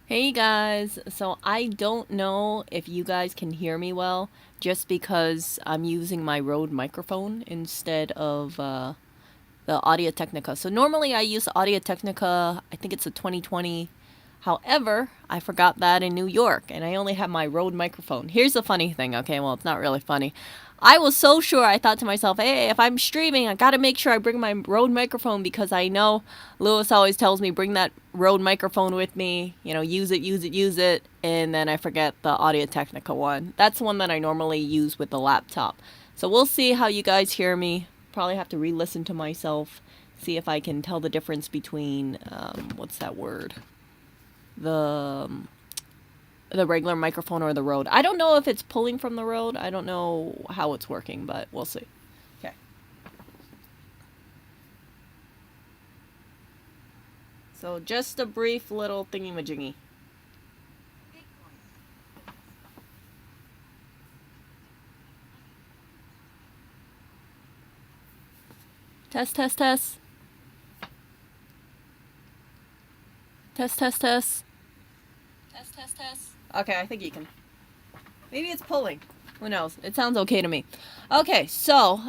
Hey guys, so I don't know if you guys can hear me well just because I'm using my Rode microphone instead of the Audio Technica. So normally I use Audio Technica, I think it's a 2020. However, I forgot that in New York and I only have my Rode microphone. Here's the funny thing, okay? Well, it's not really funny. I was so sure, I thought to myself, hey, if I'm streaming, I gotta make sure I bring my Rode microphone because I know Lewis always tells me bring that Rode microphone with me, use it, use it, use it, and then I forget the Audio Technica one. That's the one that I normally use with the laptop. So we'll see how you guys hear me. Probably have to re-listen to myself, see if I can tell the difference between what's that word? The the regular microphone or the Rode. I don't know if it's pulling from the Rode. I don't know how it's working, but we'll see. Okay. So just a brief little thingy-majiggy. Test, test, test. Test, test, test. Test, test, test. Okay, I think you can. Maybe it's pulling. Who knows? It sounds okay to me. Okay, so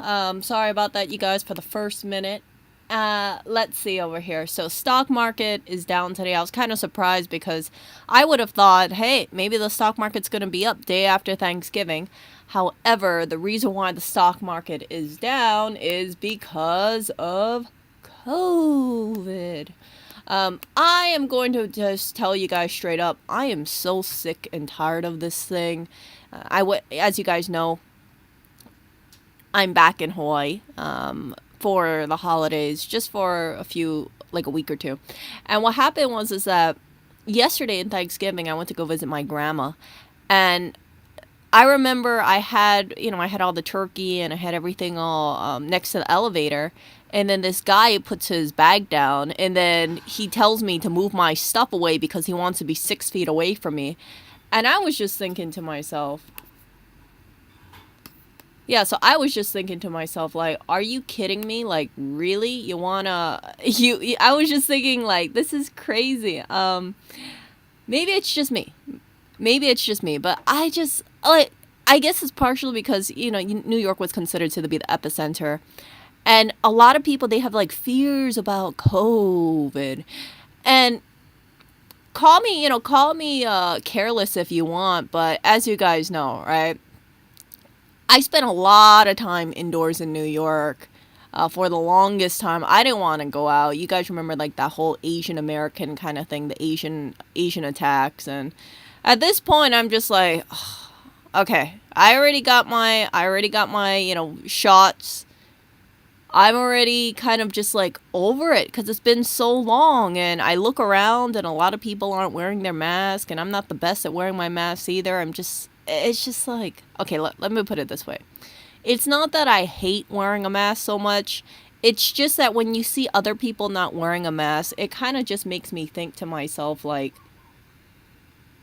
sorry about that, you guys, for the first minute. Let's see over here. So stock market is down today. I was kind of surprised because I would have thought, hey, maybe the stock market's going to be up day after Thanksgiving. However, the reason why the stock market is down is because of COVID. I am going to just tell you guys straight up, I am so sick and tired of this thing. As you guys know, I'm back in Hawaii for the holidays, just for like a week or two. And what happened was is that yesterday in Thanksgiving, I went to go visit my grandma, and I remember I had all the turkey and I had everything all next to the elevator. And then this guy puts his bag down and then he tells me to move my stuff away because he wants to be 6 feet away from me. And I was just thinking to myself, yeah, so I was just thinking to myself, like, are you kidding me? Like, really? You wanna, I was just thinking, like, this is crazy. Maybe it's just me. Maybe it's just me, but I guess it's partially because, New York was considered to be the epicenter. And a lot of people, they have like fears about COVID. And call me careless if you want, but as you guys know, right? I spent a lot of time indoors in New York. For the longest time, I didn't want to go out. You guys remember like that whole Asian American kind of thing, the Asian attacks, and at this point, I'm just like, "Ugh, okay, I already got my shots. I'm already kind of just like over it because it's been so long, and I look around and a lot of people aren't wearing their mask, and I'm not the best at wearing my mask either. It's just like, okay, let me put it this way. It's not that I hate wearing a mask so much. It's just that when you see other people not wearing a mask, it kind of just makes me think to myself, like,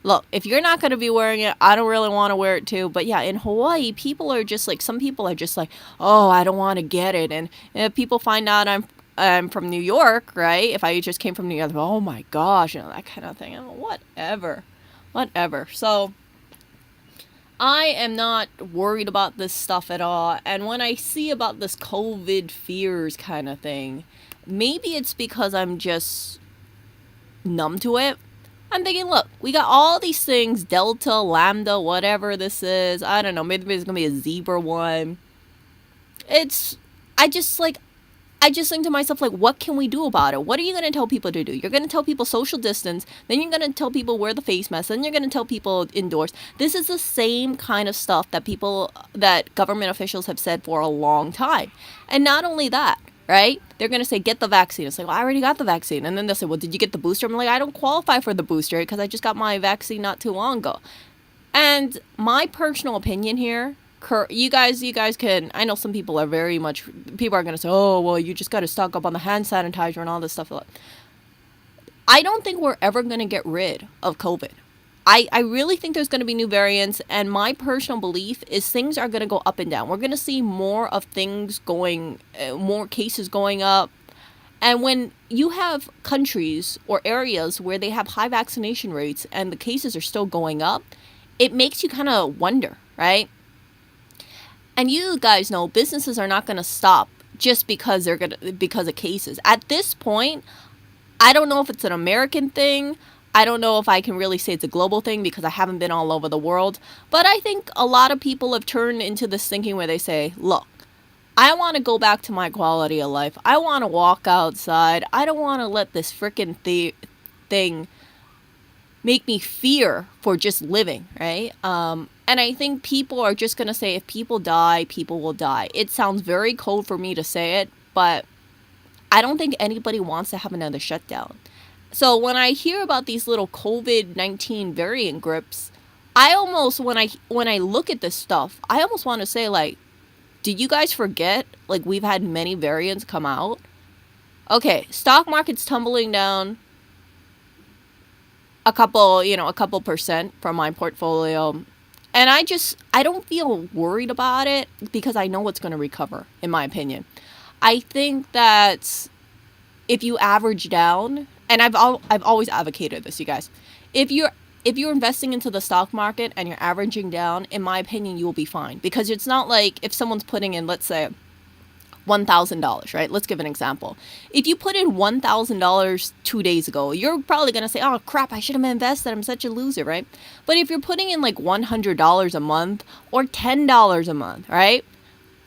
look, if you're not going to be wearing it, I don't really want to wear it too. But yeah, in Hawaii, some people are just like, oh, I don't want to get it. And if people find out I'm from New York, right? If I just came from New York, oh my gosh, that kind of thing. Whatever. Whatever. So I am not worried about this stuff at all. And when I see about this COVID fears kind of thing, maybe it's because I'm just numb to it. I'm thinking, look, we got all these things, Delta, Lambda, whatever this is. I don't know, maybe there's gonna be a zebra one. It's, I just like, I just think to myself, like, what can we do about it? What are you going to tell people to do? You're going to tell people social distance, then you're going to tell people wear the face mask, then you're going to tell people indoors. This is the same kind of stuff that government officials have said for a long time. And not only that, right? They're going to say, get the vaccine. It's like, well, I already got the vaccine. And then they'll say, well, did you get the booster? I'm like, I don't qualify for the booster because I just got my vaccine not too long ago. And my personal opinion here, you guys can, I know some people are people are going to say, oh, well, you just got to stock up on the hand sanitizer and all this stuff. I don't think we're ever going to get rid of COVID. I really think there's going to be new variants, and my personal belief is things are going to go up and down. We're going to see more of things more cases going up, And when you have countries or areas where they have high vaccination rates and the cases are still going up, it makes you kind of wonder, right? And you guys know businesses are not going to stop just because because of cases. At this point, I don't know if it's an American thing. I don't know if I can really say it's a global thing because I haven't been all over the world. But I think a lot of people have turned into this thinking where they say, look, I want to go back to my quality of life. I want to walk outside. I don't want to let this freaking thing make me fear for just living, right? And I think people are just going to say, if people die, people will die. It sounds very cold for me to say it, but I don't think anybody wants to have another shutdown. So when I hear about these little COVID-19 variant grips, I almost, when I look at this stuff, I almost want to say, like, did you guys forget, like, we've had many variants come out? Okay, stock market's tumbling down a couple percent from my portfolio. And I don't feel worried about it because I know it's going to recover, in my opinion. I think that if you average down, and I've always advocated this, you guys, if you're investing into the stock market and you're averaging down, in my opinion, you will be fine. Because it's not like if someone's putting in, let's say, $1,000, right? Let's give an example. If you put in $1,000 2 days ago, you're probably going to say, oh, crap, I should have invested. I'm such a loser, right? But if you're putting in like $100 a month or $10 a month, right?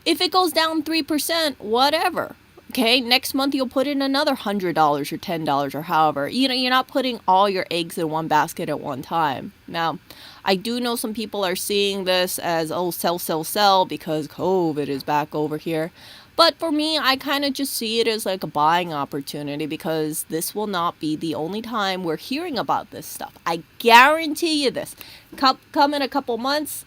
If it goes down 3%, whatever. Okay, next month you'll put in another $100 or $10 or however. You're not putting all your eggs in one basket at one time. Now, I do know some people are seeing this as, oh, sell because COVID is back over here. But for me, I kind of just see it as like a buying opportunity because this will not be the only time we're hearing about this stuff. I guarantee you this. Come in a couple months,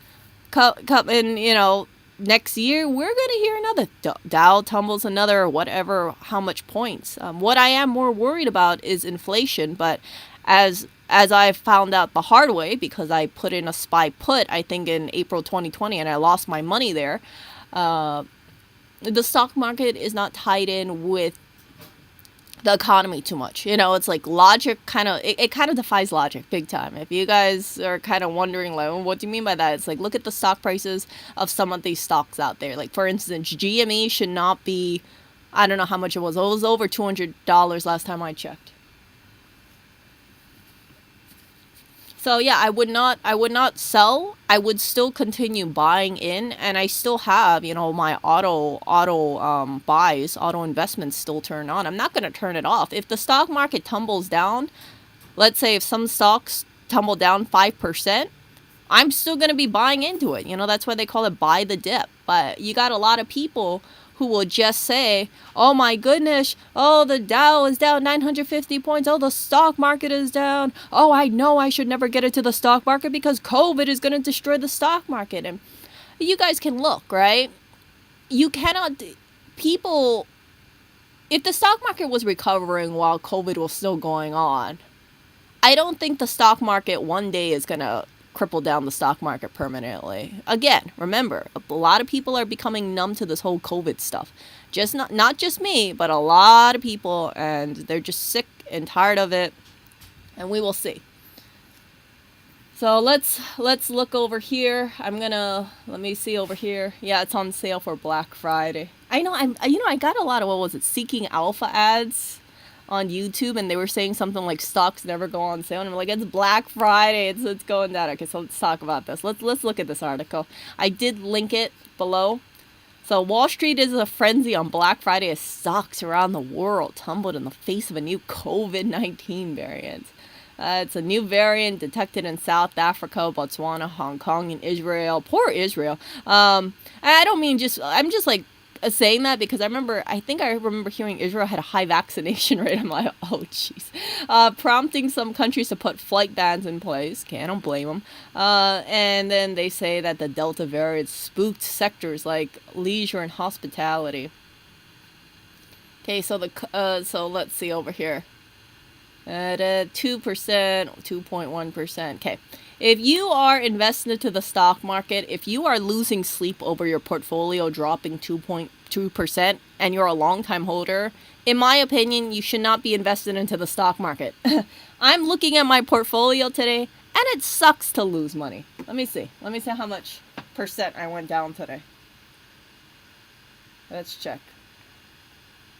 come in, next year, we're going to hear another Dow tumbles another whatever, how much points. What I am more worried about is inflation, but as I found out the hard way because I put in a SPY put, I think in April 2020, and I lost my money there, the stock market is not tied in with the economy too much. It's like logic it kind of defies logic big time. If you guys are kind of wondering, like, well, what do you mean by that? It's like, look at the stock prices of some of these stocks out there. Like, for instance, GME should not be, I don't know how much it was. It was over $200 last time I checked. So yeah, I would not sell. I would still continue buying in, and I still have, my auto buys, auto investments still turned on. I'm not going to turn it off. If the stock market tumbles down, let's say if some stocks tumble down 5%, I'm still going to be buying into it. That's why they call it buy the dip. But you got a lot of people who will just say, oh my goodness, oh, the Dow is down 950 points. Oh, the stock market is down. Oh, I know I should never get into the stock market because COVID is going to destroy the stock market. And you guys can look, right? You cannot, people, if the stock market was recovering while COVID was still going on, I don't think the stock market one day is going to cripple down the stock market permanently. Again, remember, a lot of people are becoming numb to this whole COVID stuff. Just not just me, but a lot of people, and they're just sick and tired of it. And we will see. So let's look over here. Let me see over here. Yeah, it's on sale for Black Friday. I know I got a lot of, Seeking Alpha ads on YouTube, and they were saying something like stocks never go on sale, and I'm like, it's Black Friday, it's going down. Okay, so let's talk about this. Let's look at this article. I did link it below. So Wall Street is a frenzy on Black Friday as stocks around the world tumbled in the face of a new COVID-19 variant. It's a new variant detected in South Africa, Botswana, Hong Kong, and Israel. Poor Israel. I don't mean I'm just like saying that because I remember hearing Israel had a high vaccination rate. I'm like, oh jeez. Prompting some countries to put flight bans in place. Okay, I don't blame them. And then they say that the Delta variant spooked sectors like leisure and hospitality. Okay, so so let's see over here. At 2%, 2.1%. Okay. If you are invested into the stock market, if you are losing sleep over your portfolio dropping 2.2% and you're a long-time holder, in my opinion, you should not be invested into the stock market. I'm looking at my portfolio today, and it sucks to lose money. Let me see. Let me see how much percent I went down today. Let's check.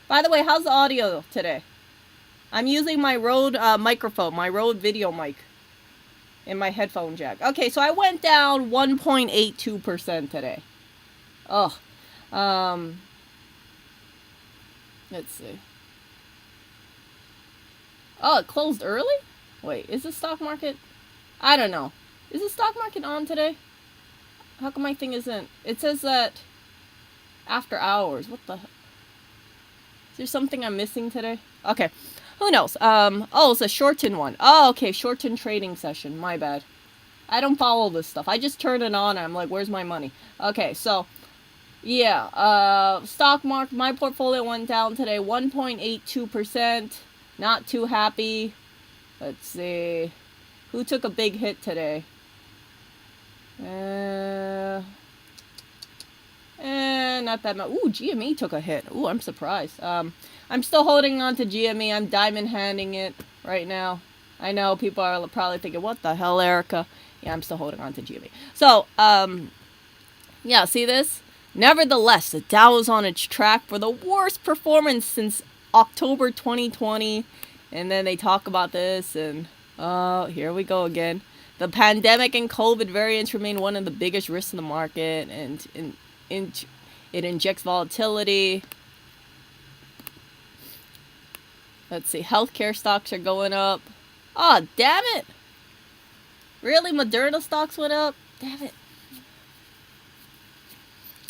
By the way, how's the audio today? I'm using my Rode microphone, my Rode video mic in my headphone jack. Okay, so I went down 1.82% today. Oh, let's see. Oh, it closed early? Wait, is the stock market? I don't know. Is the stock market on today? How come my thing isn't? It says that after hours. What the? Is there something I'm missing today? Okay. Who knows? Oh, it's a shortened one. Oh, okay, shortened trading session. My bad. I don't follow this stuff. I just turn it on and I'm like, where's my money? Okay, so, yeah, stock market, my portfolio went down today, 1.82%. Not too happy. Let's see. Who took a big hit today? Not that much. Ooh, GME took a hit. Ooh, I'm surprised. I'm still holding on to GME. I'm diamond handing it right now. I know people are probably thinking, what the hell, Erica? Yeah, I'm still holding on to GME. So, yeah, see this? Nevertheless, the Dow is on its track for the worst performance since October 2020. And then they talk about this, and here we go again. The pandemic and COVID variants remain one of the biggest risks in the market, and it injects volatility. Let's see, healthcare stocks are going up. Oh, damn it! Really? Moderna stocks went up? Damn it.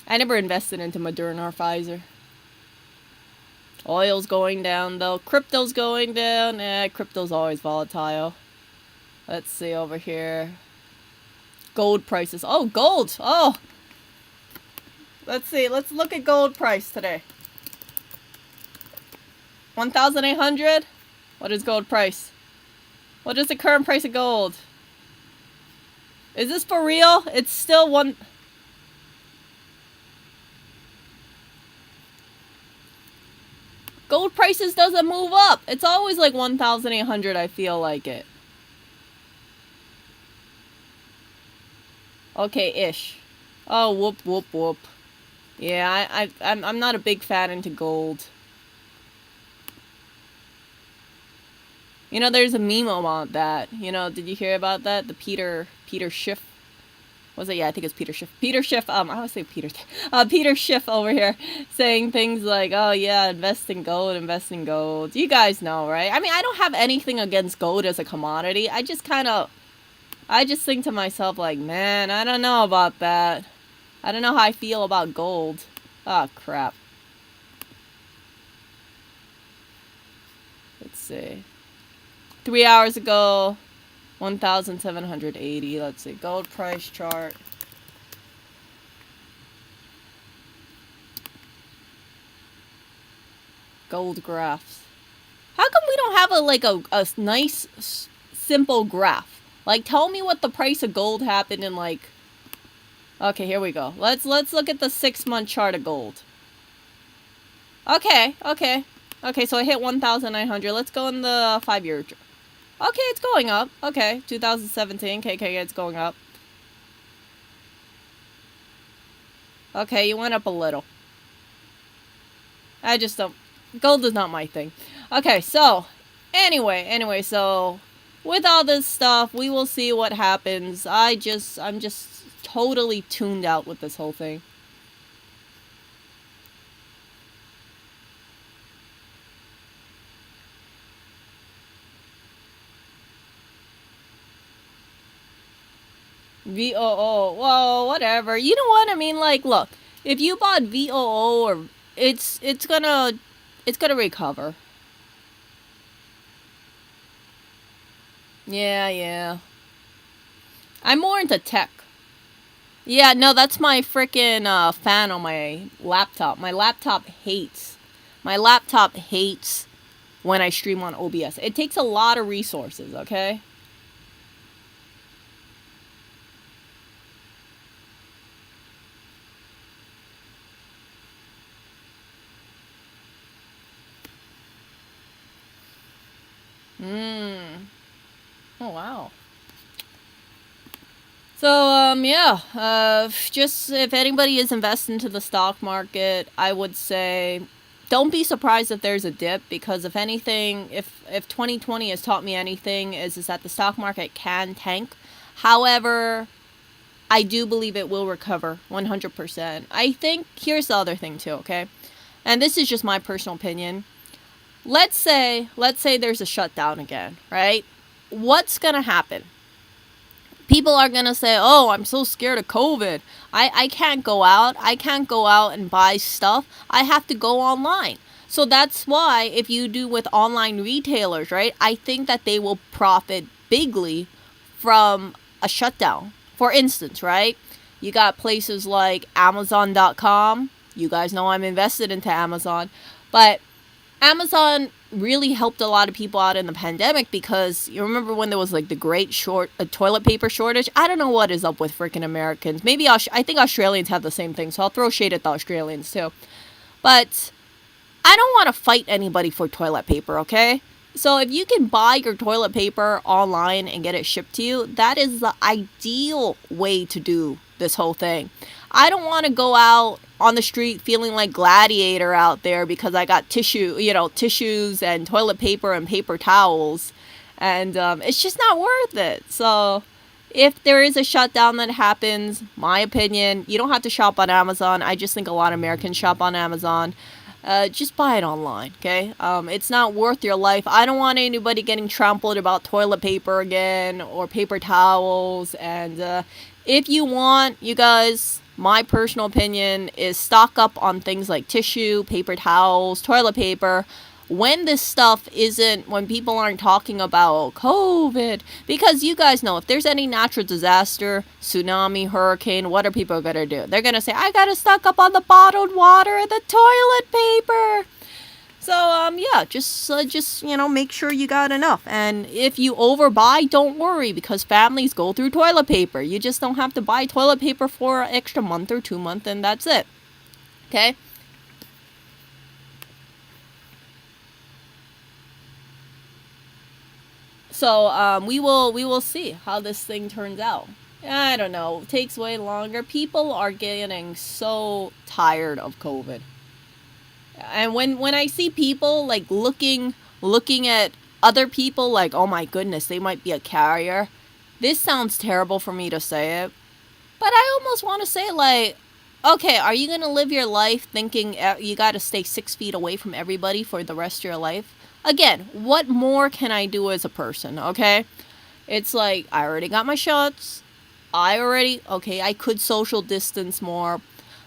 I never invested into Moderna or Pfizer. Oil's going down, though. Crypto's going down. Crypto's always volatile. Let's see over here. Gold prices. Oh, gold! Oh! Let's see. Let's look at gold price today. 1,800? What is gold price? What is the current price of gold? Is this for real? It's still one... Gold prices doesn't move up. It's always like 1,800, I feel like it. Okay, ish. Oh, whoop, whoop, whoop. Yeah, I'm not a big fan into gold. You know, there's a meme about that. You know, did you hear about that? The Peter Schiff. Was it? Yeah, I think it's Peter Schiff. Peter Schiff, I always say Peter. Peter Schiff over here saying things like, oh yeah, invest in gold, invest in gold. You guys know, right? I mean, I don't have anything against gold as a commodity. I just think to myself like, man, I don't know about that. I don't know how I feel about gold. Oh, crap. Let's see. 3 hours ago, 1,780. Let's see. Gold price chart. Gold graphs. How come we don't have a nice, simple graph? Like, tell me what the price of gold happened in, like... Okay, here we go. Let's look at the 6-month chart of gold. Okay, so I hit 1,900. Let's go in the 5-year. Okay, it's going up. Okay, 2017. Okay, it's going up. Okay, you went up a little. I just don't... Gold is not my thing. Okay, so... Anyway, so... With all this stuff, we will see what happens. I'm just totally tuned out with this whole thing. VOO. Well, whatever. You know what? I mean, like, look. If you bought VOO, or it's gonna recover. Yeah. I'm more into tech. Yeah, no, that's my freaking when when I stream on OBS. It takes a lot of resources, okay? Oh, wow. So, just if anybody is invested into the stock market, I would say don't be surprised if there's a dip, because if anything, if 2020 has taught me anything, is that the stock market can tank. However, I do believe it will recover 100%. I think, here's the other thing too, okay? And this is just my personal opinion. Let's say there's a shutdown again, right? What's going to happen? People are going to say, oh, I'm so scared of COVID. I can't go out. I can't go out and buy stuff. I have to go online. So that's why if you do with online retailers, right, I think that they will profit bigly from a shutdown. For instance, right, you got places like Amazon.com. You guys know I'm invested into Amazon. But Amazon really helped a lot of people out in the pandemic, because you remember when there was like the great toilet paper shortage? I don't know what is up with freaking Americans. Maybe I think Australians have the same thing, so I'll throw shade at the Australians too. But I don't want to fight anybody for toilet paper, okay? So if you can buy your toilet paper online and get it shipped to you, that is the ideal way to do this whole thing. I don't want to go out on the street feeling like Gladiator out there because I got tissues and toilet paper and paper towels. And it's just not worth it. So if there is a shutdown that happens, my opinion, you don't have to shop on Amazon. I just think a lot of Americans shop on Amazon. Just buy it online, okay? It's not worth your life. I don't want anybody getting trampled about toilet paper again or paper towels. And if you want, you guys, my personal opinion is stock up on things like tissue, paper towels, toilet paper. When this stuff when people aren't talking about COVID, because you guys know if there's any natural disaster, tsunami, hurricane, what are people going to do? They're going to say, I got to stock up on the bottled water and the toilet paper. So, just make sure you got enough. And if you overbuy, don't worry, because families go through toilet paper. You just don't have to buy toilet paper for an extra month or 2 months, and that's it. Okay? So, we will see how this thing turns out. I don't know. It takes way longer. People are getting so tired of COVID. And when I see people like looking at other people like, oh my goodness, they might be a carrier. This sounds terrible for me to say it, but I almost want to say like, okay, are you going to live your life thinking you got to stay 6 feet away from everybody for the rest of your life? Again, what more can I do as a person, okay? It's like, I already got my shots. I could social distance more.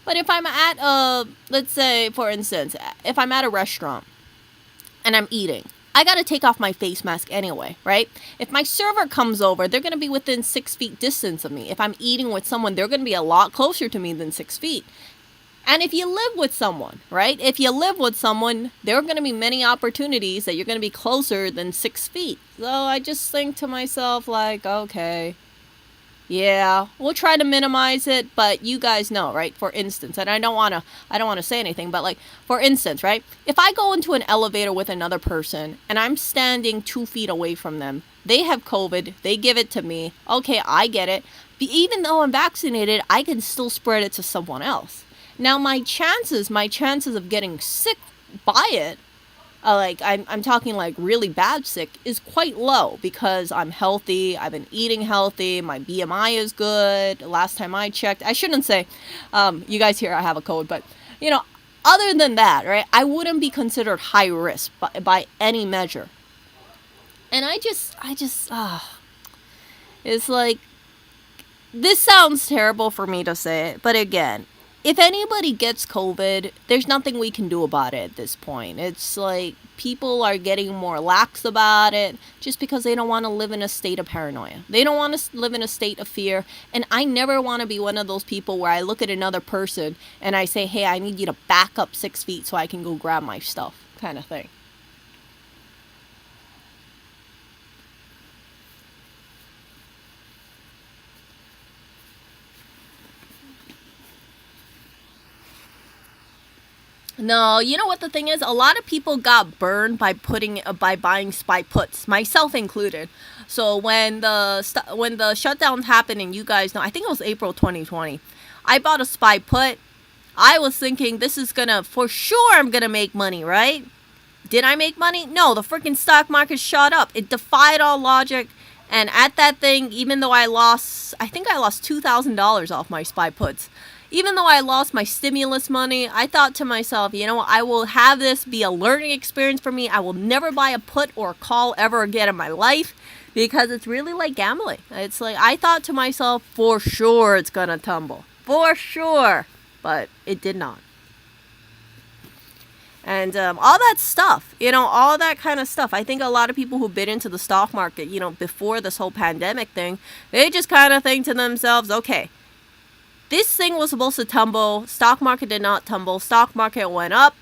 But if I'm at let's say, for instance, if I'm at a restaurant and I'm eating, I got to take off my face mask anyway, right? If my server comes over, they're going to be within 6 feet distance of me. If I'm eating with someone, they're going to be a lot closer to me than 6 feet. And if you live with someone, right? If you live with someone, there are going to be many opportunities that you're going to be closer than 6 feet. So I just think to myself like, okay, yeah, we'll try to minimize it, but you guys know, right? For instance, and I don't want to say anything, but like, for instance, right? If I go into an elevator with another person and I'm standing 2 feet away from them, they have COVID, they give it to me. Okay, I get it. But even though I'm vaccinated, I can still spread it to someone else. Now, my chances of getting sick by it, I'm talking like really bad sick, is quite low because I'm healthy. I've been eating healthy. My BMI is good. Last time I checked, I shouldn't say, you guys hear I have a cold, but other than that, right, I wouldn't be considered high risk by any measure. And it's like, this sounds terrible for me to say it, but again, if anybody gets COVID, there's nothing we can do about it at this point. It's like people are getting more lax about it just because they don't want to live in a state of paranoia. They don't want to live in a state of fear. And I never want to be one of those people where I look at another person and I say, hey, I need you to back up 6 feet so I can go grab my stuff, kind of thing. No, you know what the thing is? A lot of people got burned by buying SPY puts, myself included. So when the shutdown happened, and you guys know, I think it was April 2020, I bought a SPY put. I was thinking this is gonna, for sure, I'm gonna make money, right? Did I make money? No, the freaking stock market shot up. It defied all logic. And at that thing, even though I lost $2,000 off my SPY puts. Even though I lost my stimulus money, I thought to myself, you know what, I will have this be a learning experience for me. I will never buy a put or a call ever again in my life, because it's really like gambling. It's like, I thought to myself, for sure it's gonna tumble. For sure. But it did not. And all that stuff, all that kind of stuff. I think a lot of people who bid into the stock market, before this whole pandemic thing, they just kind of think to themselves, okay, this thing was supposed to tumble. Stock market did not tumble. Stock market went up.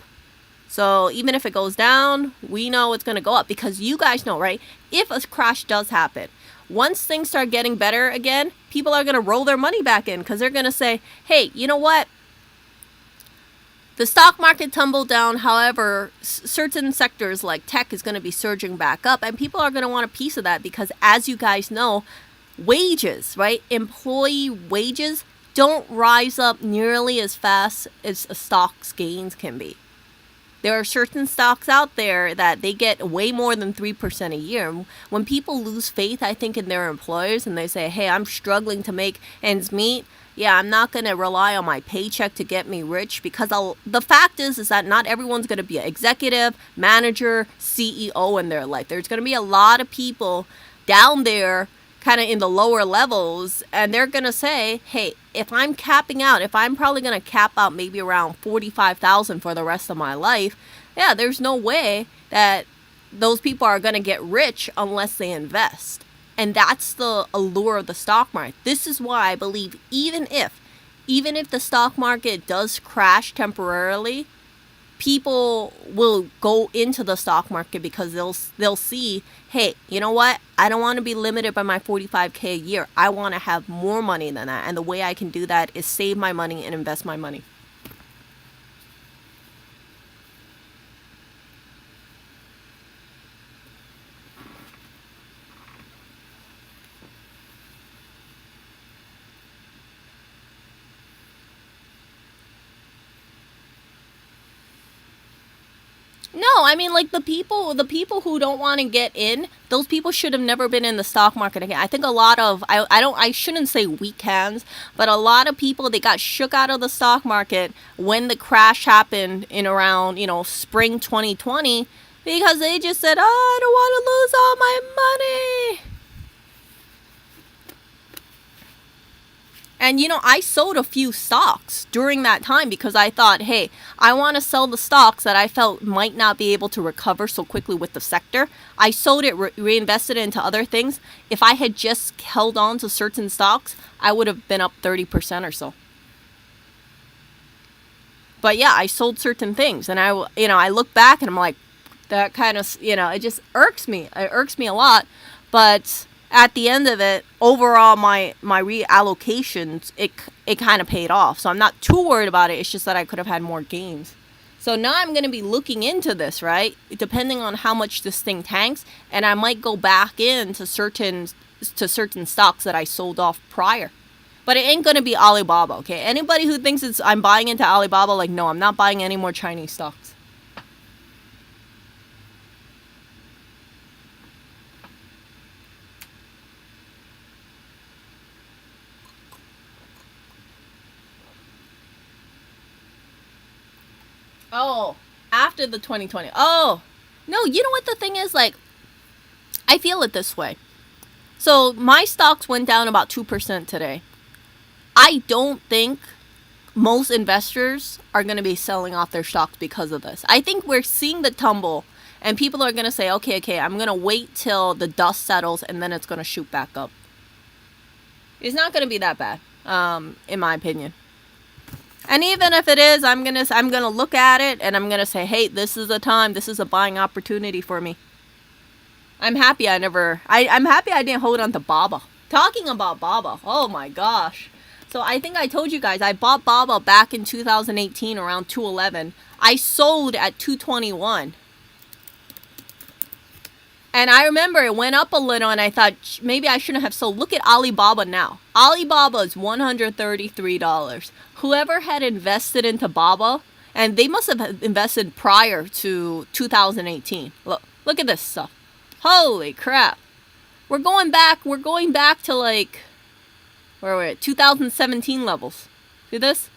So even if it goes down, we know it's going to go up, because you guys know, right? If a crash does happen, once things start getting better again, people are going to roll their money back in, because they're going to say, hey, you know what? The stock market tumbled down. However, certain sectors like tech is going to be surging back up, and people are going to want a piece of that, because as you guys know, wages, right? Employee wages don't rise up nearly as fast as a stock's gains can be. There are certain stocks out there that they get way more than 3% a year. When people lose faith, I think, in their employers, and they say, hey, I'm struggling to make ends meet. Yeah, I'm not going to rely on my paycheck to get me rich, because the fact is that not everyone's going to be an executive, manager, CEO in their life. There's going to be a lot of people down there kind of in the lower levels, and they're going to say, hey, if I'm capping out, if I'm probably going to cap out maybe around 45,000 for the rest of my life, yeah, there's no way that those people are going to get rich unless they invest. And that's the allure of the stock market. This is why I believe even if the stock market does crash temporarily, people will go into the stock market, because they'll see, hey, you know what? I don't want to be limited by my 45K a year. I want to have more money than that. And the way I can do that is save my money and invest my money. No, I mean, like, the people who don't want to get in, those people should have never been in the stock market again. I think a lot of, I shouldn't say weak hands, but a lot of people, they got shook out of the stock market when the crash happened in around, spring 2020, because they just said, oh, I don't want to lose all my money. And, I sold a few stocks during that time, because I thought, hey, I want to sell the stocks that I felt might not be able to recover so quickly with the sector. I sold it, reinvested it into other things. If I had just held on to certain stocks, I would have been up 30% or so. But yeah, I sold certain things, and I look back and I'm like, that kind of, it just irks me. It irks me a lot. But at the end of it, overall, my reallocations, it kind of paid off. So I'm not too worried about it. It's just that I could have had more gains. So now I'm going to be looking into this, right? Depending on how much this thing tanks, and I might go back into certain stocks that I sold off prior. But it ain't going to be Alibaba, okay? Anybody who thinks I'm buying into Alibaba, like, no, I'm not buying any more Chinese stocks. Oh, after the 2020. Oh, no, you know what the thing is? Like, I feel it this way. So my stocks went down about 2% today. I don't think most investors are going to be selling off their stocks because of this. I think we're seeing the tumble, and people are going to say, okay, I'm going to wait till the dust settles, and then it's going to shoot back up. It's not going to be that bad, in my opinion. And even if it is, I'm gonna look at it, and I'm gonna say, hey, this is a time. This is a buying opportunity for me. I'm happy I'm happy I didn't hold on to Baba. Talking about Baba, oh my gosh. So I think I told you guys I bought Baba back in 2018 around 211. I sold at 221. And I remember it went up a little and I thought maybe I shouldn't have sold. Look at Alibaba now. Alibaba is $133. Whoever had invested into Baba, and they must have invested prior to 2018. Look at this stuff. Holy crap. We're going back to like, where were we at? 2017 levels. See this?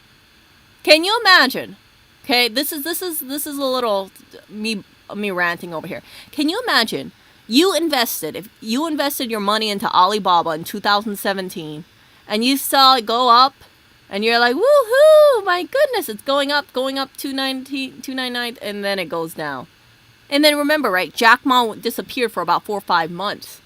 Can you imagine? Okay, this is a little me ranting over here. Can you imagine? If you invested your money into Alibaba in 2017 and you saw it go up and you're like, woohoo, my goodness, it's going up 299, and then it goes down. And then remember, right, Jack Ma disappeared for about 4 or 5 months.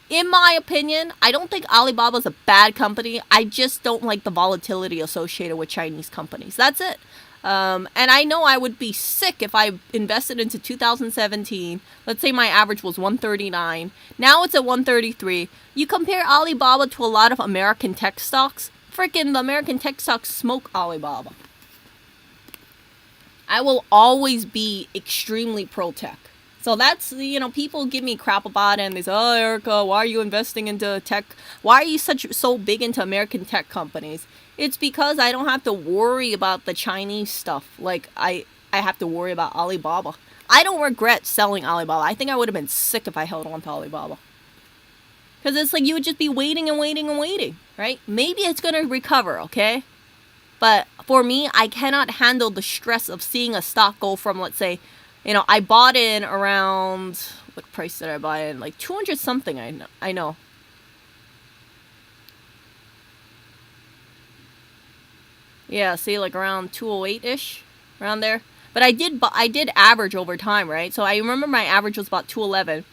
In my opinion, I don't think Alibaba's a bad company. I just don't like the volatility associated with Chinese companies. That's it. And I know I would be sick if I invested into 2017. Let's say my average was 139. Now it's at 133. You compare Alibaba to a lot of American tech stocks. Freaking the American tech stocks smoke Alibaba. I will always be extremely pro-tech. So that's, people give me crap about it and they say, oh, Erica, why are you investing into tech? Why are you so big into American tech companies? It's because I don't have to worry about the Chinese stuff like I have to worry about Alibaba. I don't regret selling Alibaba. I think I would have been sick if I held on to Alibaba. Because it's like you would just be waiting and waiting and waiting, right? Maybe it's going to recover, okay? But for me, I cannot handle the stress of seeing a stock go from, let's say, I bought in around, what price did I buy in? Like 200 something, I know. Yeah, see, like around 208-ish, around there. But I did average over time, right? So I remember my average was about 211.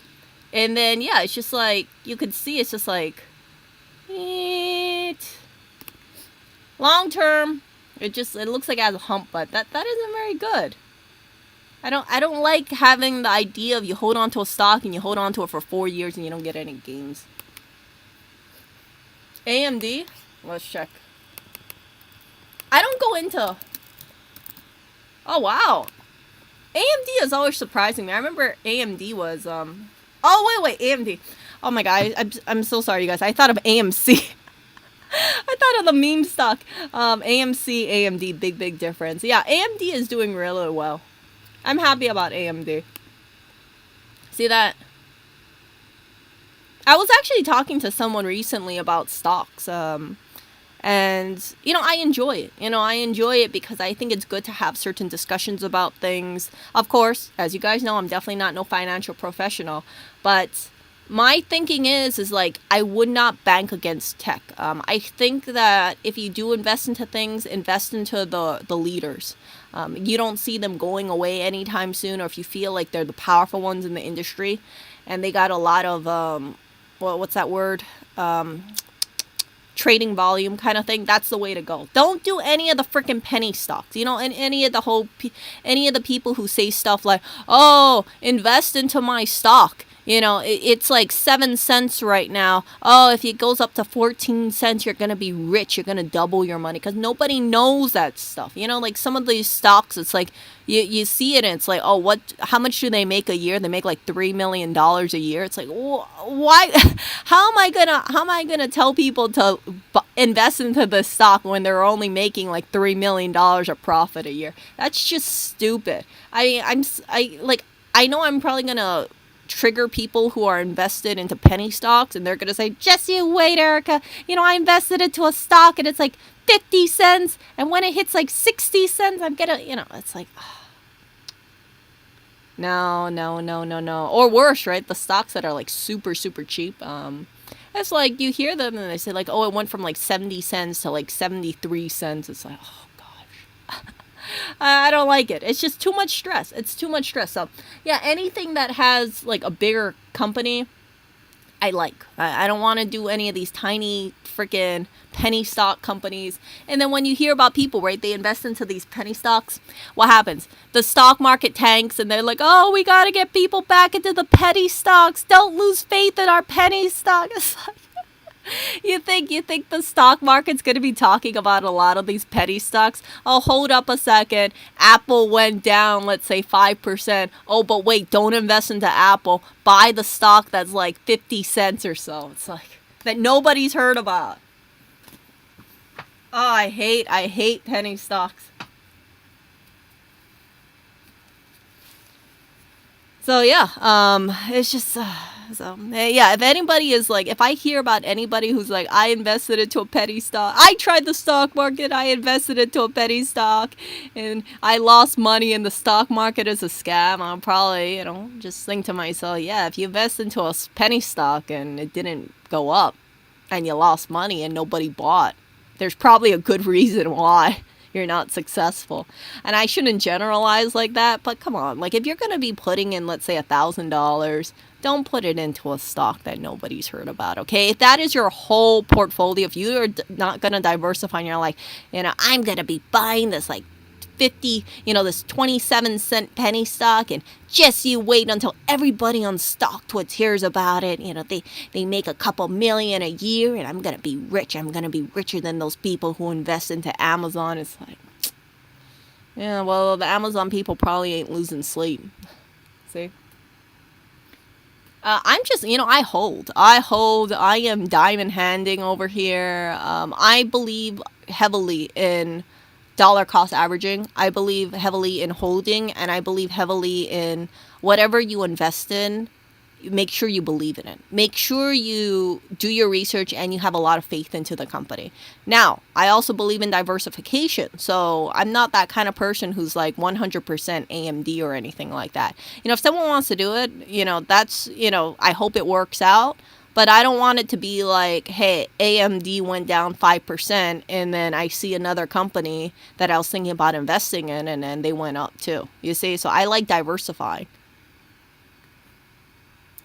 And then, yeah, it's just like, you could see it's just like, long term, it looks like it has a hump, but that isn't very good. I don't like having the idea of you hold on to a stock and you hold on to it for 4 years and you don't get any gains. AMD, let's check. I don't go into... Oh, wow. AMD is always surprising me. I remember AMD was, Oh, wait, AMD. Oh, my God. I'm so sorry, you guys. I thought of AMC. I thought of the meme stock. AMC, AMD, big difference. Yeah, AMD is doing really well. I'm happy about AMD. See that? I was actually talking to someone recently about stocks. And, I enjoy it. I enjoy it because I think it's good to have certain discussions about things. Of course, as you guys know, I'm definitely not no financial professional. But my thinking is like, I would not bank against tech. I think that if you do invest into things, invest into the leaders. You don't see them going away anytime soon, or if you feel like they're the powerful ones in the industry. And they got a lot of, what's that word? Trading volume kind of thing. That's the way to go. Don't do any of the freaking penny stocks, and any of the people who say stuff like, oh, invest into my stock, it's like 7 cents right now. Oh, if it goes up to 14 cents, you're gonna be rich, you're gonna double your money, because nobody knows that stuff. Like some of these stocks, it's like you see it and it's like, oh, how much do they make a year? They make like $3 million a year. It's like, why? How am I gonna tell people to invest into the stock when they're only making like $3 million of profit a year? That's just stupid. I know I'm probably gonna trigger people who are invested into penny stocks, and they're gonna say, just you wait, Erica, I invested into a stock and it's like 50 cents, and when it hits like 60 cents I'm gonna, it's like, no, or worse, right? The stocks that are like super cheap, it's like you hear them and they say like, oh, it went from like 70 cents to like 73 cents. It's like, oh gosh. I don't like it. It's just too much stress. It's too much stress. So, yeah, anything that has, like, a bigger company, I like. I don't want to do any of these tiny freaking penny stock companies. And then when you hear about people, right, they invest into these penny stocks, what happens? The stock market tanks, and they're like, oh, we got to get people back into the penny stocks. Don't lose faith in our penny stock. It's like, You think the stock market's going to be talking about a lot of these penny stocks? Oh, hold up a second. Apple went down, let's say 5%. Oh, but wait, don't invest into Apple. Buy the stock that's like 50 cents or so. It's like that nobody's heard about. Oh, I hate penny stocks. So yeah, it's just yeah. If anybody is like, if I hear about anybody who's like, I invested into a penny stock, I tried the stock market, I invested into a penny stock, and I lost money, and the stock market is a scam, I'll probably just think to myself, yeah, if you invest into a penny stock and it didn't go up, and you lost money and nobody bought, there's probably a good reason why you're not successful. And I shouldn't generalize like that, but come on, like if you're going to be putting in, let's say, $1,000, don't put it into a stock that nobody's heard about, okay? If that is your whole portfolio, if you are not going to diversify and you're like, I'm going to be buying this like 50, this 27-cent penny stock, and just you wait until everybody on StockTwits hears about it. They make a couple million a year, and I'm gonna be rich. I'm gonna be richer than those people who invest into Amazon. It's like, yeah, well, the Amazon people probably ain't losing sleep. See? I'm just, I hold. I am diamond handing over here. I believe heavily in dollar cost averaging. I believe heavily in holding, and I believe heavily in whatever you invest in, make sure you believe in it. Make sure you do your research and you have a lot of faith into the company. Now, I also believe in diversification. So I'm not that kind of person who's like 100% AMD or anything like that. If someone wants to do it, that's, I hope it works out. But I don't want it to be like, hey, AMD went down 5%, and then I see another company that I was thinking about investing in, and then they went up too. You see? So I like diversifying.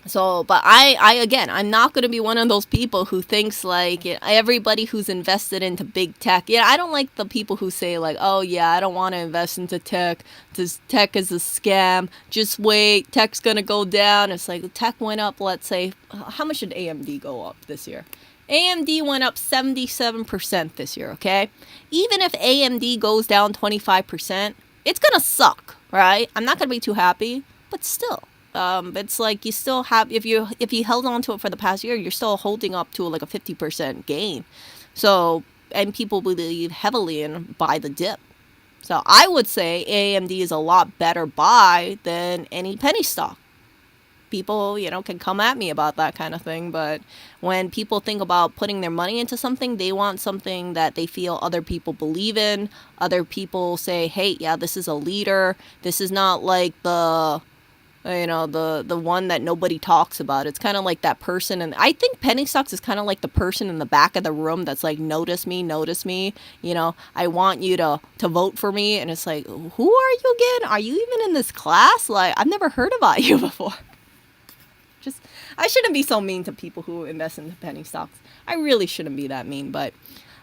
So, but again, I'm not going to be one of those people who thinks like everybody who's invested into big tech. Yeah, I don't like the people who say like, oh yeah, I don't want to invest into tech. This tech is a scam. Just wait, tech's going to go down. It's like tech went up, let's say, how much did AMD go up this year? AMD went up 77% this year, okay? Even if AMD goes down 25%, it's going to suck, right? I'm not going to be too happy, but still. It's like you still have, if you held on to it for the past year, you're still holding up to like a 50% gain. So, and people believe heavily in buy the dip. So I would say AMD is a lot better buy than any penny stock. People, can come at me about that kind of thing, but when people think about putting their money into something, they want something that they feel other people believe in. Other people say, hey, yeah, this is a leader. This is not like the one that nobody talks about. It's kind of like that person, and I think penny stocks is kind of like the person in the back of the room that's like, notice me, I want you to vote for me. And it's like, who are you again? Are you even in this class? Like, I've never heard about you before. I shouldn't be so mean to people who invest in the penny stocks. I really shouldn't be that mean, but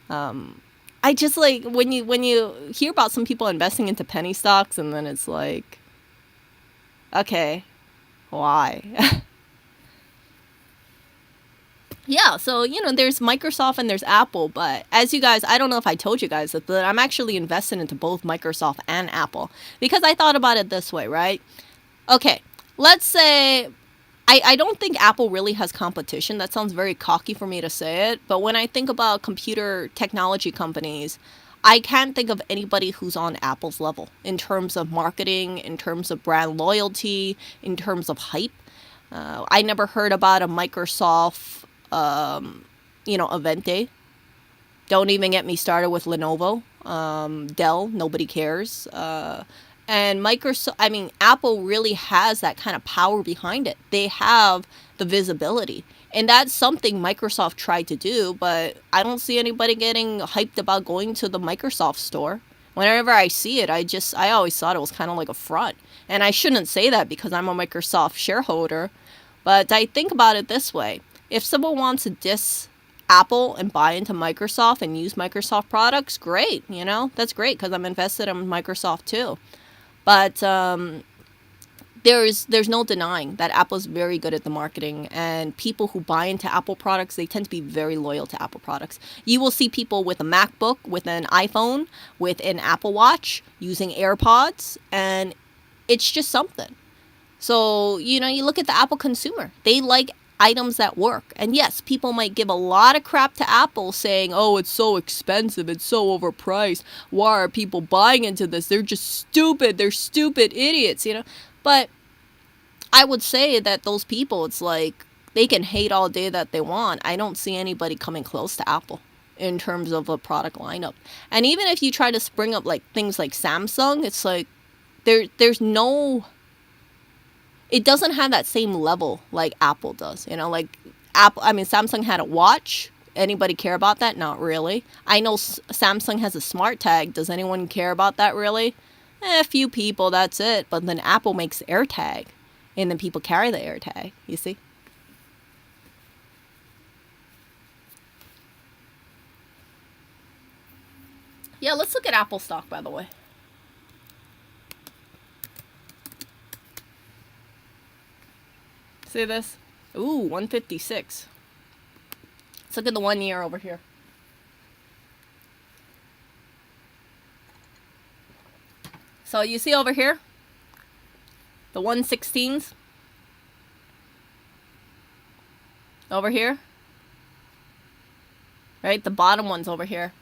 I just like when you hear about some people investing into penny stocks, and then it's like, okay, why? Yeah, so, there's Microsoft and there's Apple, but as you guys, I don't know if I told you guys that, but I'm actually invested into both Microsoft and Apple, because I thought about it this way, right? Okay, let's say, I don't think Apple really has competition. That sounds very cocky for me to say it, but when I think about computer technology companies, I can't think of anybody who's on Apple's level in terms of marketing, in terms of brand loyalty, in terms of hype. I never heard about a Microsoft, event day. Don't even get me started with Lenovo, Dell, nobody cares. And Apple really has that kind of power behind it. They have the visibility. And that's something Microsoft tried to do, but I don't see anybody getting hyped about going to the Microsoft store. Whenever I see it, I always thought it was kind of like a front. And I shouldn't say that because I'm a Microsoft shareholder, but I think about it this way. If someone wants to diss Apple and buy into Microsoft and use Microsoft products, great, that's great because I'm invested in Microsoft too. But there's no denying that Apple's very good at the marketing, and people who buy into Apple products, they tend to be very loyal to Apple products. You will see people with a MacBook, with an iPhone, with an Apple Watch, using AirPods, and it's just something. So, you look at the Apple consumer. They like items that work. And yes, people might give a lot of crap to Apple saying, oh, it's so expensive, it's so overpriced. Why are people buying into this? They're just stupid. They're stupid idiots, But I would say that those people, it's like, they can hate all day that they want. I don't see anybody coming close to Apple in terms of a product lineup. And even if you try to spring up like things like Samsung, it's like there's no, it doesn't have that same level like Apple does. Like Samsung had a watch. Anybody care about that? Not really. I know Samsung has a smart tag. Does anyone care about that really? A few people, that's it. But then Apple makes AirTag, and then people carry the AirTag, you see? Yeah, let's look at Apple stock, by the way. See this? Ooh, 156. Let's look at the 1 year over here. So you see over here, the 116s. Over here. Right, the bottom one's over here.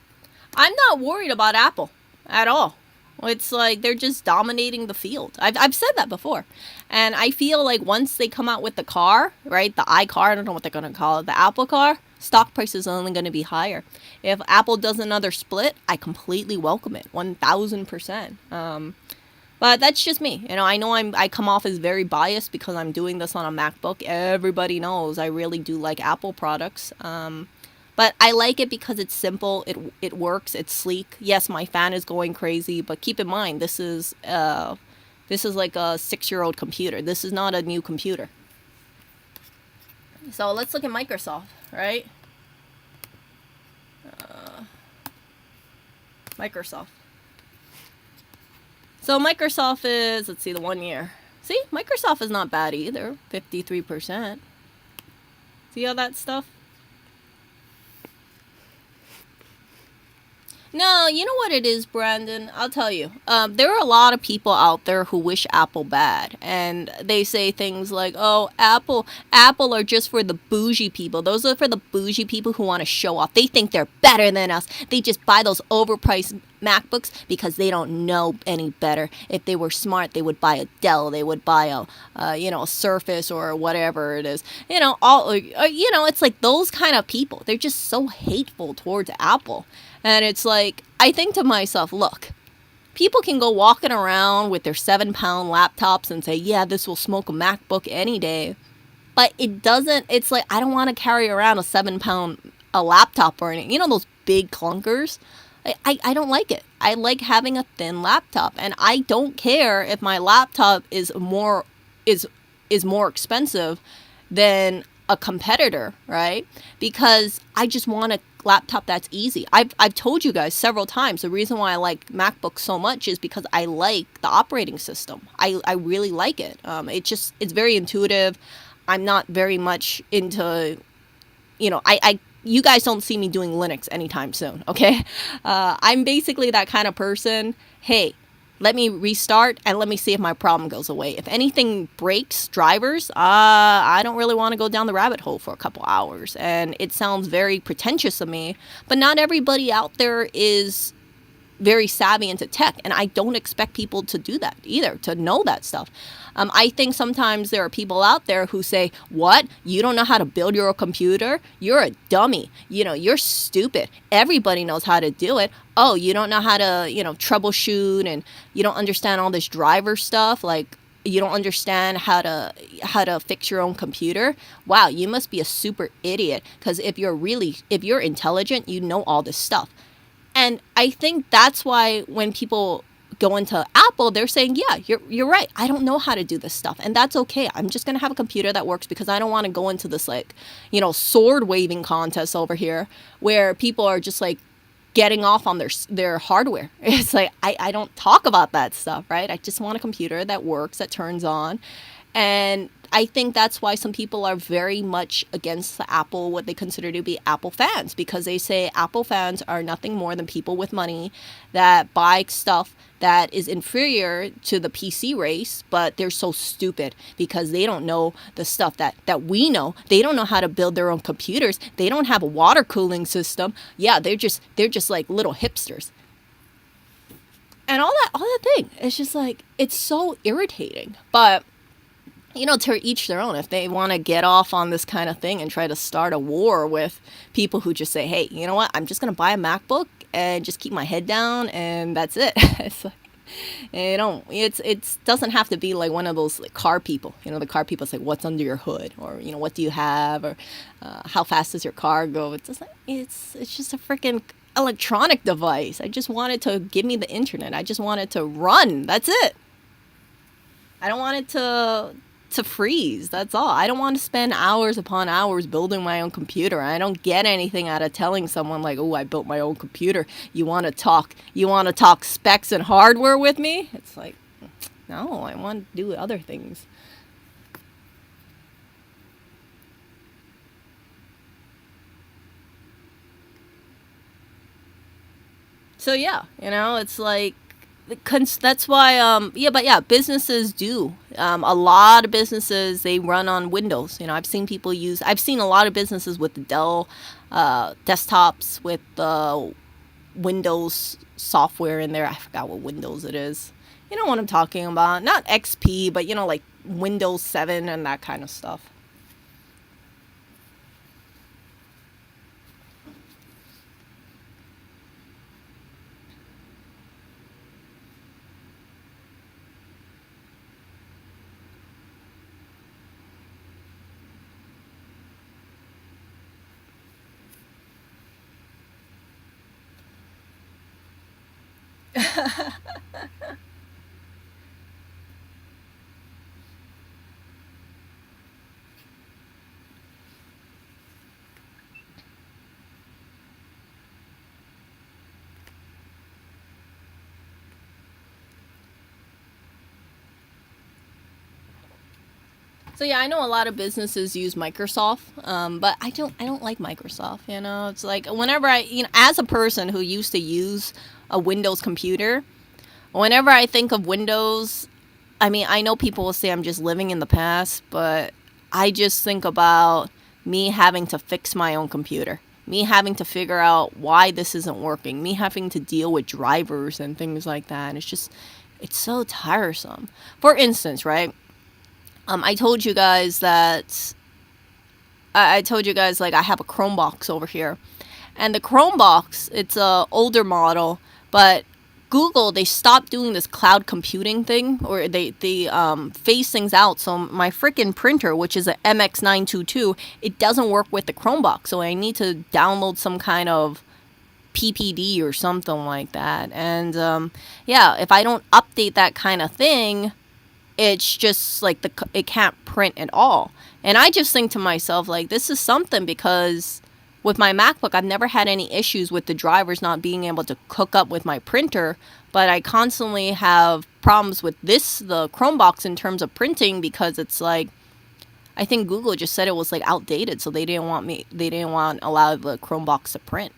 I'm not worried about Apple at all. It's like they're just dominating the field. I've said that before. And I feel like once they come out with the car, right, the iCar, I don't know what they're going to call it, the Apple car, stock price is only going to be higher. If Apple does another split, I completely welcome it, 1,000%. But that's just me. I know I come off as very biased because I'm doing this on a MacBook. Everybody knows I really do like Apple products. But I like it because it's simple, it works, it's sleek. Yes, my fan is going crazy, but keep in mind, this is like a 6-year-old computer. This is not a new computer. So let's look at Microsoft, right? Microsoft. So Microsoft is, let's see, the 1 year. See, Microsoft is not bad either, 53%. See all that stuff? No, you know what it is, Brandon? I'll tell you. There are a lot of people out there who wish Apple bad. And they say things like, oh, Apple are just for the bougie people. Those are for the bougie people who want to show off. They think they're better than us. They just buy those overpriced MacBooks because they don't know any better. If they were smart, they would buy a Dell. They would buy a Surface or whatever it is. It's like those kind of people. They're just so hateful towards Apple. And it's like, I think to myself, look, people can go walking around with their 7-pound laptops and say, yeah, this will smoke a MacBook any day. But it doesn't, it's like, I don't want to carry around a 7-pound laptop or anything. Those big clunkers? I don't like it. I like having a thin laptop. And I don't care if my laptop is more expensive than a competitor, right? Because I just want a laptop that's easy. I've told you guys several times the reason why I like MacBooks so much is because I like the operating system. I really like it. It's very intuitive. I'm not very much into, you guys don't see me doing Linux anytime soon, okay? I'm basically that kind of person. Hey, let me restart and let me see if my problem goes away. If anything breaks, drivers, I don't really want to go down the rabbit hole for a couple hours. And it sounds very pretentious of me, but not everybody out there is very savvy into tech. And I don't expect people to do that either, to know that stuff. I think sometimes there are people out there who say, what? You don't know how to build your own computer? You're a dummy. You're stupid. Everybody knows how to do it. Oh, you don't know how to, troubleshoot, and you don't understand all this driver stuff. Like, you don't understand how to fix your own computer. Wow, you must be a super idiot. Because if you're intelligent, you know all this stuff. And I think that's why when people go into Apple, they're saying, yeah, you're right. I don't know how to do this stuff. And that's okay. I'm just going to have a computer that works because I don't want to go into this sword waving contest over here where people are just like getting off on their hardware. It's like, I don't talk about that stuff, right? I just want a computer that works, that turns on. And I think that's why some people are very much against the Apple, what they consider to be Apple fans, because they say Apple fans are nothing more than people with money that buy stuff that is inferior to the PC race, but they're so stupid because they don't know the stuff that we know. They don't know how to build their own computers. They don't have a water cooling system. Yeah, they're just like little hipsters. And all that thing. It's just like, it's so irritating. But to each their own. If they want to get off on this kind of thing and try to start a war with people who just say, hey, you know what? I'm just going to buy a MacBook and just keep my head down and that's it. It's like, it doesn't have to be like one of those like car people. The car people say, what's under your hood? Or, what do you have? Or how fast does your car go? It's just a freaking electronic device. I just want it to give me the internet. I just want it to run. That's it. I don't want it to freeze. That's all. I don't want to spend hours upon hours building my own computer. I don't get anything out of telling someone like, oh, I built my own computer. You want to talk specs and hardware with me? It's like, no, I want to do other things. So yeah, it's like, that's why businesses do, a lot of businesses, they run on Windows. I've seen a lot of businesses with the Dell desktops with the Windows software in there. I forgot what Windows it is. You know what I'm talking about? Not XP, but like Windows 7 and that kind of stuff. So yeah, I know a lot of businesses use Microsoft, but I don't like Microsoft. It's like whenever as a person who used to use a Windows computer, whenever I think of Windows, I mean, I know people will say I'm just living in the past, but I just think about me having to fix my own computer, me having to figure out why this isn't working, me having to deal with drivers and things like that. And it's so tiresome. For instance, right? I told you guys that I told you guys like I have a Chromebox over here, and the Chromebox, it's a older model, but Google, they stopped doing this cloud computing thing, or they phase things out. So my freaking printer, which is a MX922, it doesn't work with the Chromebox. So I need to download some kind of PPD or something like that. And if I don't update that kind of thing, it's just like it can't print at all. And I just think to myself, like, this is something, because with my MacBook, I've never had any issues with the drivers not being able to hook up with my printer, but I constantly have problems with the Chromebox in terms of printing, because it's like, I think Google just said it was like outdated, so they didn't want allow the Chromebox to print.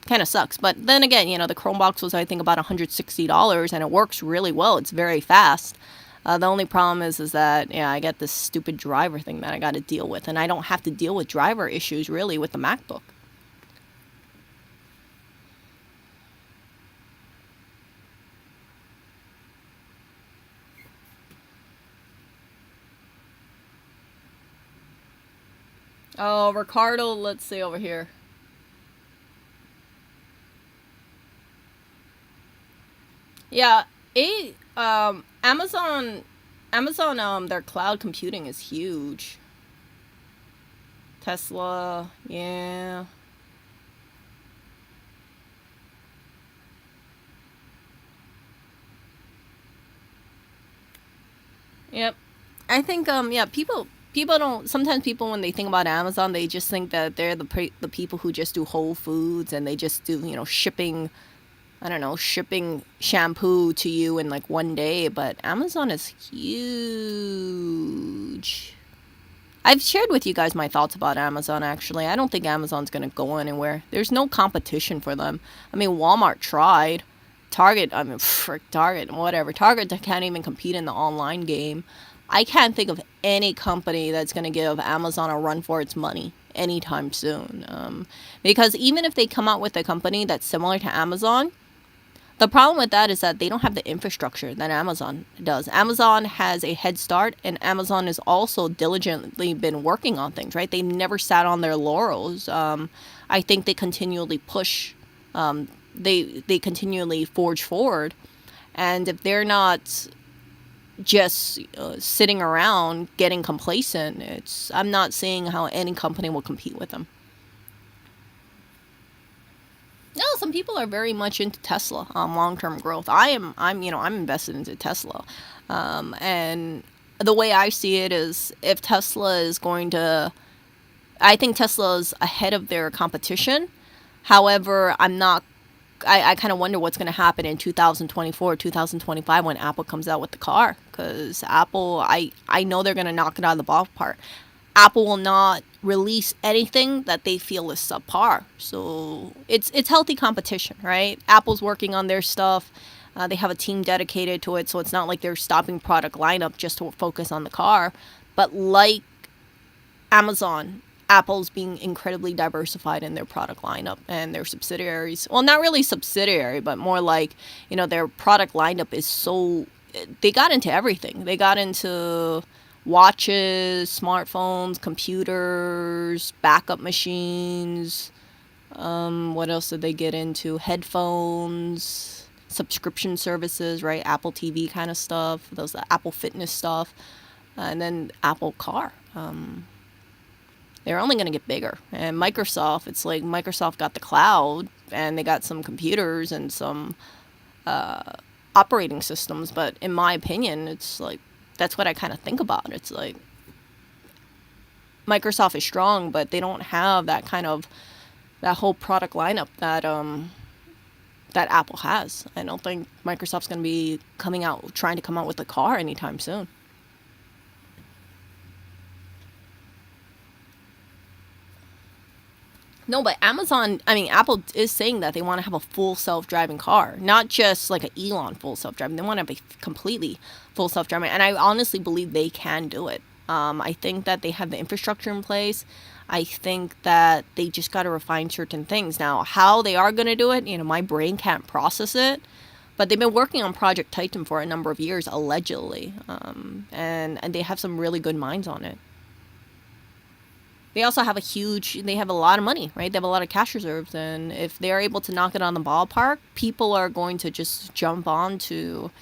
Kind of sucks. But then again, the Chromebox was, I think, about $160, and it works really well. It's very fast. The only problem is that, I got this stupid driver thing that I got to deal with. And I don't have to deal with driver issues, really, with the MacBook. Oh, Ricardo, let's see over here. Yeah, Amazon, their cloud computing is huge. Tesla, yeah. Yep. I think, people People don't, sometimes people, when they think about Amazon, they just think that they're the people who just do Whole Foods and they just do, shipping, I don't know, shipping shampoo to you in like one day. But Amazon is huge. I've shared with you guys my thoughts about Amazon, actually. I don't think Amazon's going to go anywhere. There's no competition for them. I mean, Walmart tried. Target, I mean, frick, Target, whatever. Target can't even compete in the online game. I can't think of any company that's going to give Amazon a run for its money anytime soon. Because even if they come out with a company that's similar to Amazon, the problem with that is that they don't have the infrastructure that Amazon does. Amazon has a head start, and Amazon has also diligently been working on things, right? They never sat on their laurels. I think they continually push. They continually forge forward. And if they're not just sitting around getting complacent, I'm not seeing how any company will compete with them. No, some people are very much into Tesla, long-term growth. I'm invested into Tesla, and the way I see it is, if Tesla is going to, I think Tesla is ahead of their competition. However, I'm not. I kind of wonder what's going to happen in 2024, 2025 when Apple comes out with the car, because Apple, I know they're going to knock it out of the ballpark. Apple will not release anything that they feel is subpar. So it's healthy competition, right? Apple's working on their stuff. They have a team dedicated to it, so it's not like they're stopping product lineup just to focus on the car. But like Amazon, Apple's being incredibly diversified in their product lineup and their subsidiaries. Well, not really subsidiary, but more like, their product lineup is so... They got into everything. They got into watches, smartphones, computers, backup machines. What else did they get into? Headphones, subscription services, right? Apple TV kind of stuff. Those Apple Fitness stuff, and then Apple Car. They're only going to get bigger. And Microsoft, it's like Microsoft got the cloud and they got some computers and some operating systems. But in my opinion, it's like, that's what I kind of think about. It's like Microsoft is strong, but they don't have that whole product lineup that Apple has. I don't think Microsoft's going to be trying to come out with a car anytime soon. No, but Apple is saying that they want to have a full self-driving car, not just like an Elon full self-driving. They want to have a completely full self-driving, and I honestly believe they can do it. I think that they have the infrastructure in place. I think that they just got to refine certain things. Now, how they are going to do it, my brain can't process it. But they've been working on Project Titan for a number of years, allegedly, and they have some really good minds on it. They also have they have a lot of money, right? They have a lot of cash reserves. And if they're able to knock it on the ballpark, people are going to just jump on to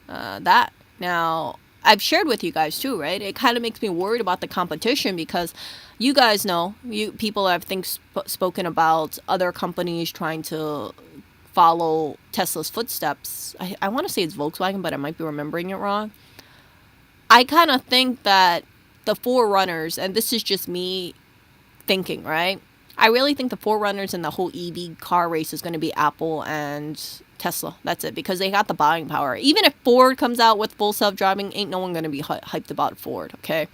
that. Now, I've shared with you guys too, right? It kind of makes me worried about the competition, because you guys know, people have spoken about other companies trying to follow Tesla's footsteps. I want to say it's Volkswagen, but I might be remembering it wrong. I kind of think that the forerunners, and this is just me thinking, right? I really think the forerunners in the whole EV car race is going to be Apple and Tesla. That's it, because they got the buying power. Even if Ford comes out with full self-driving, ain't no one going to be hyped about Ford, okay?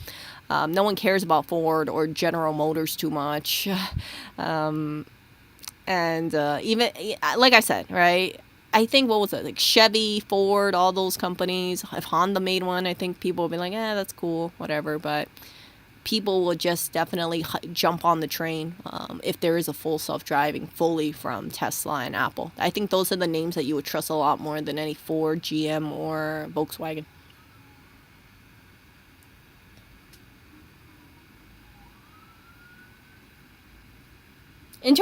No one cares about Ford or General Motors too much. Even, like I said, right? I think, what was it, like Chevy, Ford, all those companies. If Honda made one, I think people will be like, that's cool, whatever. But people will just definitely jump on the train if there is a full self-driving fully from Tesla and Apple. I think those are the names that you would trust a lot more than any Ford, GM, or Volkswagen. In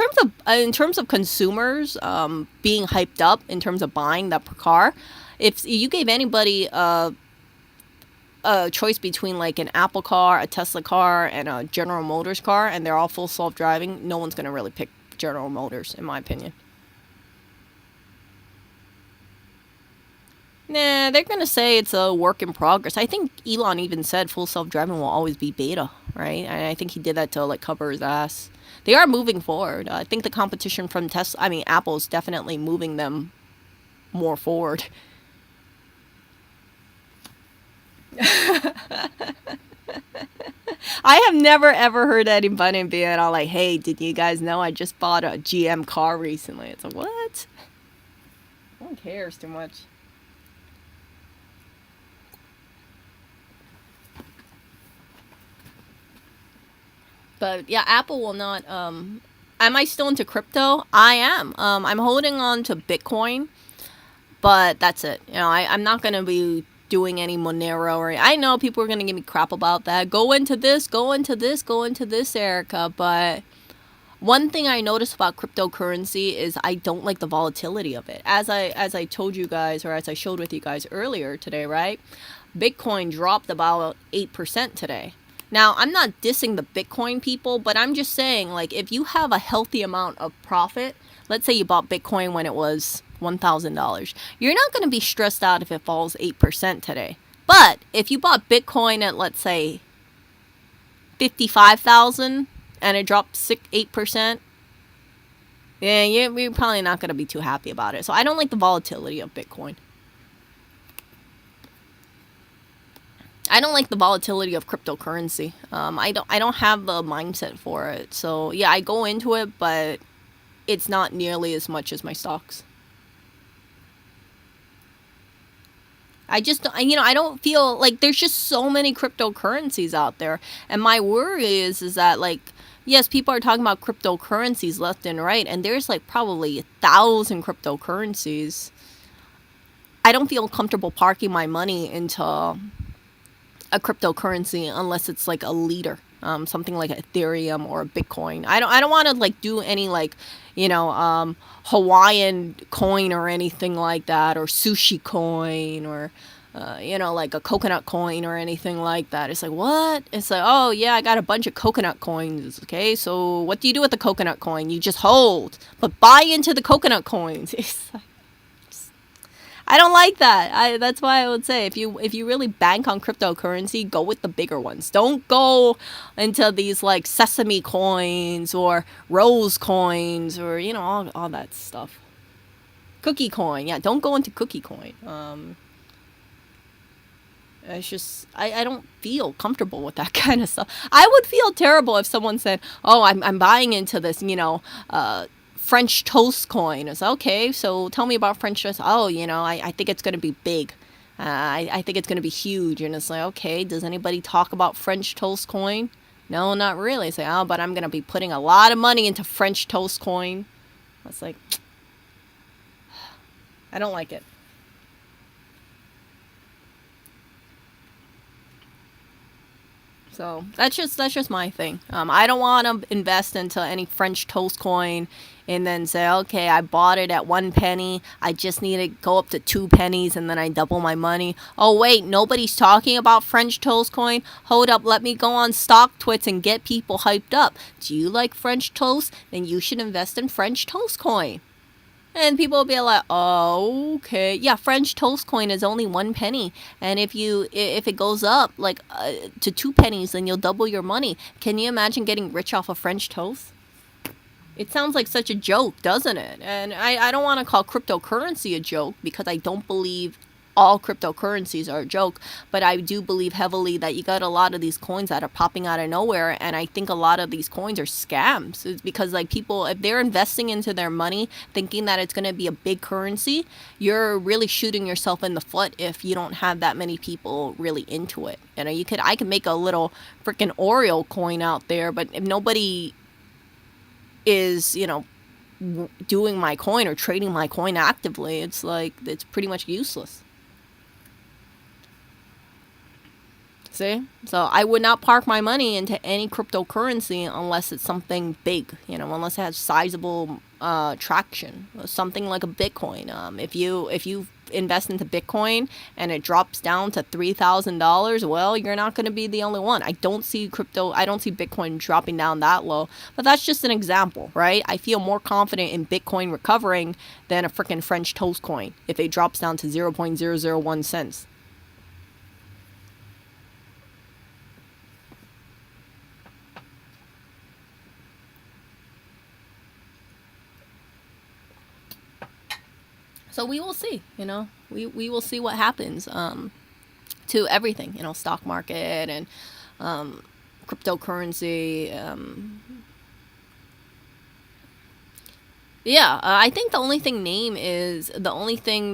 terms of consumers being hyped up in terms of buying that car, if you gave anybody a choice between like an Apple car, a Tesla car, and a General Motors car, and they're all full self-driving, no one's going to really pick General Motors, in my opinion. Nah, they're gonna say it's a work in progress. I think Elon even said full self-driving will always be beta, right? And I think he did that to like cover his ass. They are moving forward. I think the competition from Tesla, I mean, Apple's definitely moving them more forward. I have never ever heard anybody being all like, "Hey, did you guys know I just bought a GM car recently?" It's like, what? No one cares too much. But yeah, Apple will not. Am I still into crypto? I am. I'm holding on to Bitcoin, but that's it. I'm not gonna be doing any Monero or I know people are gonna give me crap about that. Go into this, go into this, go into this, Erica. But one thing I noticed about cryptocurrency is I don't like the volatility of it. As I told you guys, or as I showed with you guys earlier today, right? Bitcoin dropped about 8% today. Now, I'm not dissing the Bitcoin people, but I'm just saying, like, if you have a healthy amount of profit, let's say you bought Bitcoin when it was $1,000, you're not going to be stressed out if it falls 8% today. But if you bought Bitcoin at, let's say, 55,000 and it dropped 8%, yeah, you're probably not going to be too happy about it. So I don't like the volatility of Bitcoin. I don't like the volatility of cryptocurrency. I don't have the mindset for it. So yeah, I go into it, but it's not nearly as much as my stocks. I don't feel like there's just so many cryptocurrencies out there. And my worry is that like, yes, people are talking about cryptocurrencies left and right. And there's like probably 1,000 cryptocurrencies. I don't feel comfortable parking my money into a cryptocurrency unless it's like a leader, something like Ethereum or Bitcoin. I don't want to like do any like, Hawaiian coin or anything like that, or sushi coin, or like a coconut coin or anything like that. It's like, what? It's like, oh yeah, I got a bunch of coconut coins. Okay, so what do you do with the coconut coin? You just hold, but buy into the coconut coins. It's like, I don't like that. That's why I would say if you really bank on cryptocurrency, go with the bigger ones. Don't go into these like sesame coins or rose coins or all that stuff. Cookie coin, yeah. Don't go into cookie coin. It's just I don't feel comfortable with that kind of stuff. I would feel terrible if someone said, "Oh, I'm buying into this," French toast coin. It's okay, so tell me about French toast. Oh, I think it's going to be big. I think it's going to be huge. And it's like, okay, does anybody talk about French toast coin? No, not really. It's like, oh, but I'm going to be putting a lot of money into French toast coin. It's like, I don't like it. So that's just my thing. I don't want to invest into any French toast coin and then say, okay, I bought it at 1 penny. I just need to go up to 2 pennies and then I double my money. Oh wait, nobody's talking about French toast coin. Hold up, let me go on Stock Twits and get people hyped up. Do you like French toast? Then you should invest in French toast coin. And people will be like, oh, okay. Yeah, French toast coin is only 1 penny. And if it goes up like to 2 pennies, then you'll double your money. Can you imagine getting rich off of French toast? It sounds like such a joke, doesn't it? And I don't want to call cryptocurrency a joke because I don't believe all cryptocurrencies are a joke, but I do believe heavily that you got a lot of these coins that are popping out of nowhere, and I think a lot of these coins are scams. It's because like people, if they're investing into their money thinking that it's going to be a big currency, you're really shooting yourself in the foot if you don't have that many people really into it. I could make a little freaking Oreo coin out there, but if nobody is, doing my coin or trading my coin actively, it's like it's pretty much useless. See? So I would not park my money into any cryptocurrency unless it's something big, unless it has sizable traction, something like a Bitcoin. If invest into Bitcoin and it drops down to $3,000, well, you're not going to be the only one. I don't see Bitcoin dropping down that low, but that's just an example, right? I feel more confident in Bitcoin recovering than a freaking French toast coin if it drops down to 0.001 cents. So we will see, we will see what happens to everything, stock market and cryptocurrency. I think the only thing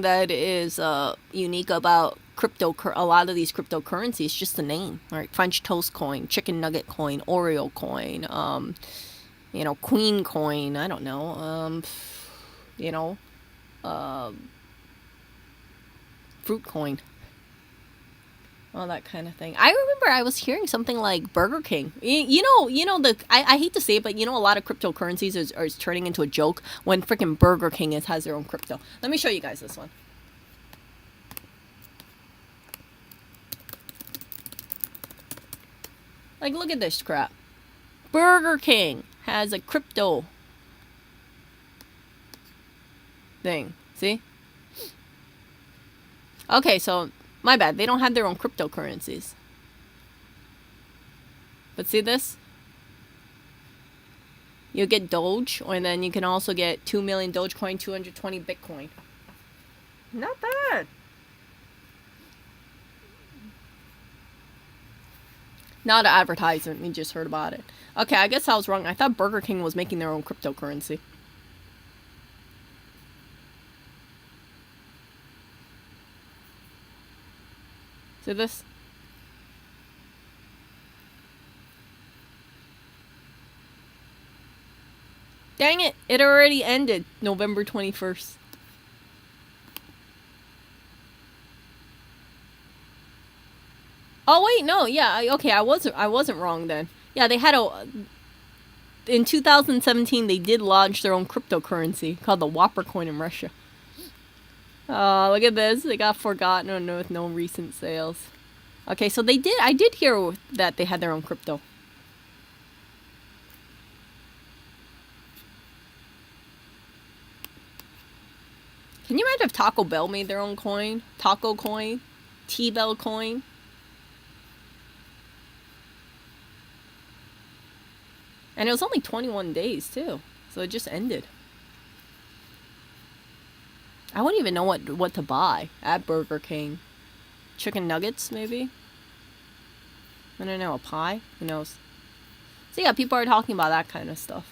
that is unique about a lot of these cryptocurrencies is just the name, right? French toast coin, chicken nugget coin, Oreo coin, queen coin, I don't know, fruit coin, all that kind of thing. I remember I was hearing something like Burger King. I hate to say it, but a lot of cryptocurrencies is turning into a joke when freaking Burger King has their own crypto. Let me show you guys this one. Like, look at this crap. Burger King has a crypto thing. See? Okay, so my bad. They don't have their own cryptocurrencies. But see this? You get Doge, and then you can also get 2 million Dogecoin, 220 Bitcoin. Not bad. Not an advertisement. We just heard about it. Okay, I guess I was wrong. I thought Burger King was making their own cryptocurrency. See this? Dang it, it already ended November 21st. Oh wait, no, yeah, okay, I wasn't wrong then. Yeah, they had in 2017 they did launch their own cryptocurrency called the Whopper coin in Russia. Oh, look at this. They got forgotten with no recent sales. Okay, so I did hear that they had their own crypto. Can you imagine if Taco Bell made their own coin? Taco coin? T-Bell coin? And it was only 21 days, too. So it just ended. I wouldn't even know what to buy at Burger King. Chicken nuggets, maybe? I don't know, a pie? Who knows? So yeah, people are talking about that kind of stuff.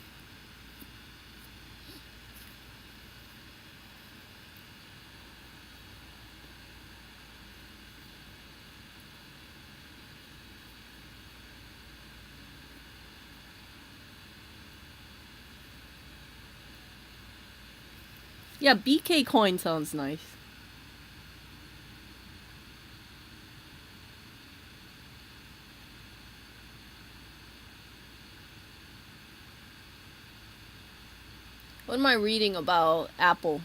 Yeah, BK coin sounds nice. What am I reading about Apple?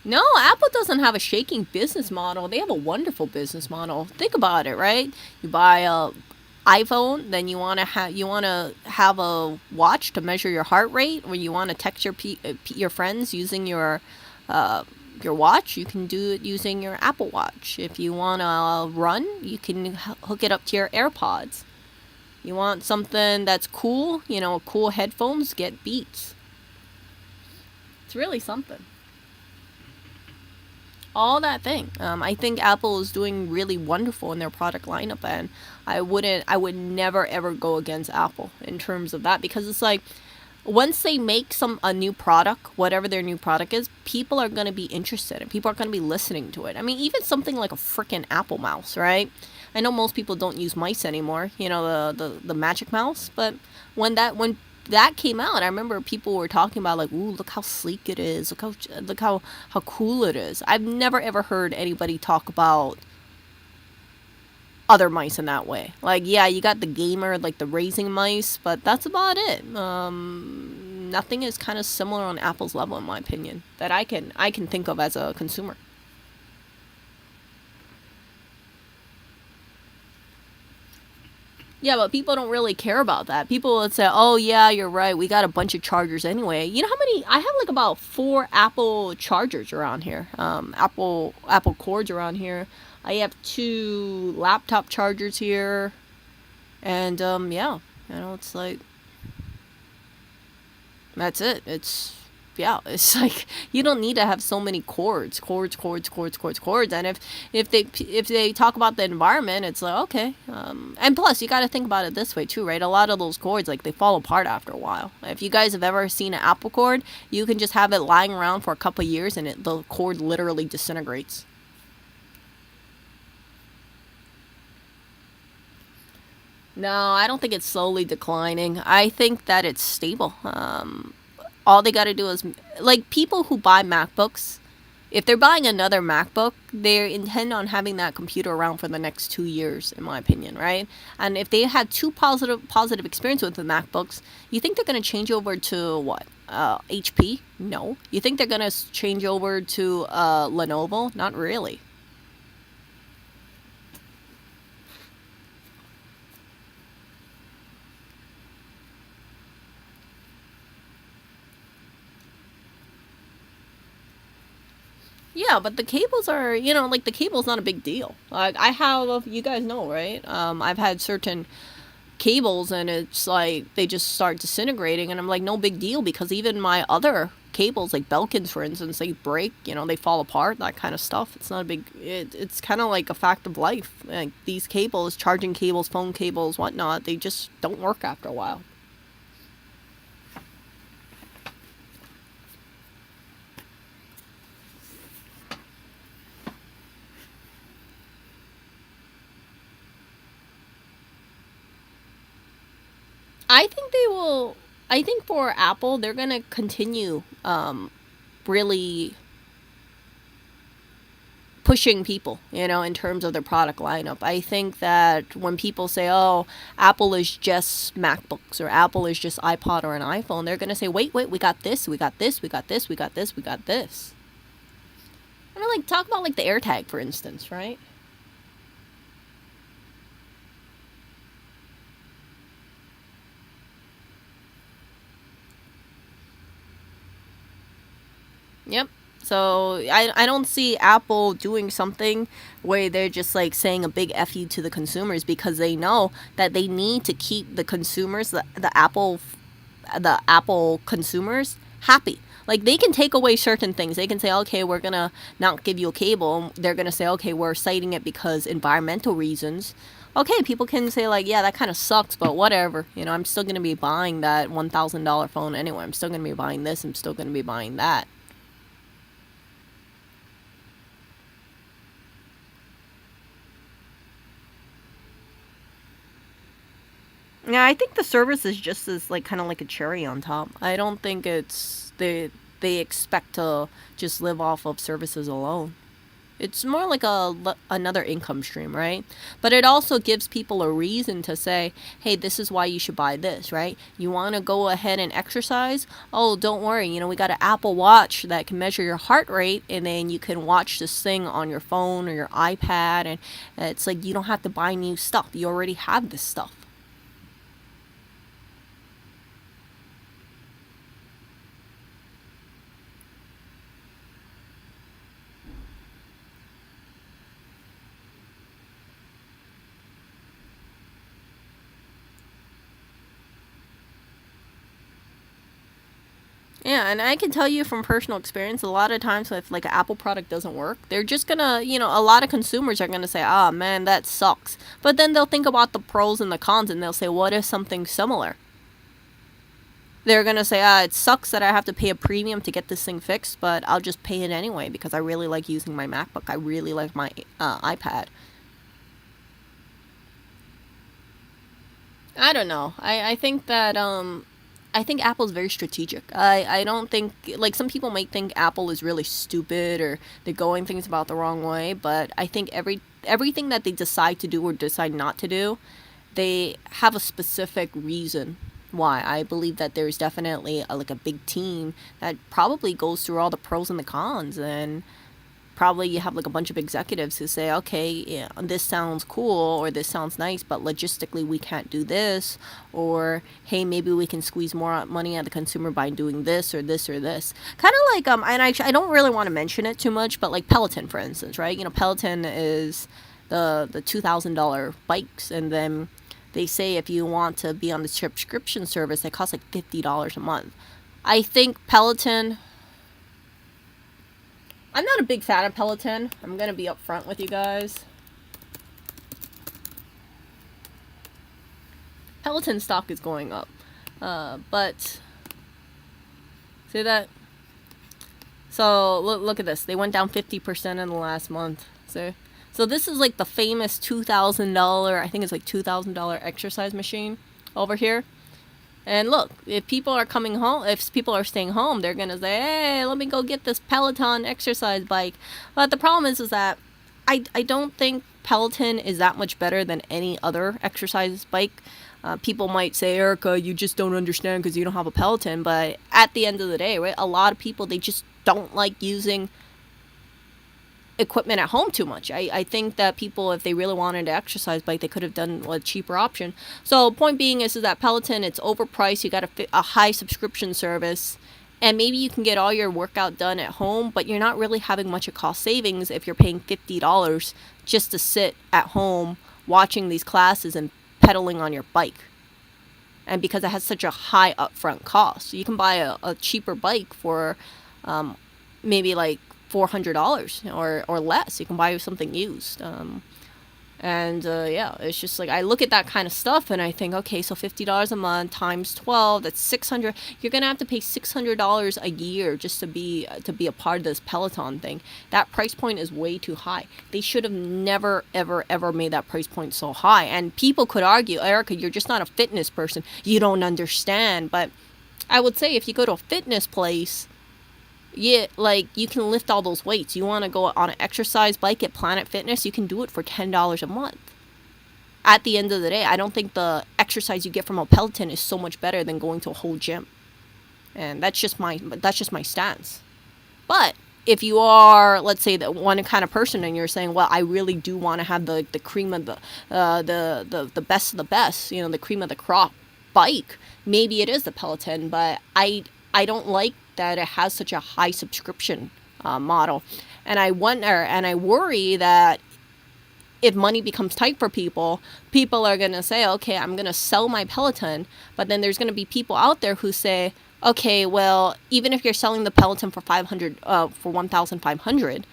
No, Apple doesn't have a shaking business model. They have a wonderful business model. Think about it, right? You buy a iPhone, then you want to have a watch to measure your heart rate, or you want to text your friends using your watch. You can do it using your Apple Watch. If you want to run, you can hook it up to your AirPods. You want something that's cool, cool headphones, get Beats. It's really something. All that thing. I think Apple is doing really wonderful in their product lineup, and I would never ever go against Apple in terms of that, because it's like, once they make a new product, whatever their new product is, people are going to be interested and people are going to be listening to it. I mean, even something like a freaking Apple mouse, right? I know most people don't use mice anymore, the Magic Mouse, but when that came out, I remember people were talking about like, ooh, look how sleek it is. Look how cool it is. I've never ever heard anybody talk about other mice in that way. Like, yeah, you got the gamer, like the raising mice, but that's about it. Nothing is kind of similar on Apple's level, in my opinion, that I can think of as a consumer. Yeah, but people don't really care about that. People would say, "Oh yeah, you're right. We got a bunch of chargers anyway." You know how many? I have like about 4 Apple chargers around here. Apple cords around here. I have 2 laptop chargers here, and yeah, it's like that's it. It's like you don't need to have so many cords. And if they talk about the environment, it's like okay. And plus, you got to think about it this way too, right? A lot of those cords, like they fall apart after a while. If you guys have ever seen an Apple cord, you can just have it lying around for a couple of years, and the cord literally disintegrates. No, I don't think it's slowly declining. I think that it's stable. All they got to do is, like, people who buy MacBooks, if they're buying another MacBook, they intend on having that computer around for the next 2 years, in my opinion, right? And if they had two positive experience with the MacBooks, you think they're going to change over to what? HP? No. You think they're going to change over to Lenovo? Not really. Yeah, but the cables are, like the cable's not a big deal. Like I have, you guys know, right? I've had certain cables and it's like they just start disintegrating and I'm like no big deal because even my other cables like Belkins for instance they break, they fall apart, that kind of stuff. It's not a big it's kind of like a fact of life. Like these cables, charging cables, phone cables, whatnot, they just don't work after a while. I think they will. I think for Apple, they're gonna continue really pushing people, in terms of their product lineup. I think that when people say, "Oh, Apple is just MacBooks" or "Apple is just iPod or an iPhone," they're gonna say, "Wait, we got this, we got this, we got this, we got this, we got this." I mean, like talk about like the AirTag, for instance, right? Yep. So I don't see Apple doing something where they're just like saying a big F you to the consumers because they know that they need to keep the consumers, the Apple consumers happy. Like they can take away certain things. They can say, okay, we're gonna not give you a cable. They're gonna say, okay, we're citing it because environmental reasons. Okay, people can say like, yeah, that kind of sucks, but whatever. I'm still gonna be buying that $1,000 phone anyway. I'm still gonna be buying this. I'm still gonna be buying that. Yeah, I think the service is just as like kind of like a cherry on top. I don't think it's they expect to just live off of services alone. It's more like another income stream, right? But it also gives people a reason to say, "Hey, this is why you should buy this," right? You want to go ahead and exercise? Oh, don't worry. We got an Apple Watch that can measure your heart rate and then you can watch this thing on your phone or your iPad and it's like you don't have to buy new stuff. You already have this stuff. Yeah, and I can tell you from personal experience, a lot of times if like an Apple product doesn't work, they're just gonna, a lot of consumers are gonna say, "Ah, man, that sucks." But then they'll think about the pros and the cons, and they'll say, "What if something similar?" They're gonna say, "Ah, it sucks that I have to pay a premium to get this thing fixed, but I'll just pay it anyway because I really like using my MacBook. I really like my iPad." I don't know. I think that I think Apple's very strategic. I don't think, like, some people might think Apple is really stupid or they're going things about the wrong way, but I think everything that they decide to do or decide not to do, they have a specific reason why. I believe that there's definitely like a big team that probably goes through all the pros and the cons, and probably you have like a bunch of executives who say, okay, yeah, this sounds cool or this sounds nice, but logistically we can't do this, or hey, maybe we can squeeze more money out of the consumer by doing this or this or this. Kind of like and I don't really want to mention it too much, but like Peloton, for instance, right? You know, Peloton is the $2,000 bikes, and then they say if you want to be on the subscription service, it costs like $50 a month. I think Peloton, I'm not a big fan of Peloton. I'm going to be upfront with you guys. Peloton stock is going up. But, see that? So, look at this. They went down 50% in the last month. So this is like the famous $2,000, I think it's like $2,000 exercise machine over here. And look, if people are coming home, if people are staying home, they're going to say, hey, let me go get this Peloton exercise bike. But the problem is that I don't think Peloton is that much better than any other exercise bike. People might say, Erica, you just don't understand because you don't have a Peloton. But at the end of the day, right, a lot of people, they just don't like using equipment at home too much. I think that people, if they really wanted to exercise bike, they could have done a cheaper option. So point being is that Peloton, it's overpriced. You got a high subscription service, and maybe you can get all your workout done at home, but you're not really having much of cost savings if you're paying $50 just to sit at home watching these classes and pedaling on your bike. And because it has such a high upfront cost, you can buy a cheaper bike for maybe like $400 or less. You can buy something used. Yeah, it's just like I look at that kind of stuff and I think, okay, so $50 a month times 12, that's $600. You're gonna have to pay $600 a year just to be a part of this Peloton thing. That price point is way too high. They should have never ever made that price point so high. And people could argue, Erica, you're just not a fitness person. You don't understand. But I would say if you go to a fitness place, yeah, like you can lift all those weights. You want to go on an exercise bike at Planet Fitness, you can do it for $10 a month. At the end of the day, I don't think the exercise you get from a Peloton is so much better than going to a whole gym. And that's just my stance. But if you are, let's say, that one kind of person and you're saying, well, I really do want to have the cream of the best of the best, you know, the cream of the crop bike, maybe it is the Peloton, but I don't like that it has such a high subscription model. And I wonder and I worry that if money becomes tight for people are going to say, okay, I'm going to sell my Peloton. But then there's going to be people out there who say, okay, well, even if you're selling the Peloton for $1,500,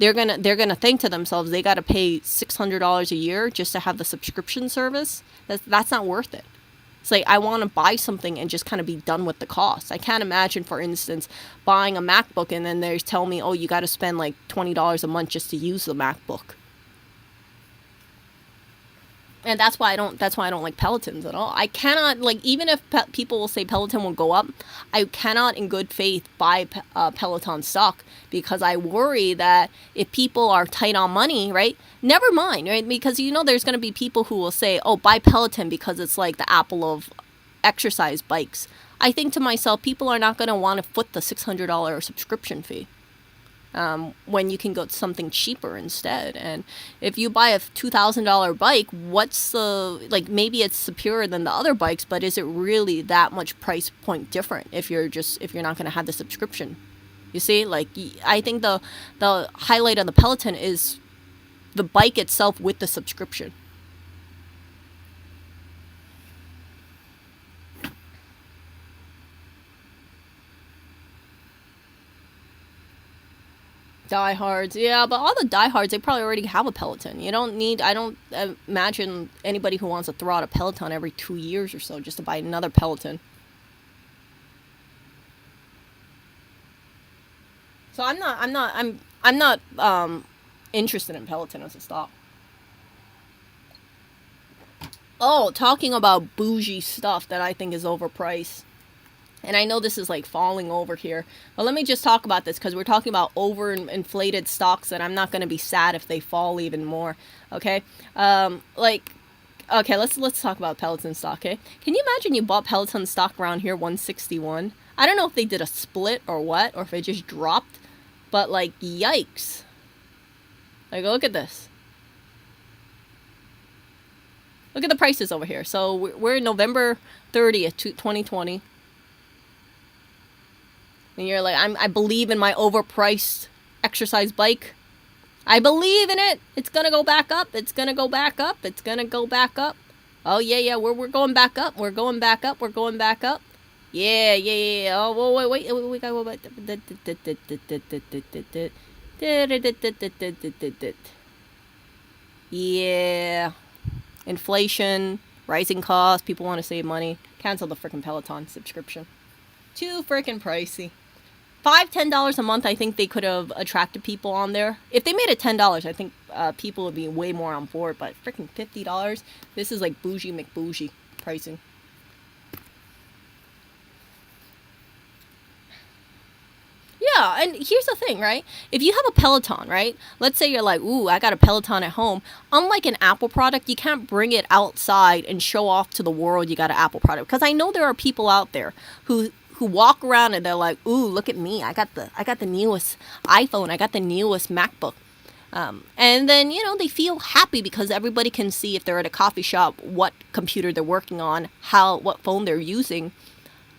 they're gonna think to themselves, they got to pay $600 a year just to have the subscription service. That's not worth it. It's like, I want to buy something and just kind of be done with the cost. I can't imagine, for instance, buying a MacBook and then they tell me, oh, you got to spend like $20 a month just to use the MacBook. And that's why I don't like Pelotons at all. I cannot, like, even if people will say Peloton will go up, I cannot in good faith buy Peloton stock because I worry that if people are tight on money, right, never mind, right, because you know there's going to be people who will say, oh, buy Peloton because it's like the Apple of exercise bikes. I think to myself, people are not going to want to foot the $600 subscription fee. When you can go to something cheaper instead. And if you buy a $2,000 bike, what's the, like, maybe it's superior than the other bikes, but is it really that much price point different if you're not going to have the subscription? You see, like, I think the highlight of the Peloton is the bike itself with the subscription. Diehards, yeah, but all the diehards, they probably already have a Peloton. I don't imagine anybody who wants to throw out a Peloton every 2 years or so just to buy another Peloton. So I'm not interested in Peloton as a stock. Oh, talking about bougie stuff that I think is overpriced. And I know this is like falling over here, but let me just talk about this because we're talking about overinflated stocks, and I'm not going to be sad if they fall even more. Okay, okay, let's talk about Peloton stock. Okay, can you imagine you bought Peloton stock around here 161? I don't know if they did a split or what, or if it just dropped, but like yikes! Like look at this. Look at the prices over here. So we're November 30th, 2020. And you're like, I believe in my overpriced exercise bike. I believe in it. It's going to go back up. It's going to go back up. It's going to go back up. Oh, yeah. We're going back up. We're going back up. We're going back up. Yeah. Oh, wait. We got to go back. Yeah. Inflation, rising costs, people want to save money. Cancel the freaking Peloton subscription. Too freaking pricey. $5-10 a month, I think they could have attracted people on there. If they made it $10, I think people would be way more on board. But freaking $50, this is like bougie McBougie pricing. Yeah, and here's the thing, right? If you have a Peloton, right? Let's say you're like, ooh, I got a Peloton at home. Unlike an Apple product, you can't bring it outside and show off to the world you got an Apple product. Because I know there are people out there who walk around and they're like, ooh, look at me. I got the newest iPhone. I got the newest MacBook. And then, they feel happy because everybody can see if they're at a coffee shop what computer they're working on, what phone they're using.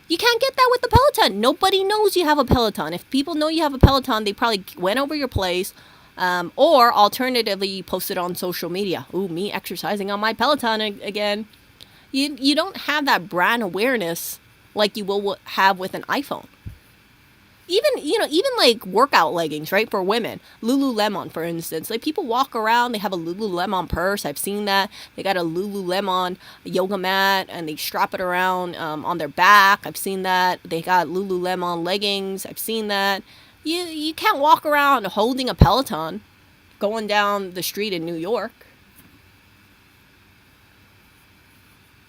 You can't get that with the Peloton. Nobody knows you have a Peloton. If people know you have a Peloton, they probably went over your place, or alternatively, you post it on social media. Ooh, me exercising on my Peloton again. You don't have that brand awareness like you will have with an iPhone. Even like workout leggings, right? For women, Lululemon, for instance, like people walk around, they have a Lululemon purse. I've seen that. They got a Lululemon yoga mat and they strap it around on their back. I've seen that. They got Lululemon leggings. I've seen that. You can't walk around holding a Peloton going down the street in New York.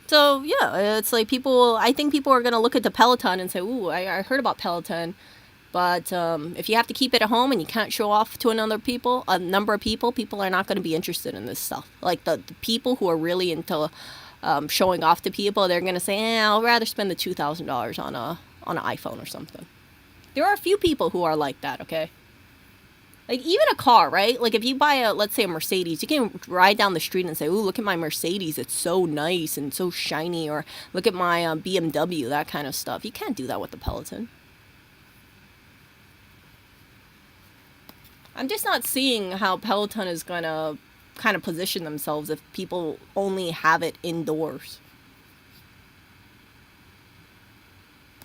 So yeah, it's like I think people are going to look at the Peloton and say, ooh, I heard about Peloton. But if you have to keep it at home and you can't show off to a number of people are not going to be interested in this stuff. Like the people who are really into showing off to people, they're going to say, I'll rather spend the $2,000 on an iPhone or something. There are a few people who are like that, okay? Like even a car, right? Like if you buy let's say a Mercedes, you can ride down the street and say, ooh, look at my Mercedes. It's so nice and so shiny. Or look at my BMW, that kind of stuff. You can't do that with the Peloton. I'm just not seeing how Peloton is going to kind of position themselves if people only have it indoors.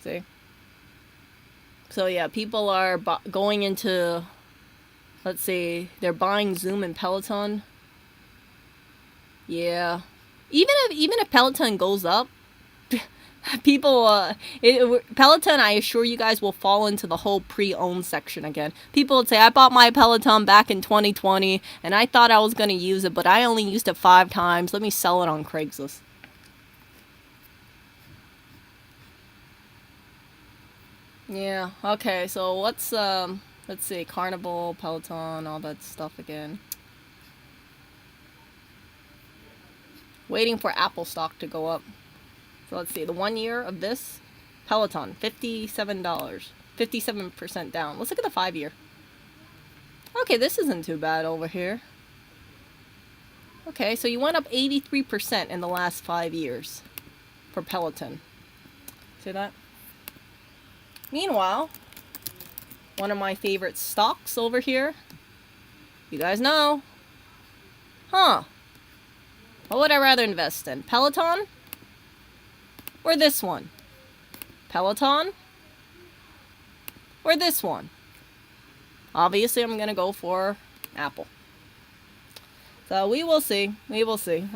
See? So yeah, people are going into, let's see, they're buying Zoom and Peloton. Yeah. Even if Peloton goes up, people, Peloton, I assure you guys, will fall into the whole pre-owned section again. People would say, I bought my Peloton back in 2020, and I thought I was going to use it, but I only used it 5 times. Let me sell it on Craigslist. Yeah, okay, so let's see, Carnival, Peloton, all that stuff again. Waiting for Apple stock to go up. So let's see, the 1 year of this, Peloton, $57, 57% down. Let's look at the 5 year. Okay, this isn't too bad over here. Okay, so you went up 83% in the last 5 years for Peloton. See that? Meanwhile, one of my favorite stocks over here, you guys know. What would I rather invest in? Peloton? Or this one? Peloton? Or this one? Obviously, I'm going to go for Apple. So we will see. We will see.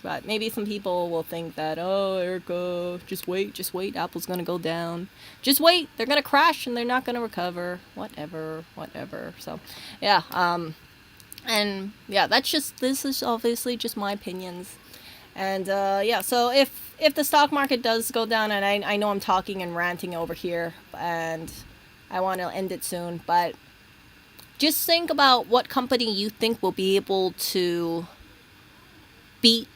But maybe some people will think that, oh, Erica, just wait. Apple's going to go down. Just wait. They're going to crash and they're not going to recover. Whatever. So, yeah. And yeah, this is obviously just my opinions. And so if the stock market does go down, and I know I'm talking and ranting over here, and I want to end it soon, but just think about what company you think will be able to beat,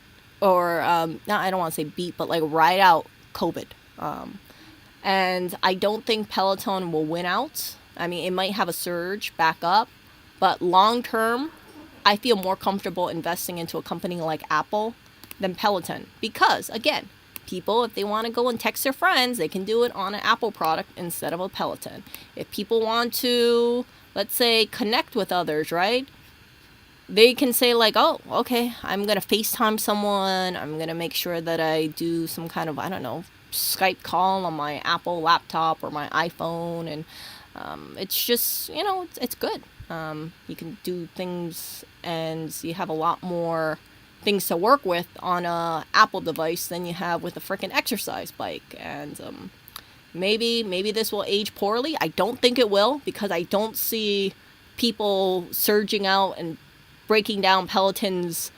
or no, I don't want to say beat, but like ride out COVID. And I don't think Peloton will win out. I mean, it might have a surge back up, but long term, I feel more comfortable investing into a company like Apple than Peloton. Because, again, people, if they want to go and text their friends, they can do it on an Apple product instead of a Peloton. If people want to, let's say, connect with others, right? They can say like, oh, okay, I'm going to FaceTime someone. I'm going to make sure that I do some kind of, I don't know, Skype call on my Apple laptop or my iPhone. And it's just, it's good. You can do things, and you have a lot more things to work with on a Apple device than you have with a freaking exercise bike. And maybe this will age poorly. I don't think it will, because I don't see people surging out and breaking down Peloton's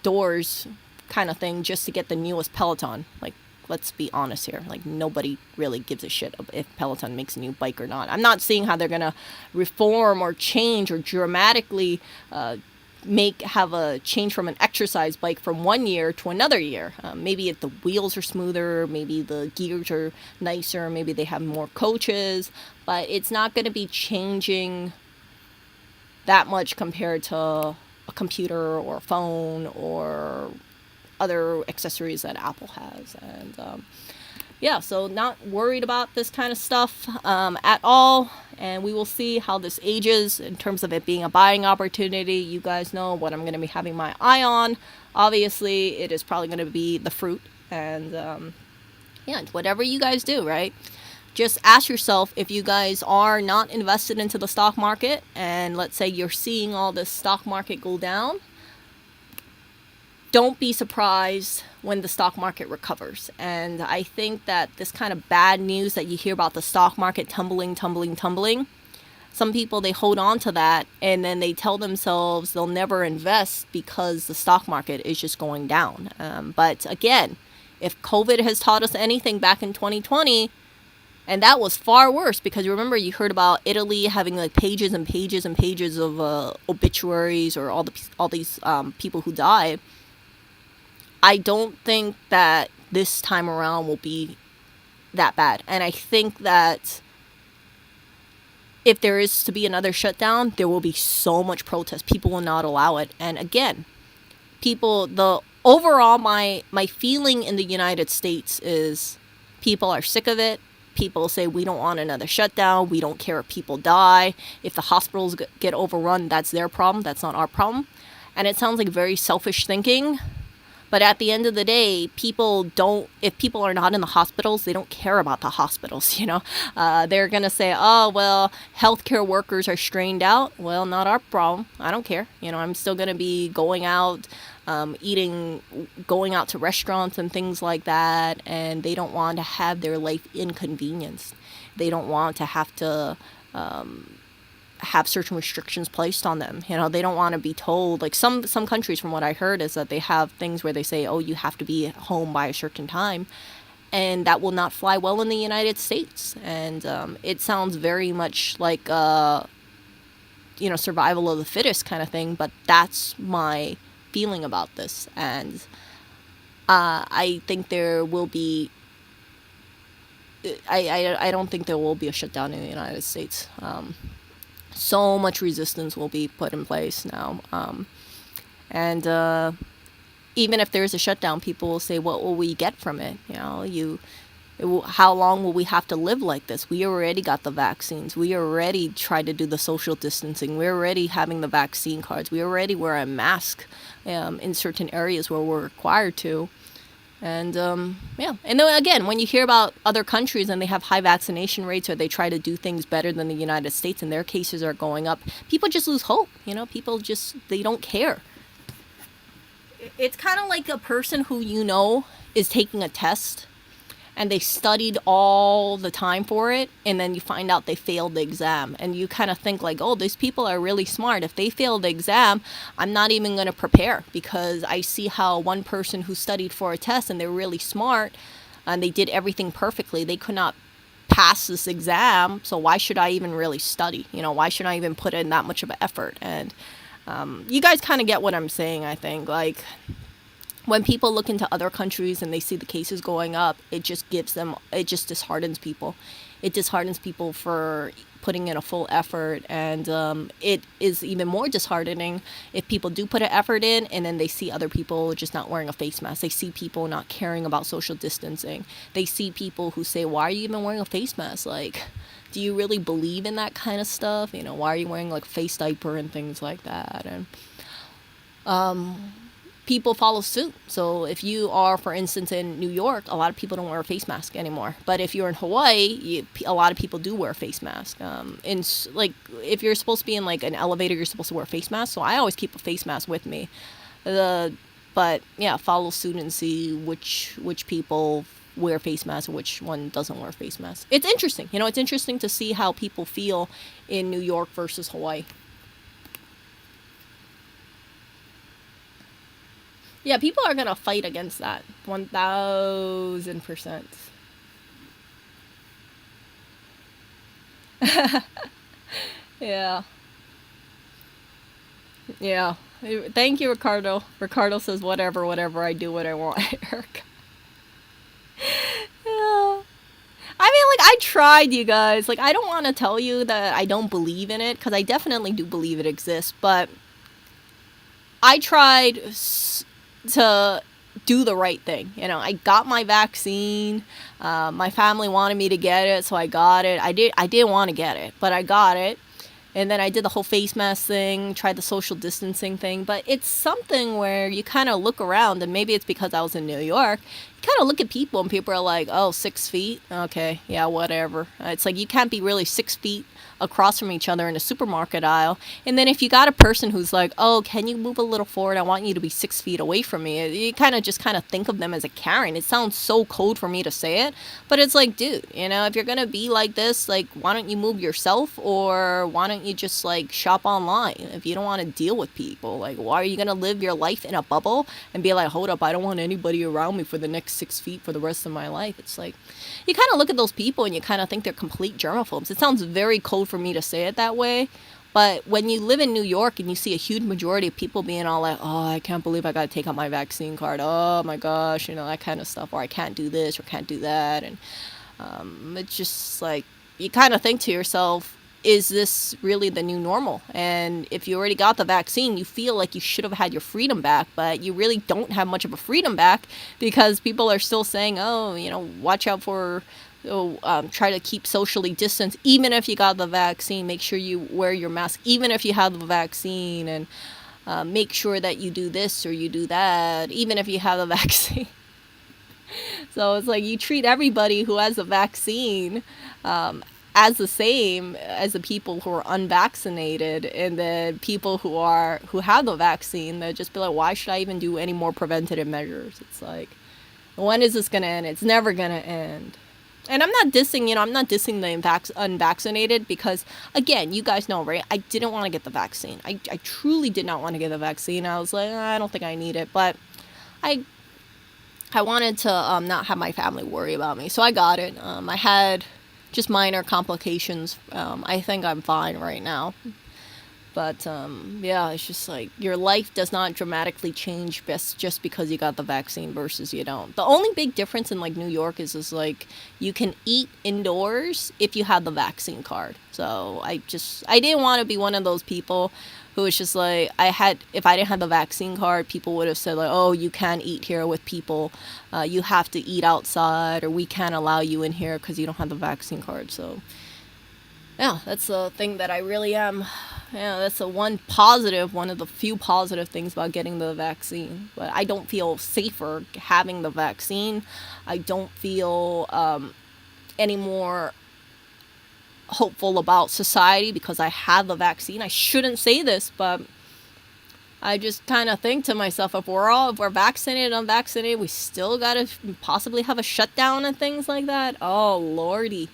doors kind of thing just to get the newest Peloton. Like, let's be honest here. Like, nobody really gives a shit if Peloton makes a new bike or not. I'm not seeing how they're going to reform or change or dramatically have a change from an exercise bike from one year to another year. Maybe if the wheels are smoother, maybe the gears are nicer, maybe they have more coaches, but it's not going to be changing that much compared to a computer or a phone or other accessories that Apple has. And so not worried about this kind of stuff at all. And we will see how this ages in terms of it being a buying opportunity. You guys know what I'm going to be having my eye on. Obviously, it is probably going to be the fruit. And whatever you guys do, right? Just ask yourself, if you guys are not invested into the stock market, and let's say you're seeing all this stock market go down, don't be surprised when the stock market recovers. And I think that this kind of bad news that you hear about the stock market tumbling, some people, they hold on to that, and then they tell themselves they'll never invest because the stock market is just going down. But again, if COVID has taught us anything back in 2020, and that was far worse, because remember, you heard about Italy having like pages and pages and pages of obituaries, or all these people who died. I don't think that this time around will be that bad. And I think that if there is to be another shutdown, there will be so much protest. People will not allow it. And again, overall, my feeling in the United States is people are sick of it. People say, we don't want another shutdown. We don't care if people die. If the hospitals get overrun, that's their problem. That's not our problem. And it sounds like very selfish thinking. But at the end of the day, if people are not in the hospitals, they don't care about the hospitals, They're going to say, oh, well, healthcare workers are strained out. Well, not our problem. I don't care. I'm still going to be going out, going out to restaurants and things like that. And they don't want to have their life inconvenienced. They don't want to have to have certain restrictions placed on them. They don't want to be told, like some countries, from what I heard, is that they have things where they say, oh, you have to be home by a certain time, and that will not fly well in the United States. And it sounds very much like survival of the fittest kind of thing, but that's my feeling about this. And I think there will be I don't think there will be a shutdown in the United States. So much resistance will be put in place now. And even if there's a shutdown, people will say, what will we get from it? How long will we have to live like this? We already got the vaccines. We already tried to do the social distancing. We're already having the vaccine cards. We already wear a mask in certain areas where we're required to. And and then again, when you hear about other countries and they have high vaccination rates, or they try to do things better than the United States and their cases are going up, people just lose hope. People just, they don't care. It's kind of like a person who is taking a test, and they studied all the time for it, and then you find out they failed the exam, and you kind of think like, oh, these people are really smart. If they fail the exam, I'm not even going to prepare, because I see how one person who studied for a test and they're really smart and they did everything perfectly, they could not pass this exam, so why should I even really study? Why should I even put in that much of an effort? And you guys kind of get what I'm saying, I think. Like, when people look into other countries and they see the cases going up, it just disheartens people. It disheartens people for putting in a full effort, and it is even more disheartening if people do put an effort in and then they see other people just not wearing a face mask. They see people not caring about social distancing. They see people who say, why are you even wearing a face mask? Like, do you really believe in that kind of stuff? Why are you wearing like face diaper and things like that? And people follow suit. So if you are, for instance, in New York, a lot of people don't wear a face mask anymore. But if you're in Hawaii, a lot of people do wear a face mask. If you're supposed to be in like an elevator, you're supposed to wear a face mask. So I always keep a face mask with me. But yeah, follow suit and see which people wear face masks and which one doesn't wear face masks. It's interesting. It's interesting to see how people feel in New York versus Hawaii. Yeah, people are going to fight against that. 1,000%. Yeah. Yeah. Thank you, Ricardo. Ricardo says, whatever, I do what I want, Eric. Yeah. I mean, like, I tried, you guys. Like, I don't want to tell you that I don't believe in it, because I definitely do believe it exists, but I tried to do the right thing. I got my vaccine. My family wanted me to get it, so I got it. I didn't want to get it, but I got it. And then I did the whole face mask thing, tried the social distancing thing. But it's something where you kind of look around, and maybe it's because I was in New York. You kind of look at people, and people are like, oh, 6 feet? Okay, yeah, whatever. It's like you can't be really 6 feet across from each other in a supermarket aisle. And then if you got a person who's like, oh, can you move a little forward? I want you to be 6 feet away from me. You kind of think of them as a Karen. It sounds so cold for me to say it, but it's like, dude, if you're going to be like this, like, why don't you move yourself, or why don't you just like shop online if you don't want to deal with people? Like, why are you going to live your life in a bubble and be like, hold up, I don't want anybody around me for the next 6 feet for the rest of my life? It's like, you kind of look at those people and you kind of think they're complete germaphobes. It sounds very cold for me to say it that way, but when you live in New York and you see a huge majority of people being all like, oh, I can't believe I got to take out my vaccine card, oh my gosh, that kind of stuff, or I can't do this or can't do that, and it's just like, you kind of think to yourself, is this really the new normal? And if you already got the vaccine, you feel like you should have had your freedom back, but you really don't have much of a freedom back, because people are still saying, oh, watch out for, try to keep socially distanced. Even if you got the vaccine, make sure you wear your mask, even if you have the vaccine, and make sure that you do this or you do that, even if you have the vaccine. So it's like you treat everybody who has a vaccine as the same as the people who are unvaccinated, and then people who have the vaccine, they'll just be like, why should I even do any more preventative measures? It's like, when is this gonna end? It's never gonna end. And I'm not dissing the unvaccinated, because, again, you guys know, right? I didn't want to get the vaccine. I truly did not want to get the vaccine. I was like, I don't think I need it, but I wanted to not have my family worry about me, so I got it. I had just minor complications. I think I'm fine right now. But yeah, it's just like, your life does not dramatically change just because you got the vaccine versus you don't. The only big difference in like New York is like, you can eat indoors if you have the vaccine card. So I didn't want to be one of those people who was just like, if I didn't have the vaccine card, people would have said like, oh, you can't eat here with people, you have to eat outside, or we can't allow you in here because you don't have the vaccine card. So yeah, that's the thing that I really am. Yeah, that's one of the few positive things about getting the vaccine. But I don't feel safer having the vaccine. I don't feel any more hopeful about society because I have the vaccine. I shouldn't say this, but I just kind of think to myself, if we're vaccinated, unvaccinated, we still got to possibly have a shutdown and things like that. Oh, Lordy.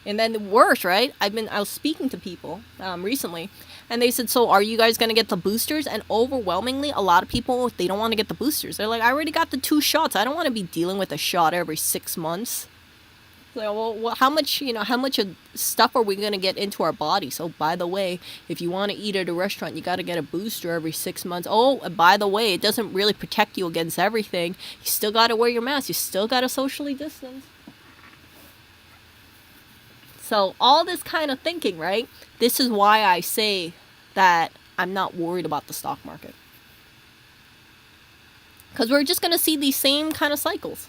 And then the worst, right? I was speaking to people recently, and they said, so are you guys going to get the boosters? And overwhelmingly, a lot of people, they don't want to get the boosters. They're like, I already got the 2 shots. I don't want to be dealing with a shot every 6 months. Like, well, how much of stuff are we going to get into our body? So, by the way, if you want to eat at a restaurant, you got to get a booster every 6 months. Oh, by the way, it doesn't really protect you against everything. You still got to wear your mask. You still got to socially distance. So all this kind of thinking, right? This is why I say that I'm not worried about the stock market. Because we're just going to see these same kind of cycles.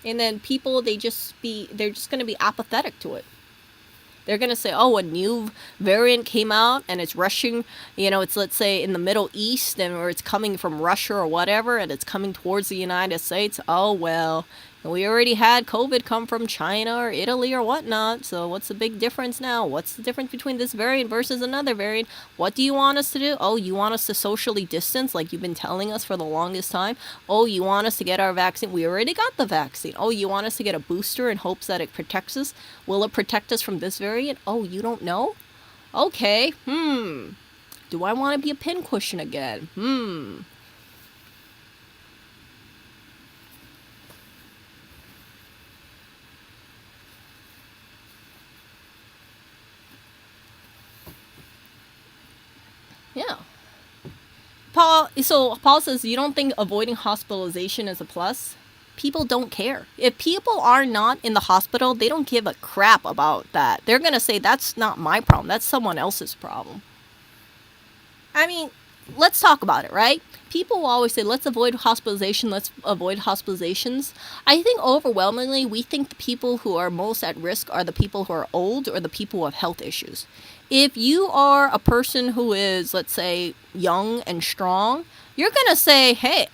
And then people, they're just going to be apathetic to it. They're going to say, oh, a new variant came out and it's rushing, it's, let's say, in the Middle East, and or it's coming from Russia or whatever, and it's coming towards the United States. Oh, well, we already had COVID come from China or Italy or whatnot. So what's the big difference now? What's the difference between this variant versus another variant? What do you want us to do? Oh, you want us to socially distance like you've been telling us for the longest time? Oh, you want us to get our vaccine? We already got the vaccine. Oh, you want us to get a booster in hopes that it protects us? Will it protect us from this variant? Oh, you don't know? Okay. Do I want to be a pincushion again? Yeah. Paul says, you don't think avoiding hospitalization is a plus? People don't care. If people are not in the hospital, they don't give a crap about that. They're going to say, that's not my problem. That's someone else's problem. I mean, let's talk about it, right? People will always say, let's avoid hospitalization, let's avoid hospitalizations. I think overwhelmingly, we think the people who are most at risk are the people who are old or the people who have health issues. If you are a person who is, let's say, young and strong, you're going to say, hey,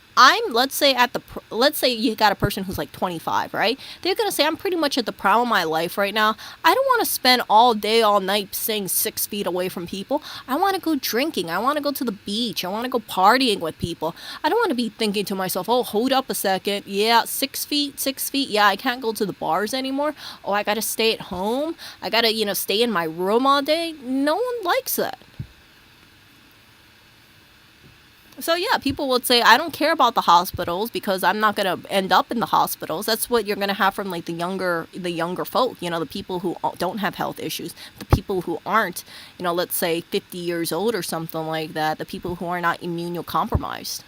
let's say you got a person who's like 25, right? They're going to say, I'm pretty much at the prime of my life right now. I don't want to spend all day, all night staying 6 feet away from people. I want to go drinking. I want to go to the beach. I want to go partying with people. I don't want to be thinking to myself, oh, hold up a second. Yeah, 6 feet. Yeah, I can't go to the bars anymore. Oh, I got to stay at home. I got to, stay in my room all day. No one likes that. So yeah, people would say, I don't care about the hospitals because I'm not going to end up in the hospitals. That's what you're going to have from like the younger folk, the people who don't have health issues, the people who aren't, let's say 50 years old or something like that, the people who are not immunocompromised.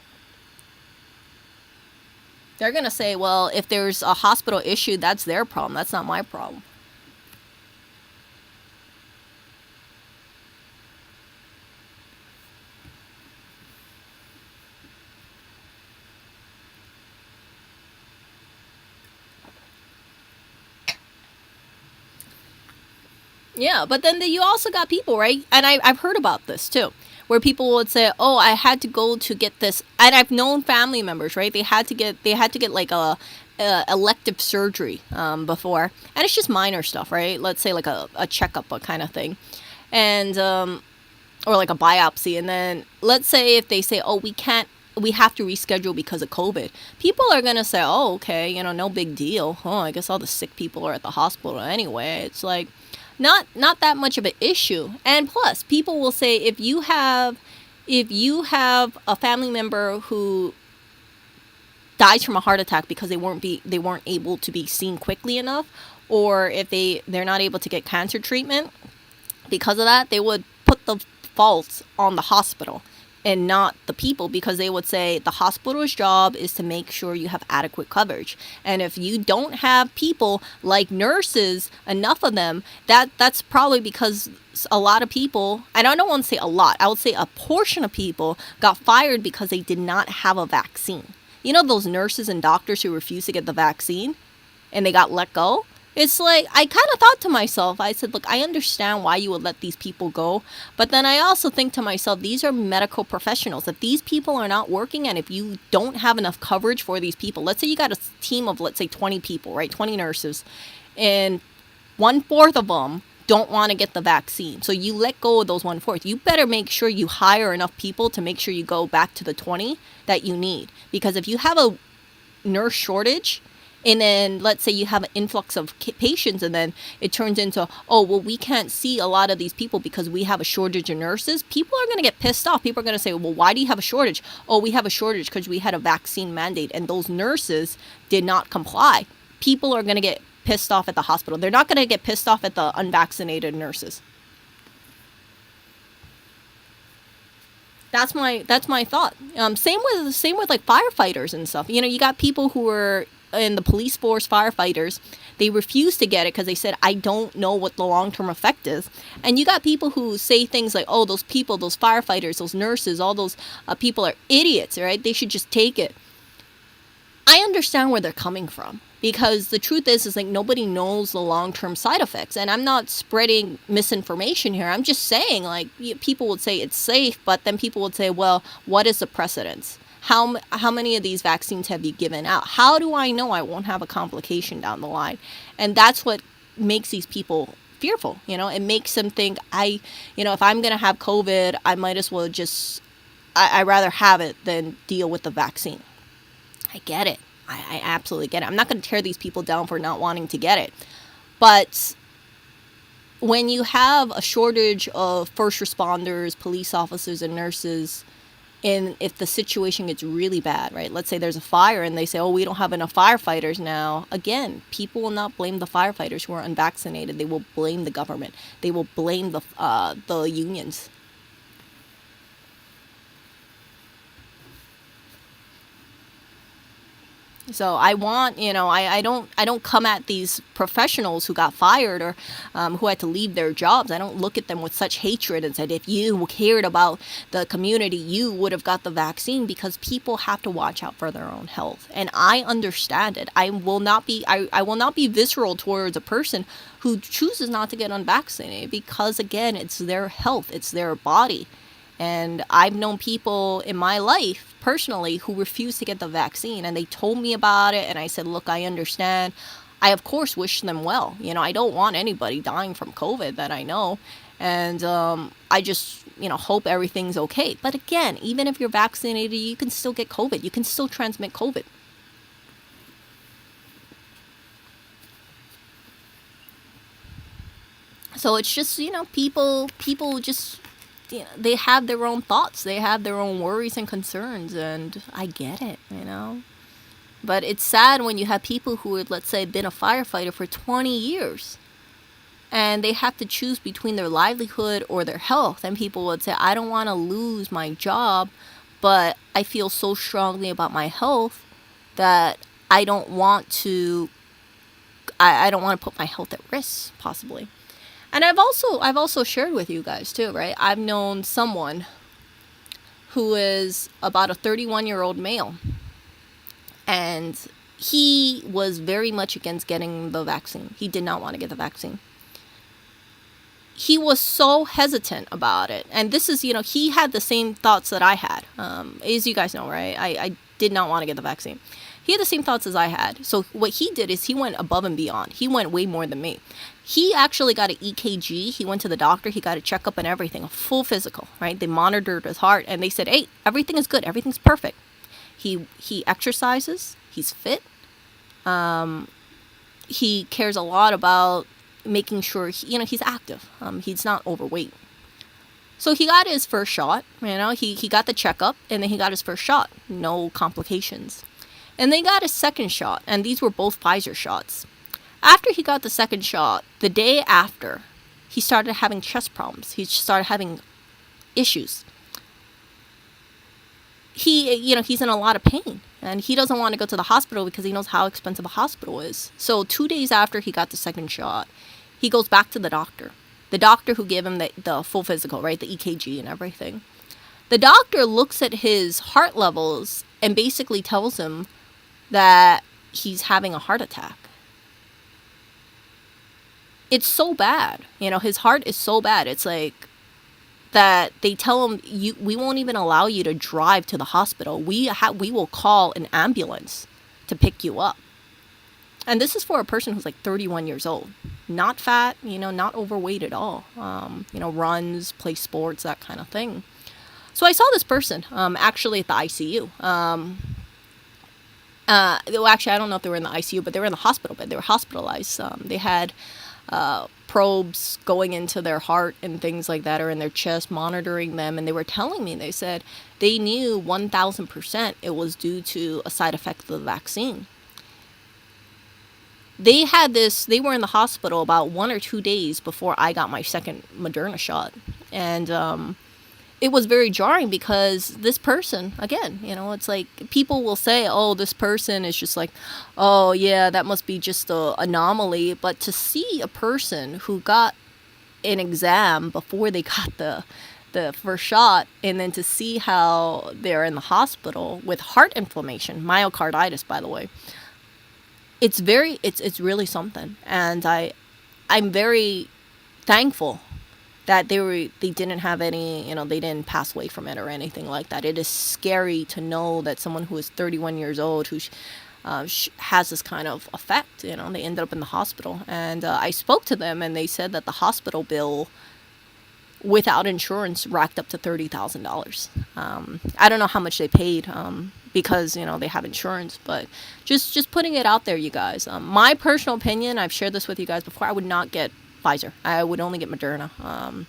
They're going to say, well, if there's a hospital issue, that's their problem. That's not my problem. Yeah, but then you also got people, right? And I've heard about this too, where people would say, "Oh, I had to go to get this," and I've known family members, right? They had to get like a elective surgery before, and it's just minor stuff, right? Let's say like a checkup, a kind of thing, and or like a biopsy, and then let's say if they say, "Oh, we have to reschedule because of COVID," people are going to say, oh, okay, no big deal. Oh, I guess all the sick people are at the hospital anyway. It's like not that much of an issue. And plus, people will say, if you have a family member who dies from a heart attack because they weren't able to be seen quickly enough, or if they're not able to get cancer treatment because of that, they would put the fault on the hospital and not the people, because they would say the hospital's job is to make sure you have adequate coverage. And if you don't have people like nurses, enough of them, that's probably because a lot of people, and I don't want to say a lot, I would say a portion of people got fired because they did not have a vaccine. Those nurses and doctors who refused to get the vaccine and they got let go? It's like, I kind of thought to myself, I said, look, I understand why you would let these people go. But then I also think to myself, these are medical professionals. If these people are not working and if you don't have enough coverage for these people, let's say you got a team of, let's say 20 people, right? 20 nurses, and 1/4 of them don't want to get the vaccine. So you let go of those 1/4. You better make sure you hire enough people to make sure you go back to the 20 that you need. Because if you have a nurse shortage, and then let's say you have an influx of patients, and then it turns into, oh, well, we can't see a lot of these people because we have a shortage of nurses. People are going to get pissed off. People are going to say, well, why do you have a shortage? Oh, we have a shortage because we had a vaccine mandate and those nurses did not comply. People are going to get pissed off at the hospital. They're not going to get pissed off at the unvaccinated nurses. That's my thought. Same with like firefighters and stuff. You know, you got people who are in the police force, firefighters. They refuse to get it because they said, I don't know what the long-term effect is. And you got people who say things like, oh, those people, those firefighters, those nurses, all those people are idiots, right? They should just take it. I understand where they're coming from, because the truth is like nobody knows the long-term side effects. And I'm not spreading misinformation here. I'm just saying, like, people would say it's safe, but then people would say, well, what is the precedence? How many of these vaccines have you given out? How do I know I won't have a complication down the line? And that's what makes these people fearful. You know, it makes them think, if I'm going to have COVID, I might as well just, I'd rather have it than deal with the vaccine. I get it. I absolutely get it. I'm not going to tear these people down for not wanting to get it. But when you have a shortage of first responders, police officers, and nurses, and if the situation gets really bad, right? Let's say there's a fire and they say, oh, we don't have enough firefighters now. Again, people will not blame the firefighters who are unvaccinated. They will blame the government. They will blame the unions. So I want, I don't come at these professionals who got fired or who had to leave their jobs. I don't look at them with such hatred and said, if you cared about the community, you would have got the vaccine, because people have to watch out for their own health. And I understand it. I will not be visceral towards a person who chooses not to get unvaccinated, because again, it's their health, it's their body. And I've known people in my life personally who refused to get the vaccine, and they told me about it, and I said, look, I understand. I, of course, wish them well. I don't want anybody dying from COVID that I know. And I just, hope everything's okay. But again, even if you're vaccinated, you can still get COVID. You can still transmit COVID. So it's just, people just... they have their own thoughts. They have their own worries and concerns, and I get it, But it's sad when you have people who had, let's say, been a firefighter for 20 years, and they have to choose between their livelihood or their health. And people would say, I don't want to lose my job, but I feel so strongly about my health that I don't want to put my health at risk, possibly. And I've also shared with you guys too, right? I've known someone who is about a 31-year-old male, and he was very much against getting the vaccine. He did not want to get the vaccine. He was so hesitant about it. And this is, he had the same thoughts that I had. As you guys know, right? I did not want to get the vaccine. He had the same thoughts as I had. So what he did is he went above and beyond. He went way more than me. He actually got an EKG. He went to the doctor. He got a checkup and everything, a full physical, right? They monitored his heart, and they said, hey, everything is good. Everything's perfect. He exercises. He's fit. He cares a lot about making sure, he's active. He's not overweight. So he got his first shot, he got the checkup, and then he got his first shot. No complications. And they got a second shot, and these were both Pfizer shots. After he got the second shot, the day after, he started having chest problems. He started having issues. He's in a lot of pain, and he doesn't want to go to the hospital because he knows how expensive a hospital is. So 2 days after he got the second shot, he goes back to the doctor who gave him the full physical, right, the EKG and everything. The doctor looks at his heart levels and basically tells him that he's having a heart attack. It's so bad. His heart is so bad. It's like that they tell him, we won't even allow you to drive to the hospital. We will call an ambulance to pick you up. And this is for a person who's like 31 years old, not fat, not overweight at all, runs, plays sports, that kind of thing. So I saw this person actually at the ICU. Well, actually, I don't know if they were in the ICU, but they were in the hospital bed. They were hospitalized. They had probes going into their heart and things like that, or in their chest, monitoring them. And they were telling me, they said they knew 1,000% it was due to a side effect of the vaccine. They were in the hospital about 1 or 2 days before I got my second Moderna shot. And it was very jarring because this person, again, it's like people will say, oh, this person is just like, oh, yeah, that must be just an anomaly. But to see a person who got an exam before they got the first shot, and then to see how they're in the hospital with heart inflammation, myocarditis, by the way, it's really something. And I'm very thankful that they didn't have any, they didn't pass away from it or anything like that. It is scary to know that someone who is 31 years old who has this kind of effect, they ended up in the hospital. And I spoke to them, and they said that the hospital bill without insurance racked up to $30,000. I don't know how much they paid because, they have insurance, but just putting it out there, you guys. My personal opinion, I've shared this with you guys before, I would not get Pfizer. I would only get Moderna.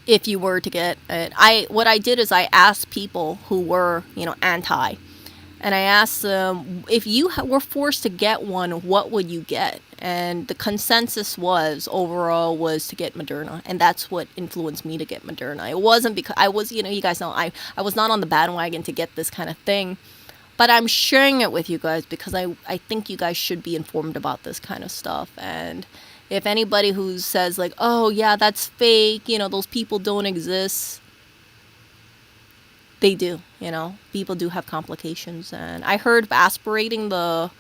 If you were to get it, what I did is I asked people who were, anti, and I asked them, if you were forced to get one, what would you get? And the consensus overall was to get Moderna, and that's what influenced me to get Moderna. It wasn't because I was, you guys know, I was not on the bandwagon to get this kind of thing. But I'm sharing it with you guys because I think you guys should be informed about this kind of stuff. And if anybody who says like, oh, yeah, that's fake, those people don't exist, they do, people do have complications. And I heard aspirating the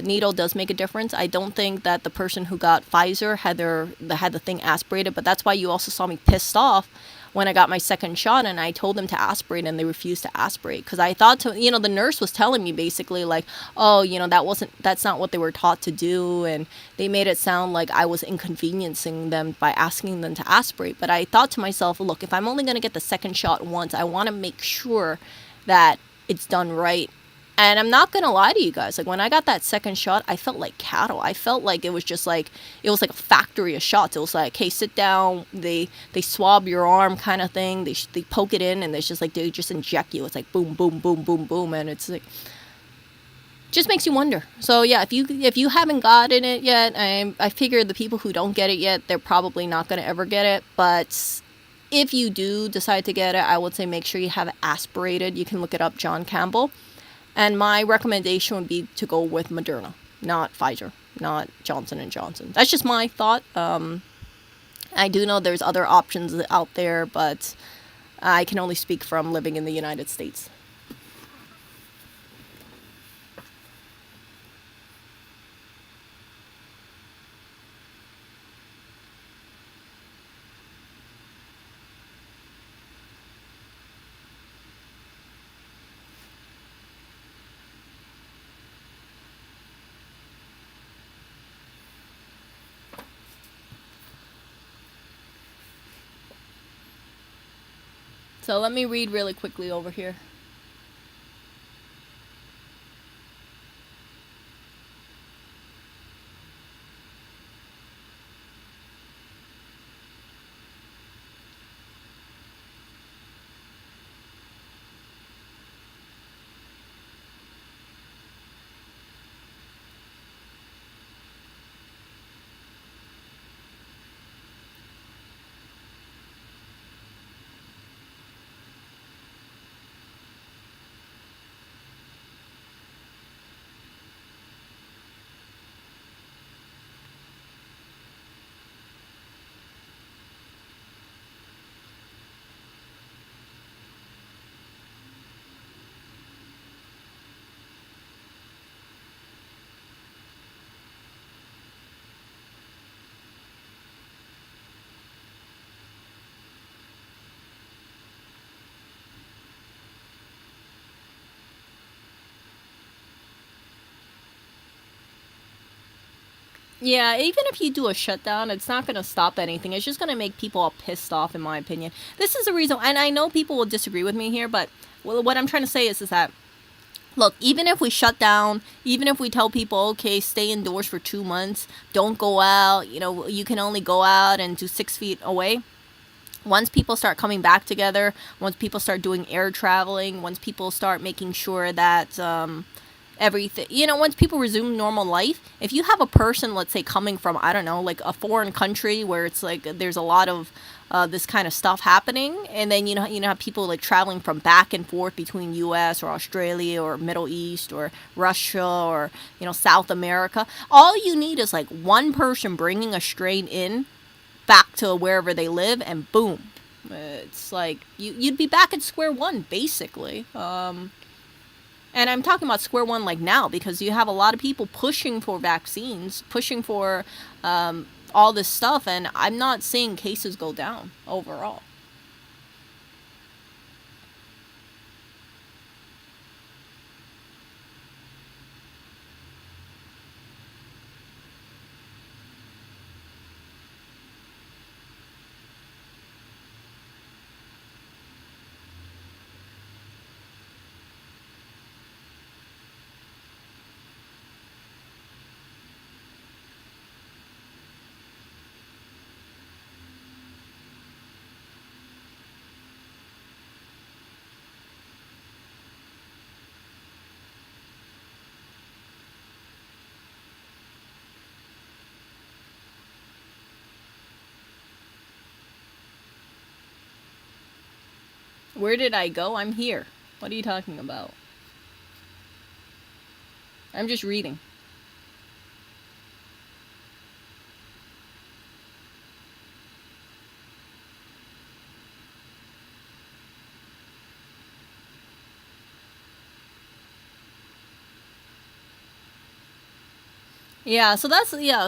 needle does make a difference. I don't think that the person who got Pfizer had the thing aspirated, but that's why you also saw me pissed off when I got my second shot, and I told them to aspirate, and they refused to aspirate because I thought the nurse was telling me basically like, oh, that's not what they were taught to do, and they made it sound like I was inconveniencing them by asking them to aspirate. But I thought to myself, look, if I'm only going to get the second shot once, I want to make sure that it's done right. And I'm not going to lie to you guys. Like, when I got that second shot, I felt like cattle. I felt like it was like a factory of shots. It was like, hey, sit down. They swab your arm kind of thing. They poke it in, and it's just like, they just inject you. It's like boom, boom, boom, boom, boom. And it's like, just makes you wonder. So, yeah, if you haven't gotten it yet, I figure the people who don't get it yet, they're probably not going to ever get it. But if you do decide to get it, I would say make sure you have it aspirated. You can look it up, John Campbell. And my recommendation would be to go with Moderna, not Pfizer, not Johnson & Johnson. That's just my thought. I do know there's other options out there, but I can only speak from living in the United States. So let me read really quickly over here. Yeah, even if you do a shutdown, it's not going to stop anything. It's just going to make people all pissed off, in my opinion. This is the reason, and I know people will disagree with me here, but what I'm trying to say is that, look, even if we shut down, even if we tell people, okay, stay indoors for 2 months, don't go out, you can only go out and do 6 feet away. Once people start coming back together, once people start doing air traveling, once people start making sure that everything, once people resume normal life, if you have a person, let's say, coming from, I don't know, like a foreign country where it's like there's a lot of this kind of stuff happening, and then have people like traveling from back and forth between US or Australia or Middle East or Russia or South America. All you need is like one person bringing a strain in back to wherever they live, and boom, it's like you'd be back at square one, basically. And I'm talking about square one like now, because you have a lot of people pushing for vaccines, pushing for all this stuff, and I'm not seeing cases go down overall. Where did I go? I'm here. What are you talking about? I'm just reading.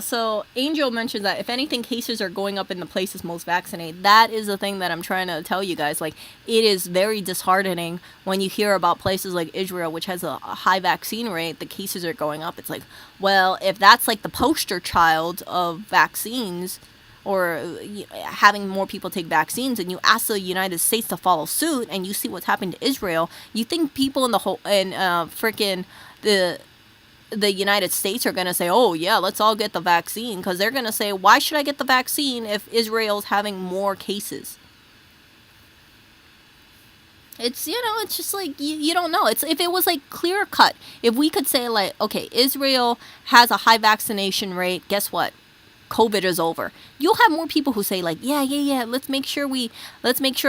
So Angel mentioned that if anything, cases are going up in the places most vaccinated. That is the thing that I'm trying to tell you guys. Like, it is very disheartening when you hear about places like Israel, which has a high vaccine rate, the cases are going up. It's like, well, if that's like the poster child of vaccines, or having more people take vaccines, and you ask the United States to follow suit, and you see what's happened to Israel, you think people in the whole, and freaking the United States are going to say, oh, yeah, let's all get the vaccine, because they're going to say, why should I get the vaccine if Israel's having more cases? It's just like, you don't know. It's, if it was like clear cut, if we could say like, okay, Israel has a high vaccination rate, guess what? COVID is over. You'll have more people who say like, yeah, let's make sure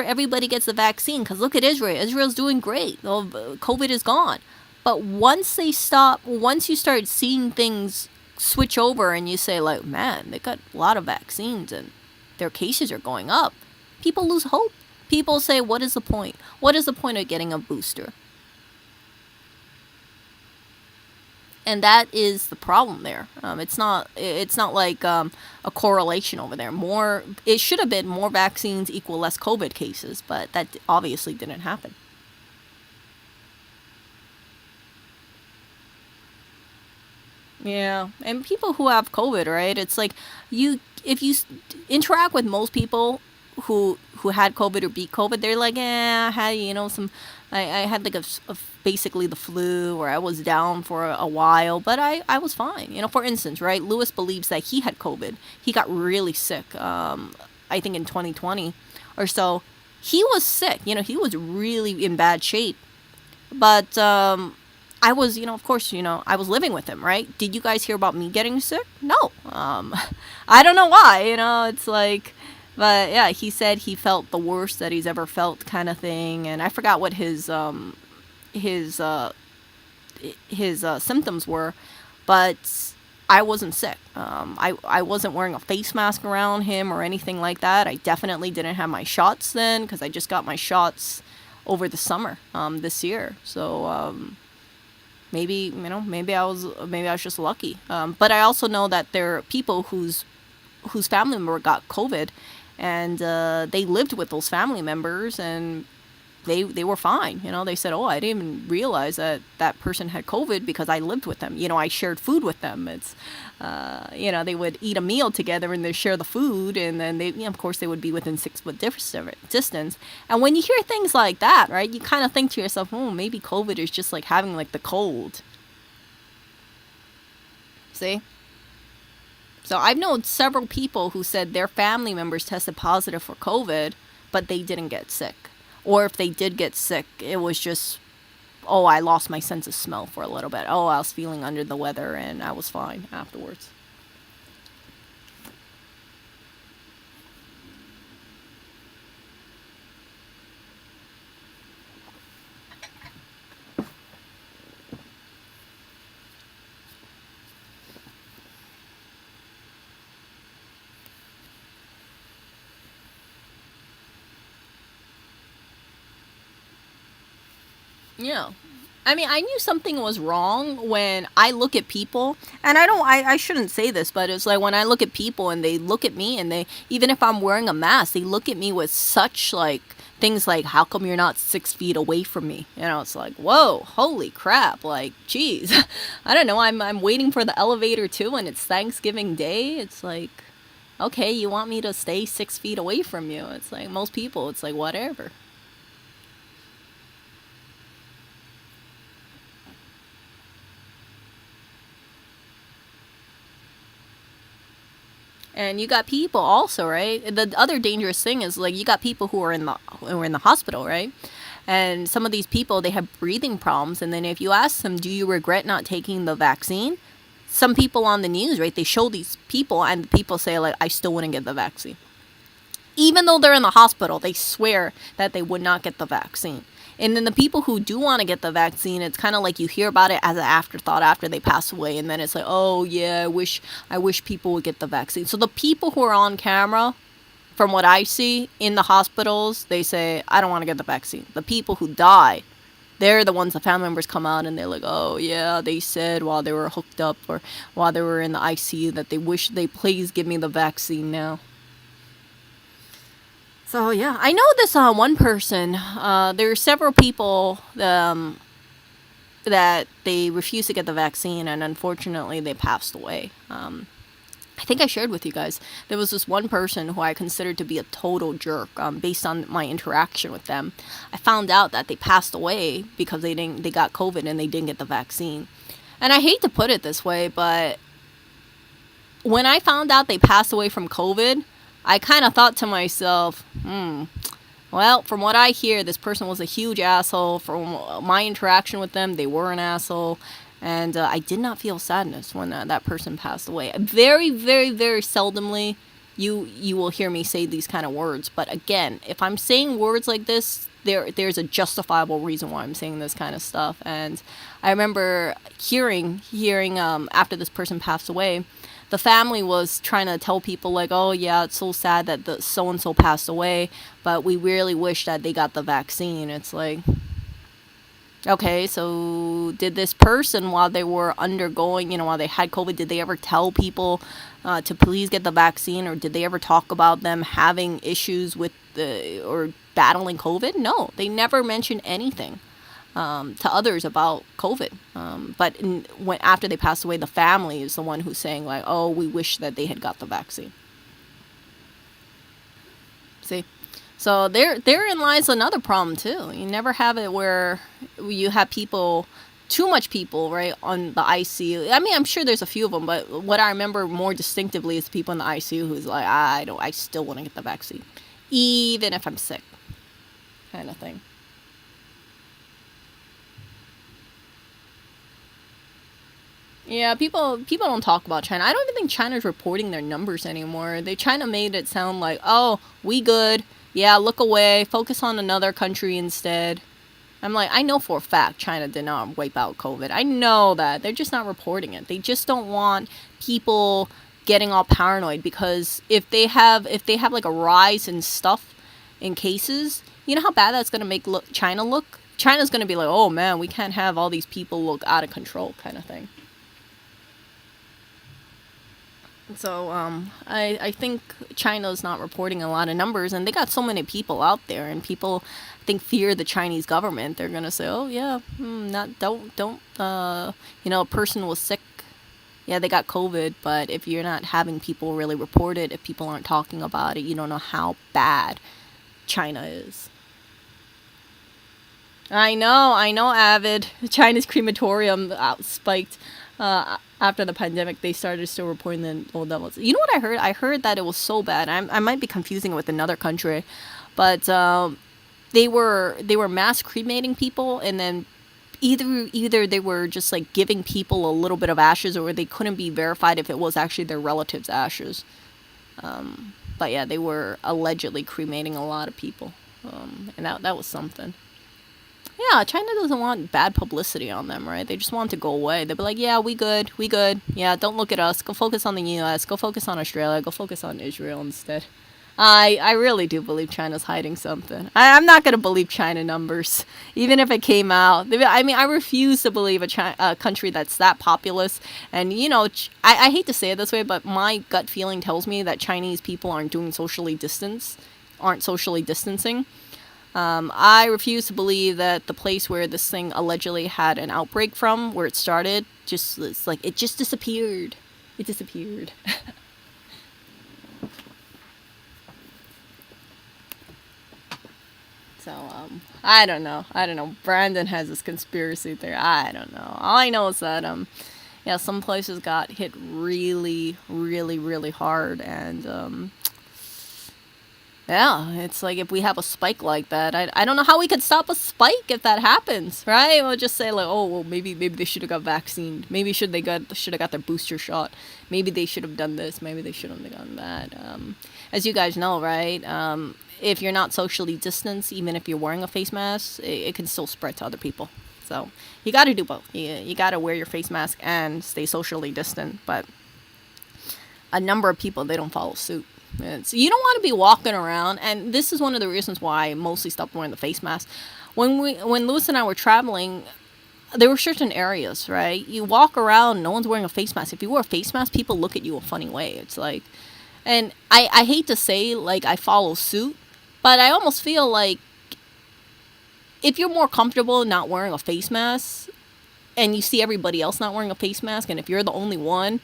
everybody gets the vaccine, because look at Israel. Israel's doing great. Well, COVID is gone. But once you start seeing things switch over, and you say like, man, they got a lot of vaccines and their cases are going up, people lose hope. People say, what is the point? What is the point of getting a booster? And that is the problem there. It's not like a correlation over there. It should have been more vaccines equal less COVID cases, but that obviously didn't happen. Yeah, and people who have COVID, right? It's like, if you interact with most people who had COVID or beat COVID, they're like, I had I had like basically the flu, or I was down for a while, but I was fine. For instance, right? Lewis believes that he had COVID. He got really sick. I think in 2020 or so, he was sick. He was really in bad shape, but I was, of course, I was living with him, right? Did you guys hear about me getting sick? No. I don't know why, it's like, but yeah, he said he felt the worst that he's ever felt, kind of thing. And I forgot what his, symptoms were, but I wasn't sick. I wasn't wearing a face mask around him or anything like that. I definitely didn't have my shots then, because I just got my shots over the summer, this year. So, maybe I was just lucky. But I also know that there are people whose family member got COVID, and they lived with those family members, and they were fine. They said, oh, I didn't even realize that person had COVID because I lived with them. I shared food with them. It's, they would eat a meal together and they share the food. And then of course, they would be within 6 foot distance. And when you hear things like that, right, you kind of think to yourself, oh, maybe COVID is just like having like the cold. See? So I've known several people who said their family members tested positive for COVID, but they didn't get sick. Or if they did get sick, it was just, oh, I lost my sense of smell for a little bit. Oh, I was feeling under the weather and I was fine afterwards. Yeah. I mean, I knew something was wrong when I look at people, and I shouldn't say this, but it's like when I look at people and they look at me and they, even if I'm wearing a mask, they look at me with such like things like, how come you're not 6 feet away from me? It's like, whoa, holy crap. Like, geez, I don't know. I'm waiting for the elevator too, and it's Thanksgiving Day. It's like, okay, you want me to stay 6 feet away from you? It's like most people, it's like, whatever. And you got people also, right? The other dangerous thing is like you got people who are in the hospital, right? And some of these people, they have breathing problems. And then if you ask them, do you regret not taking the vaccine? Some people on the news, right? They show these people and the people say like, I still wouldn't get the vaccine. Even though they're in the hospital, they swear that they would not get the vaccine. And then the people who do want to get the vaccine, it's kind of like you hear about it as an afterthought after they pass away. And then it's like, oh, yeah, I wish people would get the vaccine. So the people who are on camera, from what I see in the hospitals, they say, I don't want to get the vaccine. The people who die, they're the ones, the family members come out and they're like, oh, yeah, they said while they were hooked up or while they were in the ICU that they wish they please give me the vaccine now. So, yeah, I know this one person. There are several people that they refused to get the vaccine, and unfortunately, they passed away. I think I shared with you guys. There was this one person who I considered to be a total jerk based on my interaction with them. I found out that they passed away because they got COVID and they didn't get the vaccine. And I hate to put it this way, but when I found out they passed away from COVID, I kind of thought to myself, well, from what I hear, this person was a huge asshole. From my interaction with them, they were an asshole. And I did not feel sadness when that person passed away. Very, very, very seldomly, you will hear me say these kind of words. But again, if I'm saying words like this, there's a justifiable reason why I'm saying this kind of stuff. And I remember hearing after this person passed away, the family was trying to tell people like, oh yeah, it's so sad that the so-and-so passed away, but we really wish that they got the vaccine. It's like, okay, so did this person, while they were undergoing, while they had COVID, did they ever tell people to please get the vaccine? Or did they ever talk about them having issues with or battling COVID? No, they never mentioned anything to others about COVID. But after they passed away, the family is the one who's saying like, oh, we wish that they had got the vaccine. See? So therein lies another problem too. You never have it where you have people, too much people, right, on the ICU. I mean, I'm sure there's a few of them, but what I remember more distinctively is people in the ICU who's like, I still want to get the vaccine, even if I'm sick, kind of thing. Yeah, people don't talk about China. I don't even think China's reporting their numbers anymore. China made it sound like, oh, we good. Yeah, look away. Focus on another country instead. I'm like, I know for a fact China did not wipe out COVID. I know that. They're just not reporting it. They just don't want people getting all paranoid, because if they have like a rise in stuff in cases, you know how bad that's going to make China look? China's going to be like, oh man, we can't have all these people look out of control kind of thing. So I think China's not reporting a lot of numbers, and they got so many people out there, and people I think fear the Chinese government. They're gonna say, oh yeah, not don't a person was sick. Yeah, they got COVID, but if you're not having people really report it, if people aren't talking about it, you don't know how bad China is. I know, Avid. China's crematorium spiked after the pandemic. They started still reporting the old levels. You know what I heard? I heard that it was so bad. I might be confusing it with another country, but they were mass cremating people, and then either they were just like giving people a little bit of ashes, or they couldn't be verified if it was actually their relatives' ashes. But yeah, they were allegedly cremating a lot of people, and that was something. Yeah, China doesn't want bad publicity on them, right? They just want to go away. They'll be like, yeah, we good, we good. Yeah, don't look at us. Go focus on the U.S. Go focus on Australia. Go focus on Israel instead. I really do believe China's hiding something. I'm not going to believe China numbers, even if it came out. I mean, I refuse to believe a country that's that populous. And, I hate to say it this way, but my gut feeling tells me that Chinese people aren't socially distancing. I refuse to believe that the place where this thing allegedly had an outbreak from, where it started, it's like it just disappeared. It disappeared. So, I don't know. Brandon has this conspiracy theory. I don't know. All I know is that, yeah, some places got hit really, really, really hard, and, yeah, it's like if we have a spike like that, I don't know how we could stop a spike if that happens, right? We'll just say like, oh well, maybe they should have got vaccinated. Maybe should have got their booster shot. Maybe they should have done this. Maybe they should have done that. As you guys know, right? If you're not socially distanced, even if you're wearing a face mask, it can still spread to other people. So you got to do both. You got to wear your face mask and stay socially distant. But a number of people, they don't follow suit. You don't want to be walking around, and this is one of the reasons why I mostly stopped wearing the face mask. When Lewis and I were traveling, there were certain areas, right? You walk around, no one's wearing a face mask. If you wear a face mask, people look at you a funny way. It's like, and I hate to say like I follow suit, but I almost feel like if you're more comfortable not wearing a face mask, and you see everybody else not wearing a face mask, and if you're the only one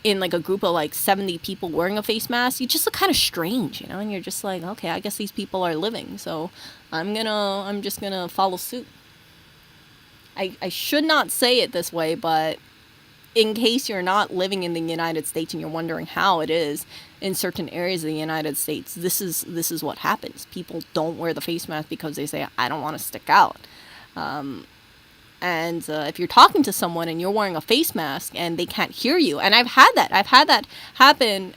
in like a group of like 70 people wearing a face mask, you just look kind of strange, and you're just like, okay, I guess these people are living, so I'm just gonna follow suit. I should not say it this way, but in case you're not living in the United States and you're wondering how it is in certain areas of the United States, this is what happens. People don't wear the face mask because they say, I don't want to stick out. And if you're talking to someone and you're wearing a face mask and they can't hear you, and I've had that happen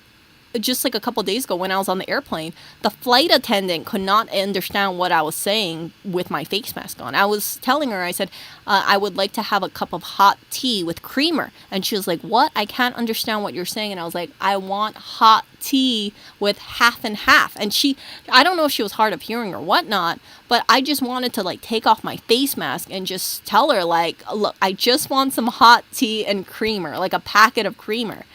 just like a couple days ago when I was on the airplane. The flight attendant could not understand what I was saying with my face mask on. I was telling her, I said, I would like to have a cup of hot tea with creamer. And she was like, what? I can't understand what you're saying. And I was like, I want hot tea with half and half. And I don't know if she was hard of hearing or whatnot, but I just wanted to like take off my face mask and just tell her like, look, I just want some hot tea and creamer, like a packet of creamer.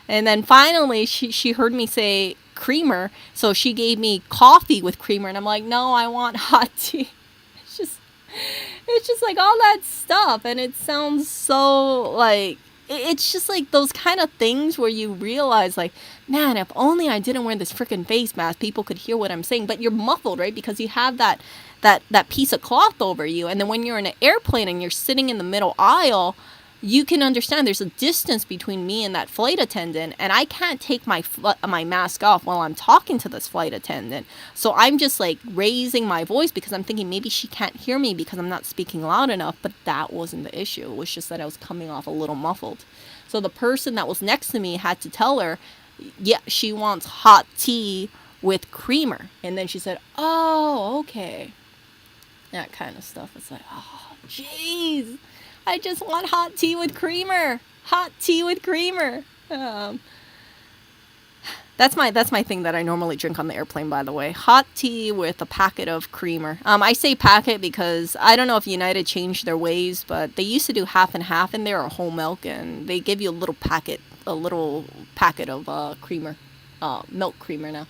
And then finally, she heard me say creamer, so she gave me coffee with creamer, and I'm like, no, I want hot tea. It's just like all that stuff, and it sounds so like, it's just like those kind of things where you realize like, man, if only I didn't wear this freaking face mask, people could hear what I'm saying. But you're muffled, right? Because you have that piece of cloth over you, and then when you're in an airplane and you're sitting in the middle aisle, you can understand there's a distance between me and that flight attendant, and I can't take my mask off while I'm talking to this flight attendant. So I'm just like raising my voice because I'm thinking maybe she can't hear me because I'm not speaking loud enough, but that wasn't the issue. It was just that I was coming off a little muffled. So the person that was next to me had to tell her, yeah, she wants hot tea with creamer. And then she said, oh, okay. That kind of stuff. It's like, oh, jeez. I just want hot tea with creamer. Hot tea with creamer. That's my thing that I normally drink on the airplane, by the way. Hot tea with a packet of creamer. I say packet because I don't know if United changed their ways, but they used to do half and half in there or whole milk, and they give you a little packet a little packet of creamer, milk creamer now.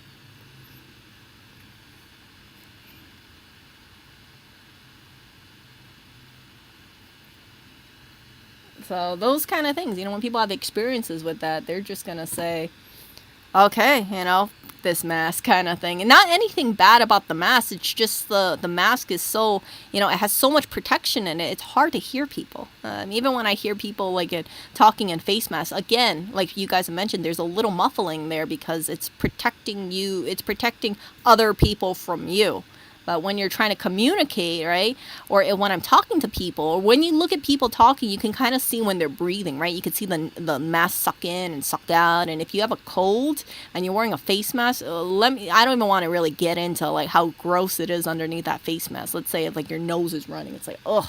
So those kind of things, when people have experiences with that, they're just going to say, okay, this mask kind of thing. And not anything bad about the mask. It's just the mask is so, it has so much protection in it. It's hard to hear people. Even when I hear people like talking in face masks, again, like you guys have mentioned, there's a little muffling there because it's protecting you. It's protecting other people from you. But when you're trying to communicate, right, or when I'm talking to people, or when you look at people talking, you can kind of see when they're breathing, right? You can see the mask suck in and suck out. And if you have a cold and you're wearing a face mask, I don't even want to really get into like how gross it is underneath that face mask. Let's say if like your nose is running, it's like, ugh.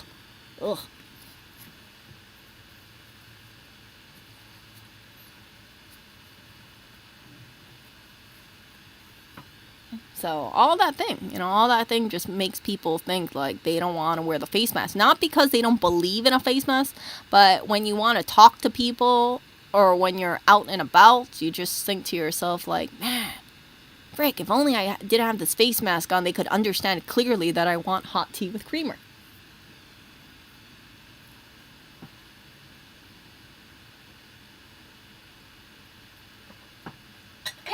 So all that thing just makes people think like they don't want to wear the face mask. Not because they don't believe in a face mask, but when you want to talk to people or when you're out and about, you just think to yourself like, man, frick, if only I didn't have this face mask on, they could understand clearly that I want hot tea with creamer.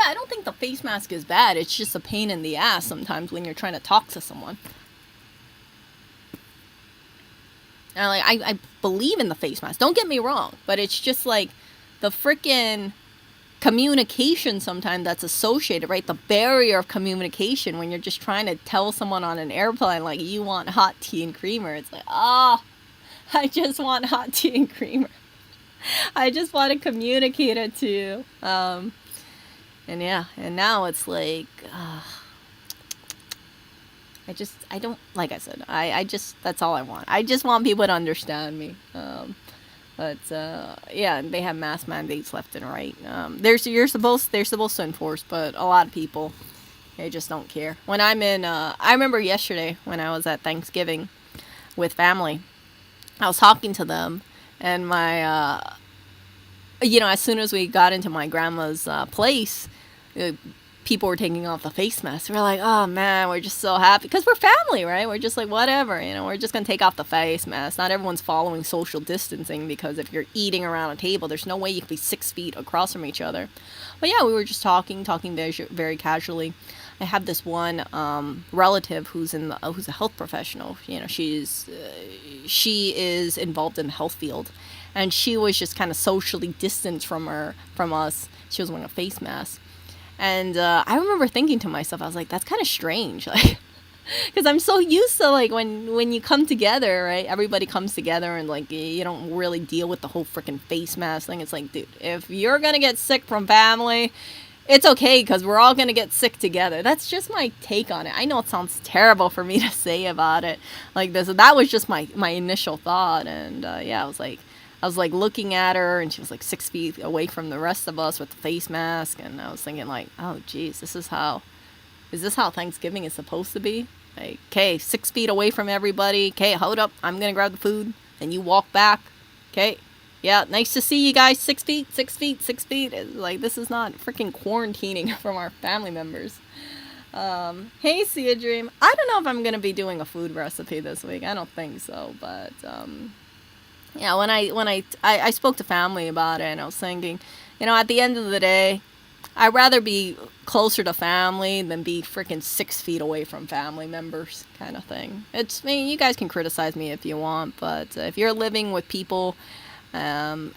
I don't think the face mask is bad. It's just a pain in the ass sometimes when you're trying to talk to someone. And I believe in the face mask. Don't get me wrong. But it's just like the freaking communication sometimes that's associated, right? The barrier of communication when you're just trying to tell someone on an airplane like you want hot tea and creamer. It's like, I just want hot tea and creamer. I just want to communicate it to you. And now it's like, I don't, like I said, I just, that's all I want. I just want people to understand me. But they have mask mandates left and right. They're supposed to enforce, but a lot of people, they just don't care. When I'm in, I remember yesterday when I was at Thanksgiving with family, I was talking to them, and my, as soon as we got into my grandma's place, people were taking off the face masks. We're like, oh man, we're just so happy because we're family, right? We're just like, whatever, we're just gonna take off the face mask. Not everyone's following social distancing because if you're eating around a table, there's no way you can be 6 feet across from each other. But yeah, we were just talking very, very casually. I have this one relative who's a health professional. She is involved in the health field, and she was just kind of socially distanced from us. She was wearing a face mask. And I remember thinking to myself, I was like, that's kind of strange. Like, because I'm so used to, like, when you come together, right? Everybody comes together and, like, you don't really deal with the whole freaking face mask thing. It's like, dude, if you're going to get sick from family, it's okay because we're all going to get sick together. That's just my take on it. I know it sounds terrible for me to say about it like this. That was just my initial thought. And, I was like looking at her, and she was like 6 feet away from the rest of us with the face mask. And I was thinking like, oh geez, is this how Thanksgiving is supposed to be? Like, okay, 6 feet away from everybody. Okay, hold up, I'm gonna grab the food, and you walk back. Okay, yeah, nice to see you guys. 6 feet. It's like, this is not freaking quarantining from our family members. Hey, See a Dream. I don't know if I'm gonna be doing a food recipe this week. I don't think so, but yeah, when I spoke to family about it, and I was thinking, at the end of the day, I'd rather be closer to family than be freaking 6 feet away from family members, kind of thing. You guys can criticize me if you want, but if you're living with people, and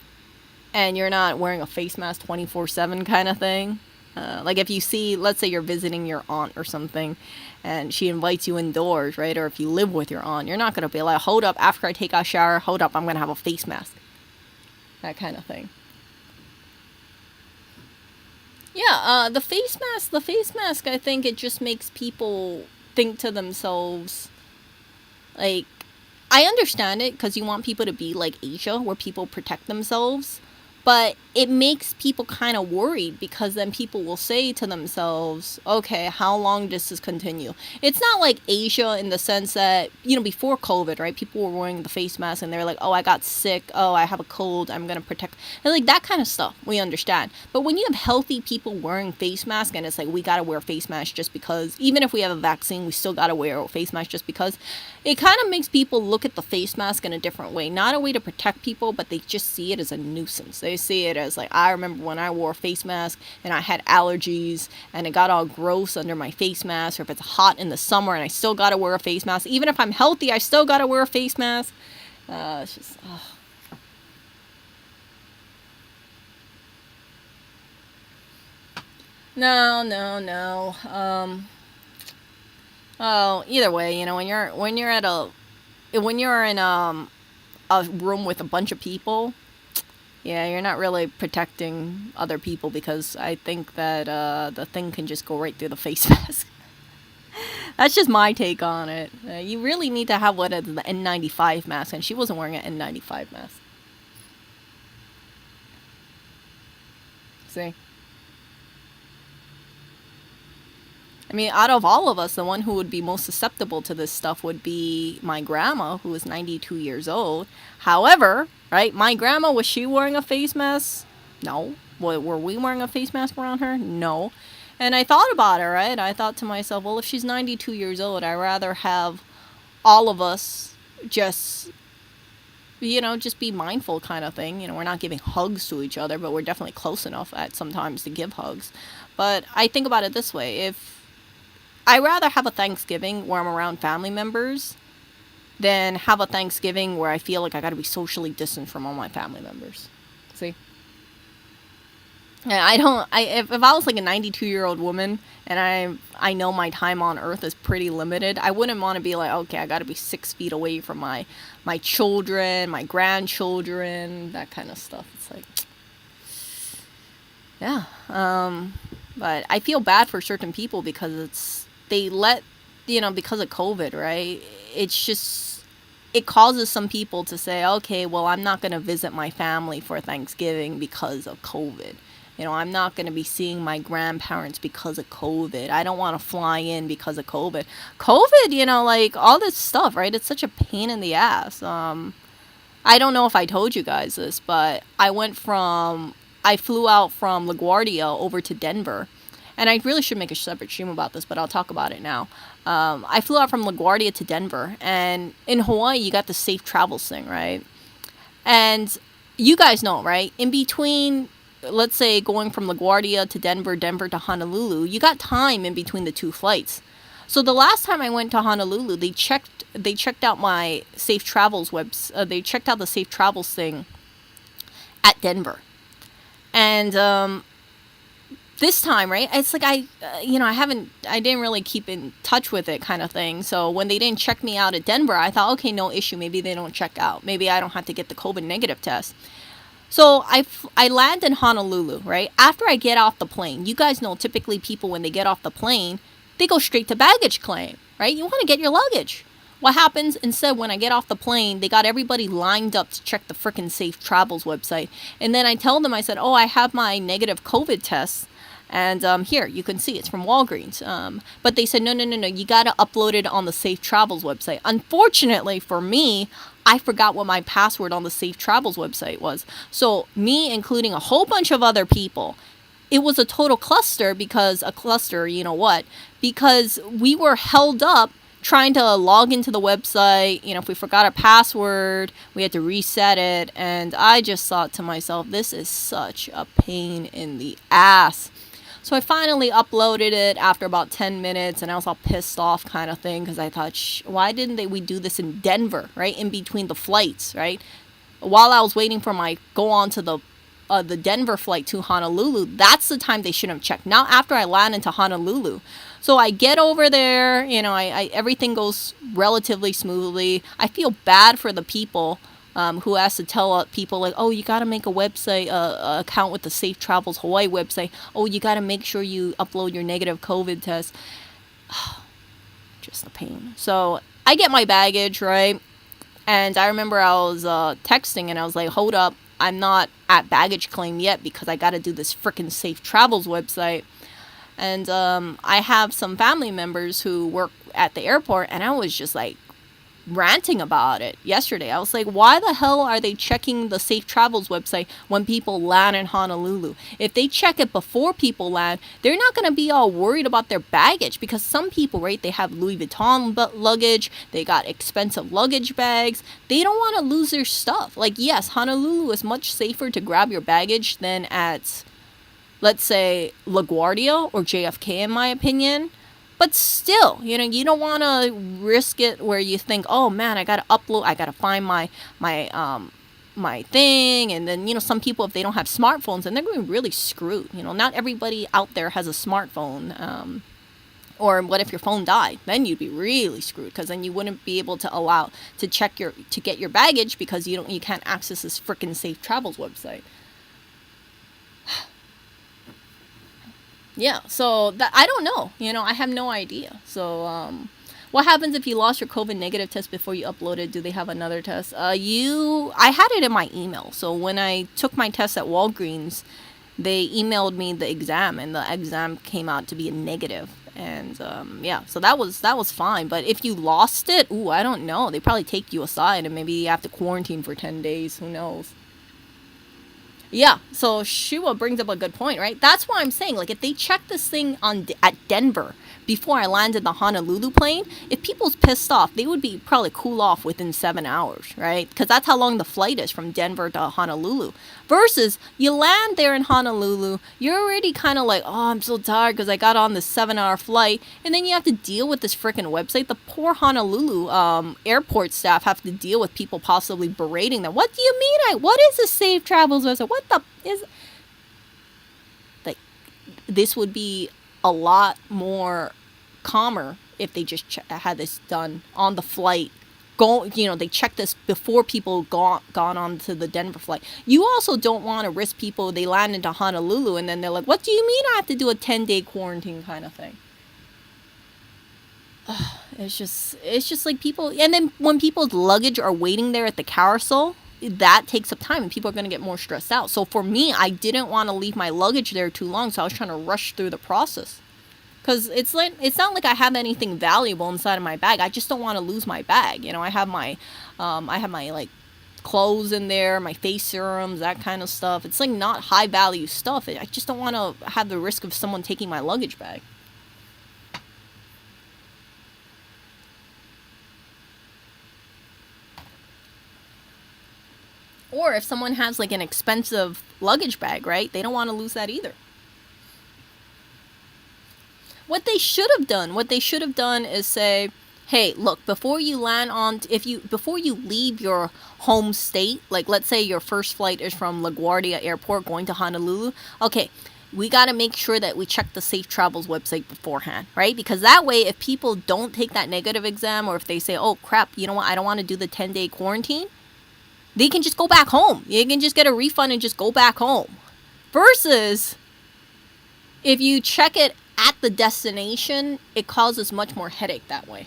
you're not wearing a face mask 24/7 kind of thing, like if you see, let's say you're visiting your aunt or something, and she invites you indoors, right? Or if you live with your aunt, you're not going to be like, hold up, after I take a shower, hold up, I'm going to have a face mask. That kind of thing. Yeah, the face mask, I think it just makes people think to themselves, like, I understand it because you want people to be like Asia, where people protect themselves. But it makes people kind of worried, because then people will say to themselves, okay, how long does this continue? It's not like Asia in the sense that, before COVID, right? People were wearing the face mask and they're like, oh, I got sick. Oh, I have a cold. I'm going to protect. And like that kind of stuff, we understand. But when you have healthy people wearing face masks and it's like, we got to wear face masks just because, even if we have a vaccine, we still got to wear a face mask just because, it kind of makes people look at the face mask in a different way. Not a way to protect people, but they just see it as a nuisance. They see it as like, I remember when I wore a face mask and I had allergies and it got all gross under my face mask, or if it's hot in the summer and I still got to wear a face mask. Even if I'm healthy, I still got to wear a face mask. It's just, No. Either way, when you're in a room with a bunch of people, yeah, you're not really protecting other people, because I think that the thing can just go right through the face mask. That's just my take on it. You really need to have what is the N95 mask, and she wasn't wearing an N95 mask. See? I mean, out of all of us, the one who would be most susceptible to this stuff would be my grandma, who is 92 years old. However, right, my grandma, was she wearing a face mask? No. Were we wearing a face mask around her? No. And I thought about it, right? I thought to myself, well, if she's 92 years old, I'd rather have all of us just be mindful kind of thing. We're not giving hugs to each other, but we're definitely close enough at sometimes to give hugs. But I think about it this way. If I rather have a Thanksgiving where I'm around family members than have a Thanksgiving where I feel like I got to be socially distant from all my family members. See? Yeah, if I was like a 92-year-old woman and I know my time on Earth is pretty limited, I wouldn't want to be like, okay, I got to be 6 feet away from my children, my grandchildren, that kind of stuff. It's like, yeah. But I feel bad for certain people because because of COVID, right? It's just, it causes some people to say, okay, well, I'm not going to visit my family for Thanksgiving because of COVID. I'm not going to be seeing my grandparents because of COVID. I don't want to fly in because of COVID. COVID, like all this stuff, right? It's such a pain in the ass. I don't know if I told you guys this, but I flew out from LaGuardia over to Denver. And I really should make a separate stream about this, but I'll talk about it now. I flew out from LaGuardia to Denver, and in Hawaii, you got the safe travels thing, right? And you guys know, right? In between, let's say, going from LaGuardia to Denver, Denver to Honolulu, you got time in between the two flights. So the last time I went to Honolulu, they checked out my safe travels they checked out the safe travels thing at Denver. And this time, right, it's like I didn't really keep in touch with it kind of thing. So when they didn't check me out at Denver, I thought, okay, no issue. Maybe they don't check out. Maybe I don't have to get the COVID negative test. So I land in Honolulu, right? After I get off the plane, you guys know typically people, when they get off the plane, they go straight to baggage claim, right? You want to get your luggage. What happens instead, when I get off the plane, they got everybody lined up to check the frickin' Safe Travels website. And then I tell them, I said, oh, I have my negative COVID test. And here, you can see it's from Walgreens. But they said, no, you got to upload it on the Safe Travels website. Unfortunately for me, I forgot what my password on the Safe Travels website was. So me, including a whole bunch of other people, it was a total cluster because we were held up trying to log into the website. If we forgot our password, we had to reset it. And I just thought to myself, this is such a pain in the ass. So I finally uploaded it after about 10 minutes, and I was all pissed off kind of thing because I thought, why didn't we do this in Denver, right, in between the flights, right? While I was waiting for go on to the Denver flight to Honolulu, that's the time they should have checked. Not after I land into Honolulu. So I get over there, I everything goes relatively smoothly. I feel bad for the people who has to tell people like, oh, you got to make a website, account with the Safe Travels Hawaii website. Oh, you got to make sure you upload your negative COVID test. Just a pain. So I get my baggage, right? And I remember I was texting and I was like, hold up. I'm not at baggage claim yet because I got to do this frickin' Safe Travels website. And I have some family members who work at the airport, and I was just like ranting about it yesterday. I was like, why the hell are they checking the Safe Travels website when people land in Honolulu? If they check it before people land, they're not going to be all worried about their baggage, because some people, right, they have Louis Vuitton luggage, they got expensive luggage bags, they don't want to lose their stuff. Like, yes, Honolulu is much safer to grab your baggage than at, let's say, LaGuardia or JFK, in my opinion. But still, you don't want to risk it where you think, oh man, I got to upload, I got to find my thing. And then, some people, if they don't have smartphones, and they're going to be really screwed. Not everybody out there has a smartphone. Or what if your phone died? Then you'd be really screwed, because then you wouldn't be able to get your baggage, because you can't access this frickin' Safe Travels website. Yeah, so I don't know. I have no idea. So, what happens if you lost your COVID negative test before you uploaded? Do they have another test? I had it in my email. So when I took my test at Walgreens, they emailed me the exam, and the exam came out to be a negative. And yeah, so that was fine. But if you lost it, I don't know. They probably take you aside, and maybe you have to quarantine for 10 days. Who knows? Yeah, so Shua brings up a good point, right? That's why I'm saying, like, if they check this thing at Denver before I landed the Honolulu plane, if people's pissed off, they would be probably cool off within 7 hours, right? Because that's how long the flight is from Denver to Honolulu. Versus, you land there in Honolulu, you're already kind of like, oh, I'm so tired because I got on this 7-hour flight, and then you have to deal with this freaking website. The poor Honolulu airport staff have to deal with people possibly berating them. What do you mean? What is a Safe Travels website? What the is? Like, this would be a lot more calmer if they just had this done on the flight. They check this before people gone on to the Denver flight. You also don't want to risk people, they land into Honolulu and then they're like, what do you mean I have to do a 10-day quarantine kind of thing? It's just like people, and then when people's luggage are waiting there at the carousel, that takes up time and people are going to get more stressed out. So for me, I didn't want to leave my luggage there too long, so I was trying to rush through the process. Because it's not like I have anything valuable inside of my bag. I just don't want to lose my bag. I have my like clothes in there, my face serums, that kind of stuff. It's like not high value stuff. I just don't want to have the risk of someone taking my luggage bag. Or if someone has like an expensive luggage bag, right? They don't want to lose that either. What they should have done is say, hey, look, before you leave your home state, like let's say your first flight is from LaGuardia Airport going to Honolulu, okay, we got to make sure that we check the Safe Travels website beforehand, right? Because that way, if people don't take that negative exam, or if they say, oh crap, you know what, I don't want to do the 10-day quarantine, they can just go back home. You can just get a refund and just go back home. Versus, if you check it at the destination, it causes much more headache that way.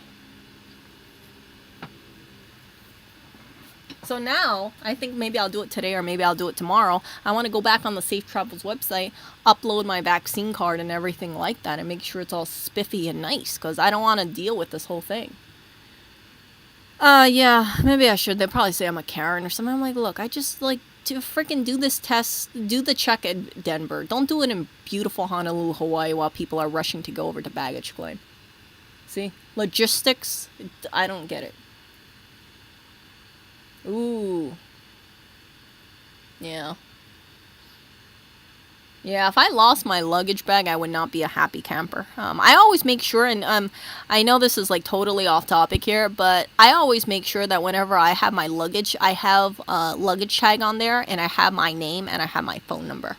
So now, I think maybe I'll do it today or maybe I'll do it tomorrow. I want to go back on the Safe Travels website, upload my vaccine card and everything like that, and make sure it's all spiffy and nice, because I don't want to deal with this whole thing. Yeah, maybe I should. They'll probably say I'm a Karen or something. I'm like, look, I just like to freaking do this test, do the check at Denver. Don't do it in beautiful Honolulu, Hawaii, while people are rushing to go over to baggage claim. See? Logistics, I don't get it. Ooh. Yeah. Yeah, if I lost my luggage bag, I would not be a happy camper. I always make sure, and I know this is like totally off topic here, but I always make sure that whenever I have my luggage, I have a luggage tag on there, and I have my name, and I have my phone number.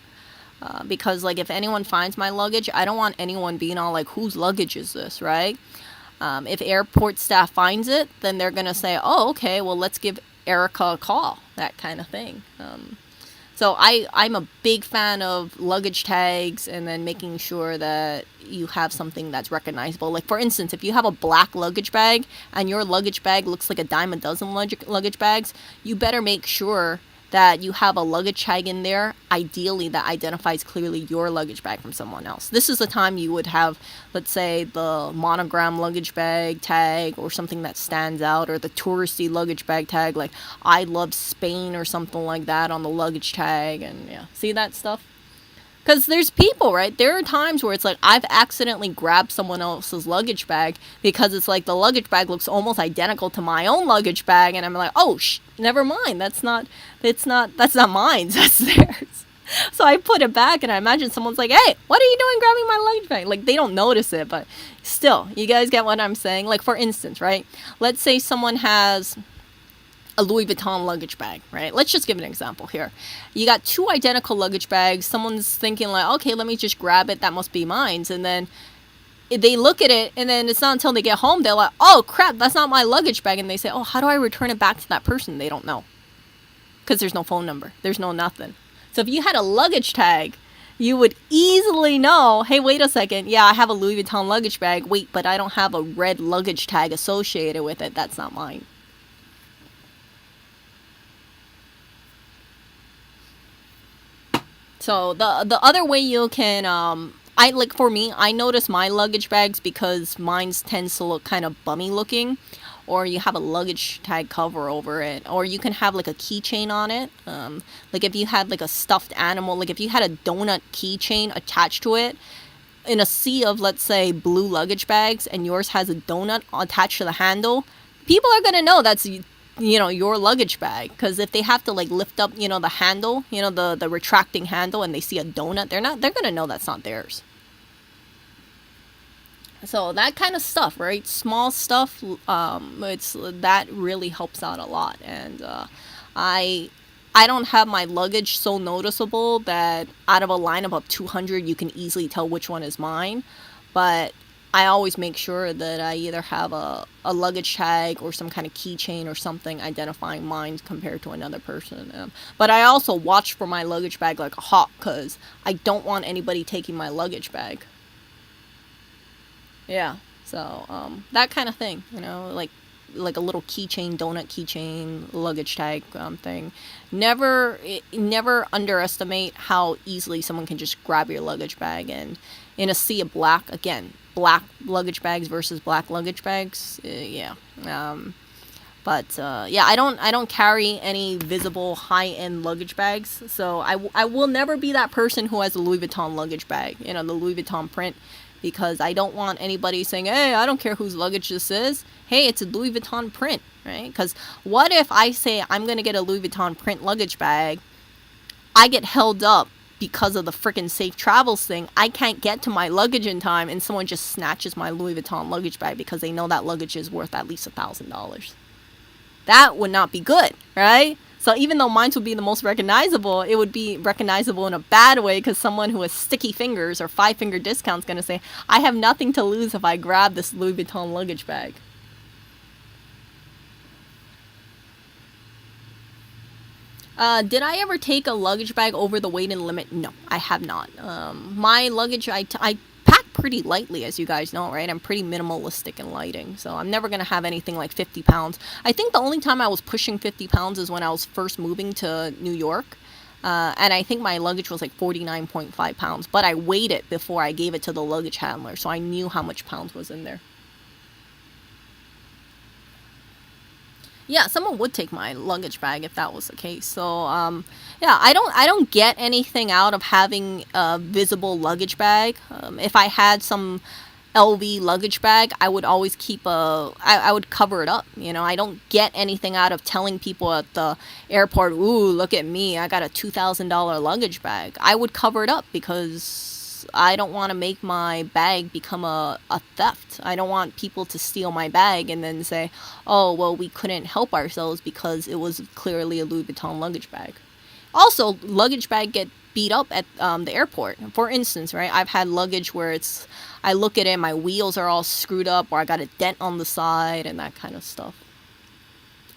Because like if anyone finds my luggage, I don't want anyone being all like, whose luggage is this, right? If airport staff finds it, then they're going to say, oh, okay, well, let's give Erica a call, that kind of thing. So I'm a big fan of luggage tags, and then making sure that you have something that's recognizable. Like, for instance, if you have a black luggage bag and your luggage bag looks like a dime a dozen luggage bags, you better make sure that you have a luggage tag in there, ideally that identifies clearly your luggage bag from someone else. This is the time you would have, let's say, the monogram luggage bag tag or something that stands out, or the touristy luggage bag tag, like I love Spain or something like that on the luggage tag. And yeah, see that stuff? Because there's people, right? There are times where it's like I've accidentally grabbed someone else's luggage bag because it's like the luggage bag looks almost identical to my own luggage bag, and I'm like, oh, never mind. That's not mine. That's theirs. So I put it back, and I imagine someone's like, hey, what are you doing grabbing my luggage bag? Like, they don't notice it, but still, you guys get what I'm saying? Like, for instance, right? Let's say someone has a Louis Vuitton luggage bag, right? Let's just give an example here. You got two identical luggage bags. Someone's thinking like, okay, let me just grab it. That must be mine. And then they look at it, and then it's not until they get home, they're like, oh crap, that's not my luggage bag. And they say, oh, how do I return it back to that person? They don't know. Because there's no phone number. There's no nothing. So if you had a luggage tag, you would easily know, hey, wait a second. Yeah, I have a Louis Vuitton luggage bag. Wait, but I don't have a red luggage tag associated with it. That's not mine. So the other way you can, for me, I notice my luggage bags because mine tends to look kind of bummy looking, or you have a luggage tag cover over it, or you can have like a keychain on it. Like if you had like a stuffed animal, like if you had a donut keychain attached to it, in a sea of, let's say, blue luggage bags, and yours has a donut attached to the handle, people are gonna know that's your luggage bag. Because if they have to like lift up the handle, the retracting handle, and they see a donut, they're gonna know that's not theirs. So that kind of stuff, right? Small stuff, that really helps out a lot. And I don't have my luggage so noticeable that out of a lineup of 200 you can easily tell which one is mine, but I always make sure that I either have a luggage tag or some kind of keychain or something identifying mine compared to another person. But I also watch for my luggage bag like a hawk, because I don't want anybody taking my luggage bag. Yeah, so that kind of thing, like a little keychain, donut keychain, luggage tag thing. Never underestimate how easily someone can just grab your luggage bag. And in a sea of black, again, black luggage bags versus black luggage bags, yeah. Yeah, I don't carry any visible high-end luggage bags, so I will never be that person who has a Louis Vuitton luggage bag, the Louis Vuitton print, because I don't want anybody saying, hey, I don't care whose luggage this is. Hey, it's a Louis Vuitton print, right? Because what if I say I'm going to get a Louis Vuitton print luggage bag, I get held up because of the freaking safe travels thing. I can't get to my luggage in time, and someone just snatches my Louis Vuitton luggage bag because they know that luggage is worth at least $1,000. That would not be good, right? So even though mine would be the most recognizable, it would be recognizable in a bad way, because someone who has sticky fingers or 5-finger discount is going to say, I have nothing to lose if I grab this Louis Vuitton luggage bag. Did I ever take a luggage bag over the weight and limit? No, I have not. My luggage, I pack pretty lightly, as you guys know, right? I'm pretty minimalistic in lighting, so I'm never going to have anything like 50 pounds. I think the only time I was pushing 50 pounds is when I was first moving to New York, and I think my luggage was like 49.5 pounds, but I weighed it before I gave it to the luggage handler, so I knew how much pounds was in there. Yeah, someone would take my luggage bag if that was the case. So, yeah, I don't get anything out of having a visible luggage bag. If I had some LV luggage bag, I would always I would cover it up. I don't get anything out of telling people at the airport, ooh, look at me, I got a $2,000 luggage bag. I would cover it up because I don't want to make my bag become a theft. I don't want people to steal my bag and then say, oh, well, we couldn't help ourselves because it was clearly a Louis Vuitton luggage bag. Also, luggage bag get beat up at the airport. For instance, right, I've had luggage where I look at it, my wheels are all screwed up, or I got a dent on the side and that kind of stuff.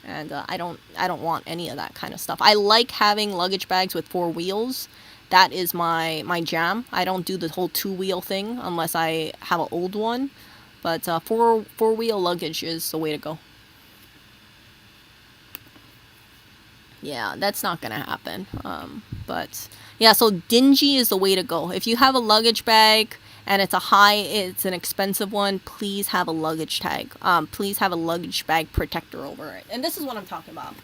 And I don't want any of that kind of stuff. I like having luggage bags with 4 wheels. That is my jam. I don't do the whole 2-wheel thing unless I have an old one. But 4-wheel luggage is the way to go. Yeah, that's not gonna happen. But yeah, so dingy is the way to go. If you have a luggage bag and it's an expensive one, please have a luggage tag. Please have a luggage bag protector over it. And this is what I'm talking about.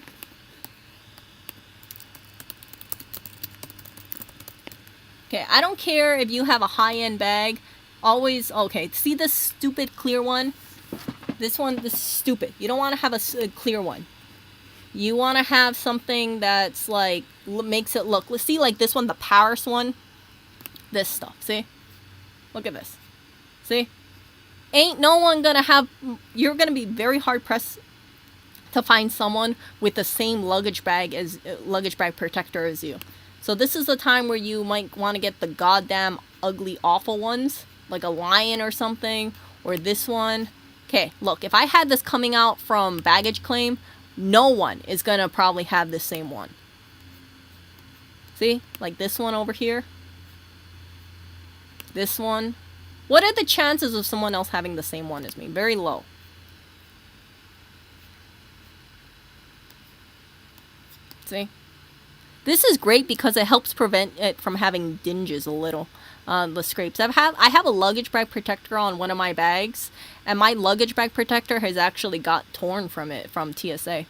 Okay, I don't care if you have a high-end bag. Always, okay, see this stupid clear one? This is stupid. You don't want to have a clear one. You want to have something that's like, makes it look, let's see, like this one, the Paris one. This stuff, see? Look at this. See? Ain't no one gonna have, you're gonna be very hard pressed to find someone with the same luggage bag protector as you. So this is the time where you might want to get the goddamn ugly awful ones, like a lion or something, or this one. Okay, look, if I had this coming out from baggage claim, no one is gonna probably have the same one. See? Like this one over here. This one. What are the chances of someone else having the same one as me? Very low. See? This is great because it helps prevent it from having dinges a little. The scrapes. I have a luggage bag protector on one of my bags, and my luggage bag protector has actually got torn from TSA.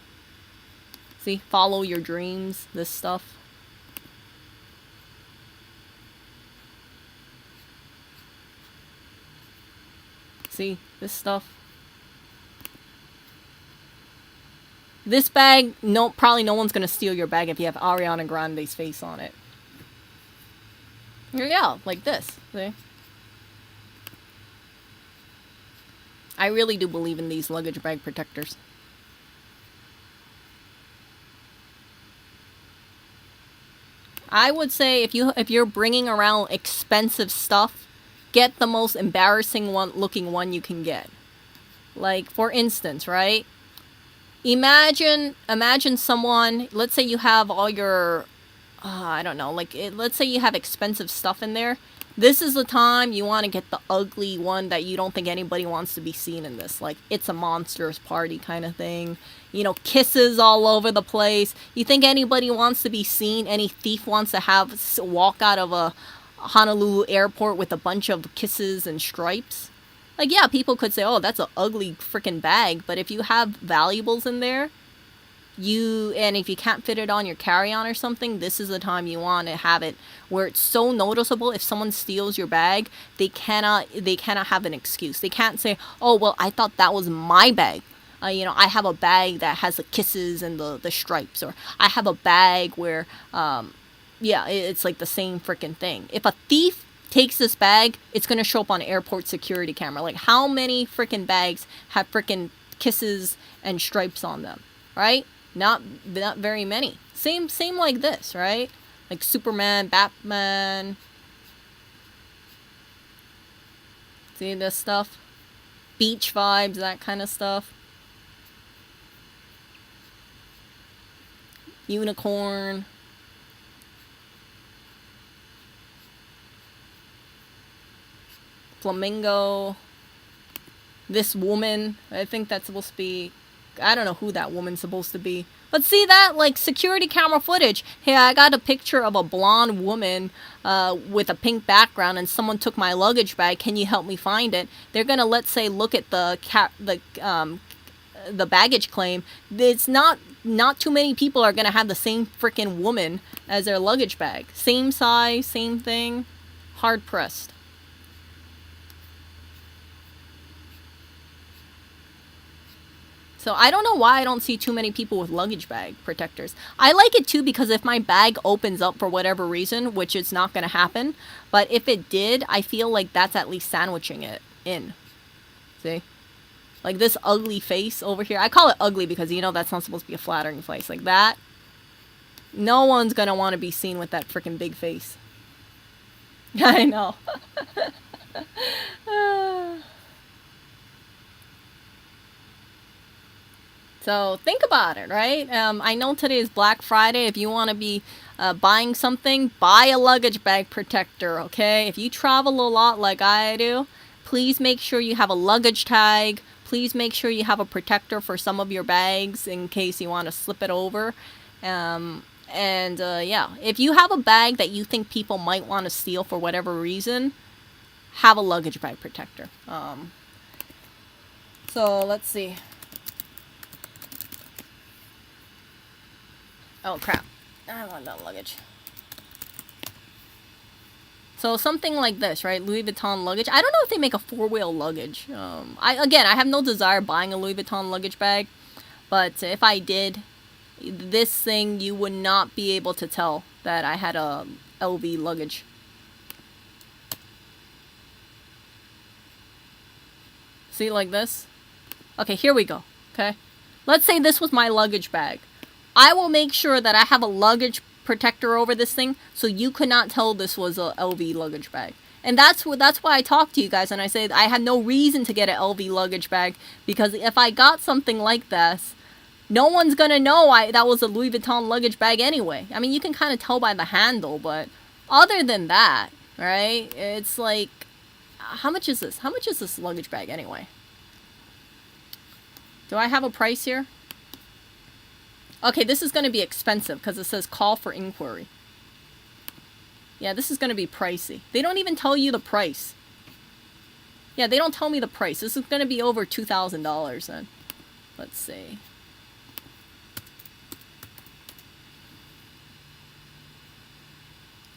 See? Follow your dreams. This stuff. See? This stuff. This bag, probably no one's gonna steal your bag if you have Ariana Grande's face on it. Yeah, like this. See? I really do believe in these luggage bag protectors. I would say if you're bringing around expensive stuff, get the most embarrassing looking one you can get. Like, for instance, right? Imagine someone, let's say you have all your, I don't know, let's say you have expensive stuff in there. This is the time you want to get the ugly one that you don't think anybody wants to be seen in this. Like, it's a monster's party kind of thing. You know, kisses all over the place. You think anybody wants to be seen? Any thief wants to walk out of a Honolulu airport with a bunch of kisses and stripes? Like, yeah, people could say, oh, that's an ugly freaking bag. But if you have valuables in there, and if you can't fit it on your carry-on or something, this is the time you want to have it where it's so noticeable. If someone steals your bag, they cannot have an excuse. They can't say, oh, well, I thought that was my bag. I have a bag that has the kisses and the stripes. Or I have a bag where, it's like the same freaking thing. If a thief takes this bag, it's going to show up on airport security camera. Like, how many freaking bags have freaking kisses and stripes on them, right? Not very many. Same like this, right? Like Superman, Batman. See this stuff? Beach vibes, that kind of stuff. Unicorn. Flamingo. This woman, I think that's supposed to be, I don't know who that woman's supposed to be. But see that, like, security camera footage. Hey, I got a picture of a blonde woman with a pink background, and someone took my luggage bag. Can you help me find it? They're gonna, let's say, look at the baggage claim. It's not too many people are gonna have the same freaking woman as their luggage bag. Same size, same thing. Hard pressed. So I don't know why I don't see too many people with luggage bag protectors. I like it too because if my bag opens up for whatever reason, which is not going to happen, but if it did, I feel like that's at least sandwiching it in. See? Like this ugly face over here. I call it ugly because, that's not supposed to be a flattering face. Like that. No one's going to want to be seen with that freaking big face. I know. So think about it, right? I know today is Black Friday. If you want to be buying something, buy a luggage bag protector, okay? If you travel a lot like I do, please make sure you have a luggage tag. Please make sure you have a protector for some of your bags in case you want to slip it over. Yeah, if you have a bag that you think people might want to steal for whatever reason, have a luggage bag protector. So let's see. Oh crap, I want that luggage. So something like this, right? Louis Vuitton luggage. I don't know if they make a 4-wheel luggage. I have no desire buying a Louis Vuitton luggage bag, but if I did, this thing you would not be able to tell that I had a LV luggage. See, like this? Okay, here we go. Okay, let's say this was my luggage bag. I will make sure that I have a luggage protector over this thing, so you could not tell this was a LV luggage bag. And that's why I talk to you guys and I say I had no reason to get an LV luggage bag, because if I got something like this, no one's gonna know that was a Louis Vuitton luggage bag anyway. I mean, you can kind of tell by the handle, but other than that, right? It's like, how much is this? How much is this luggage bag anyway? Do I have a price here? Okay, this is going to be expensive because it says call for inquiry. Yeah, this is going to be pricey. They don't even tell you the price. Yeah, they don't tell me the price. This is going to be over $2,000 then. Let's see.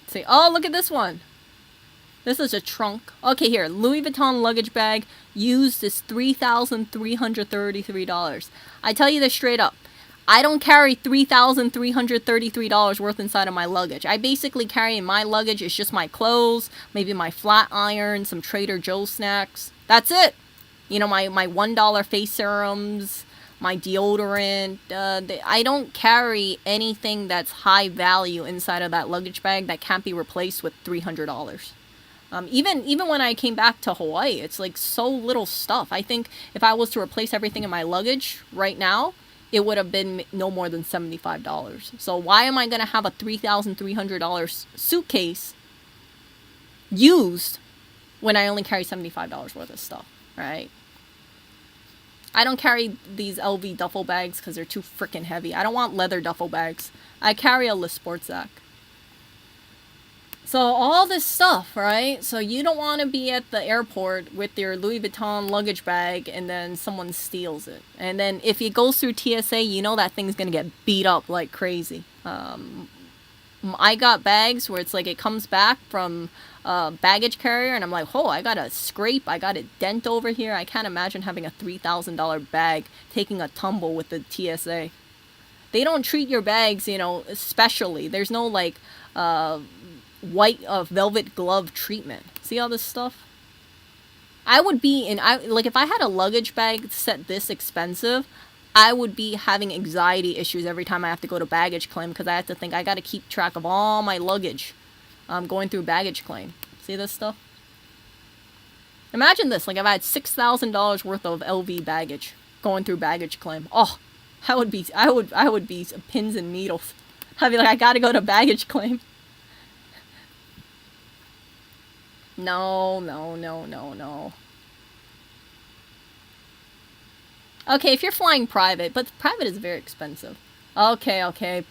Let's see. Oh, look at this one. This is a trunk. Okay, here. Louis Vuitton luggage bag used is $3,333. I tell you this straight up. I don't carry $3,333 worth inside of my luggage. I basically carry in my luggage is just my clothes, maybe my flat iron, some Trader Joe's snacks. That's it. You know, my $1 face serums, my deodorant. I don't carry anything that's high value inside of that luggage bag that can't be replaced with $300. Even when I came back to Hawaii, it's like so little stuff. I think if I was to replace everything in my luggage right now, it would have been no more than $75. So why am I going to have a $3,300 suitcase used when I only carry $75 worth of stuff, right? I don't carry these LV duffel bags because they're too freaking heavy. I don't want leather duffel bags. I carry a Le Sportsac. So all this stuff, right? So you don't want to be at the airport with your Louis Vuitton luggage bag and then someone steals it. And then if it goes through TSA, you know that thing's going to get beat up like crazy. I got bags where it's like it comes back from a baggage carrier and I'm like, oh, I got a scrape. I got a dent over here. I can't imagine having a $3,000 bag taking a tumble with the TSA. They don't treat your bags, you know, especially. There's no like... white velvet glove treatment. See all this stuff? I would be like if I had a luggage bag set this expensive, I would be having anxiety issues every time I have to go to baggage claim because I have to think I got to keep track of all my luggage going through baggage claim. See this stuff? Imagine this, like if I had $6,000 worth of LV baggage going through baggage claim. Oh, I would be pins and needles. I'd be like, I got to go to baggage claim. No. Okay, if you're flying private, but private is very expensive. Okay.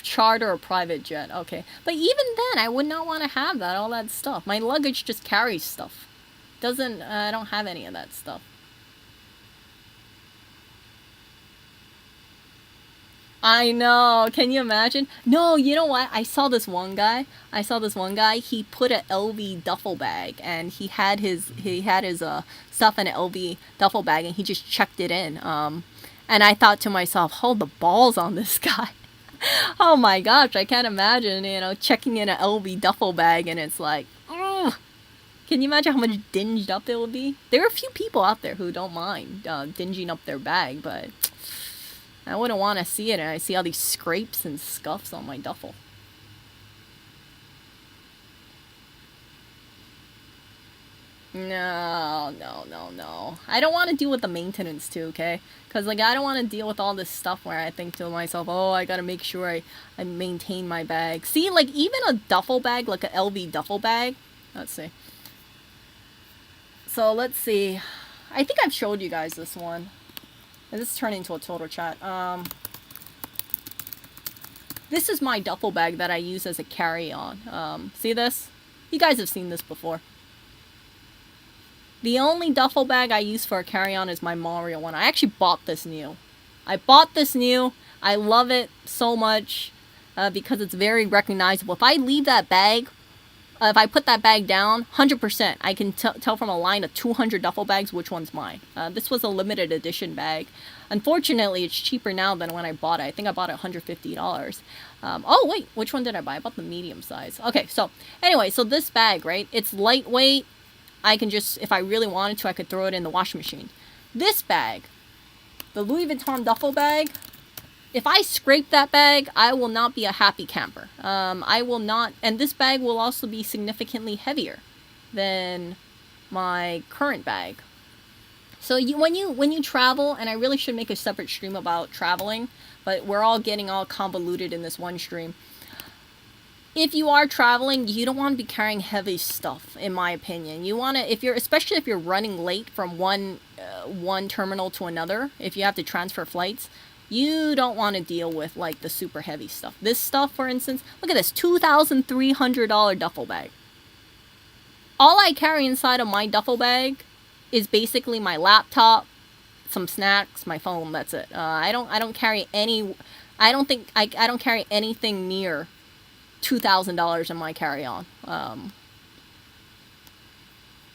Charter or private jet. Okay. But even then, I would not want to have all that stuff. My luggage just carries stuff. I don't have any of that stuff. I know. Can you imagine? No, you know what? I saw this one guy. He put a LV duffel bag, and he had his stuff in an LV duffel bag, and he just checked it in. And I thought to myself, hold the balls on this guy. Oh my gosh, I can't imagine, you know, checking in an LV duffel bag, and it's like, ugh. Can you imagine how much dinged up it would be? There are a few people out there who don't mind dinging up their bag, but I wouldn't want to see it, and I see all these scrapes and scuffs on my duffel. No. I don't want to deal with the maintenance too, okay? Because, like, I don't want to deal with all this stuff where I think to myself, oh, I gotta make sure I maintain my bag. See, like, even a duffel bag, like an LV duffel bag. Let's see. So, let's see. I think I've showed you guys this one. This is turning into a total chat. This is my duffel bag that I use as a carry-on. See this? You guys have seen this before. The only duffel bag I use for a carry-on is my Mario one. I actually bought this new. I bought this new. I love it so much because it's very recognizable. If I leave that bag, if I put that bag down, 100%, I can tell from a line of 200 duffel bags which one's mine. This was a limited edition bag. Unfortunately, it's cheaper now than when I bought it. I think I bought it $150. Oh, wait, which one did I buy? I bought the medium size. Okay, so anyway, so this bag, right? It's lightweight. I can just, if I really wanted to, I could throw it in the washing machine. This bag, the Louis Vuitton duffel bag, if I scrape that bag, I will not be a happy camper. I will not, and this bag will also be significantly heavier than my current bag. So when you travel, and I really should make a separate stream about traveling, but we're all getting all convoluted in this one stream. If you are traveling, you don't want to be carrying heavy stuff, in my opinion. You want to, especially if you're running late from one terminal to another, if you have to transfer flights, you don't want to deal with like the super heavy stuff. This stuff, for instance, look at this, $2,300 duffel bag. All I carry inside of my duffel bag is basically my laptop, some snacks, my phone. That's it. I don't carry any. I don't carry anything near $2,000 in my carry-on.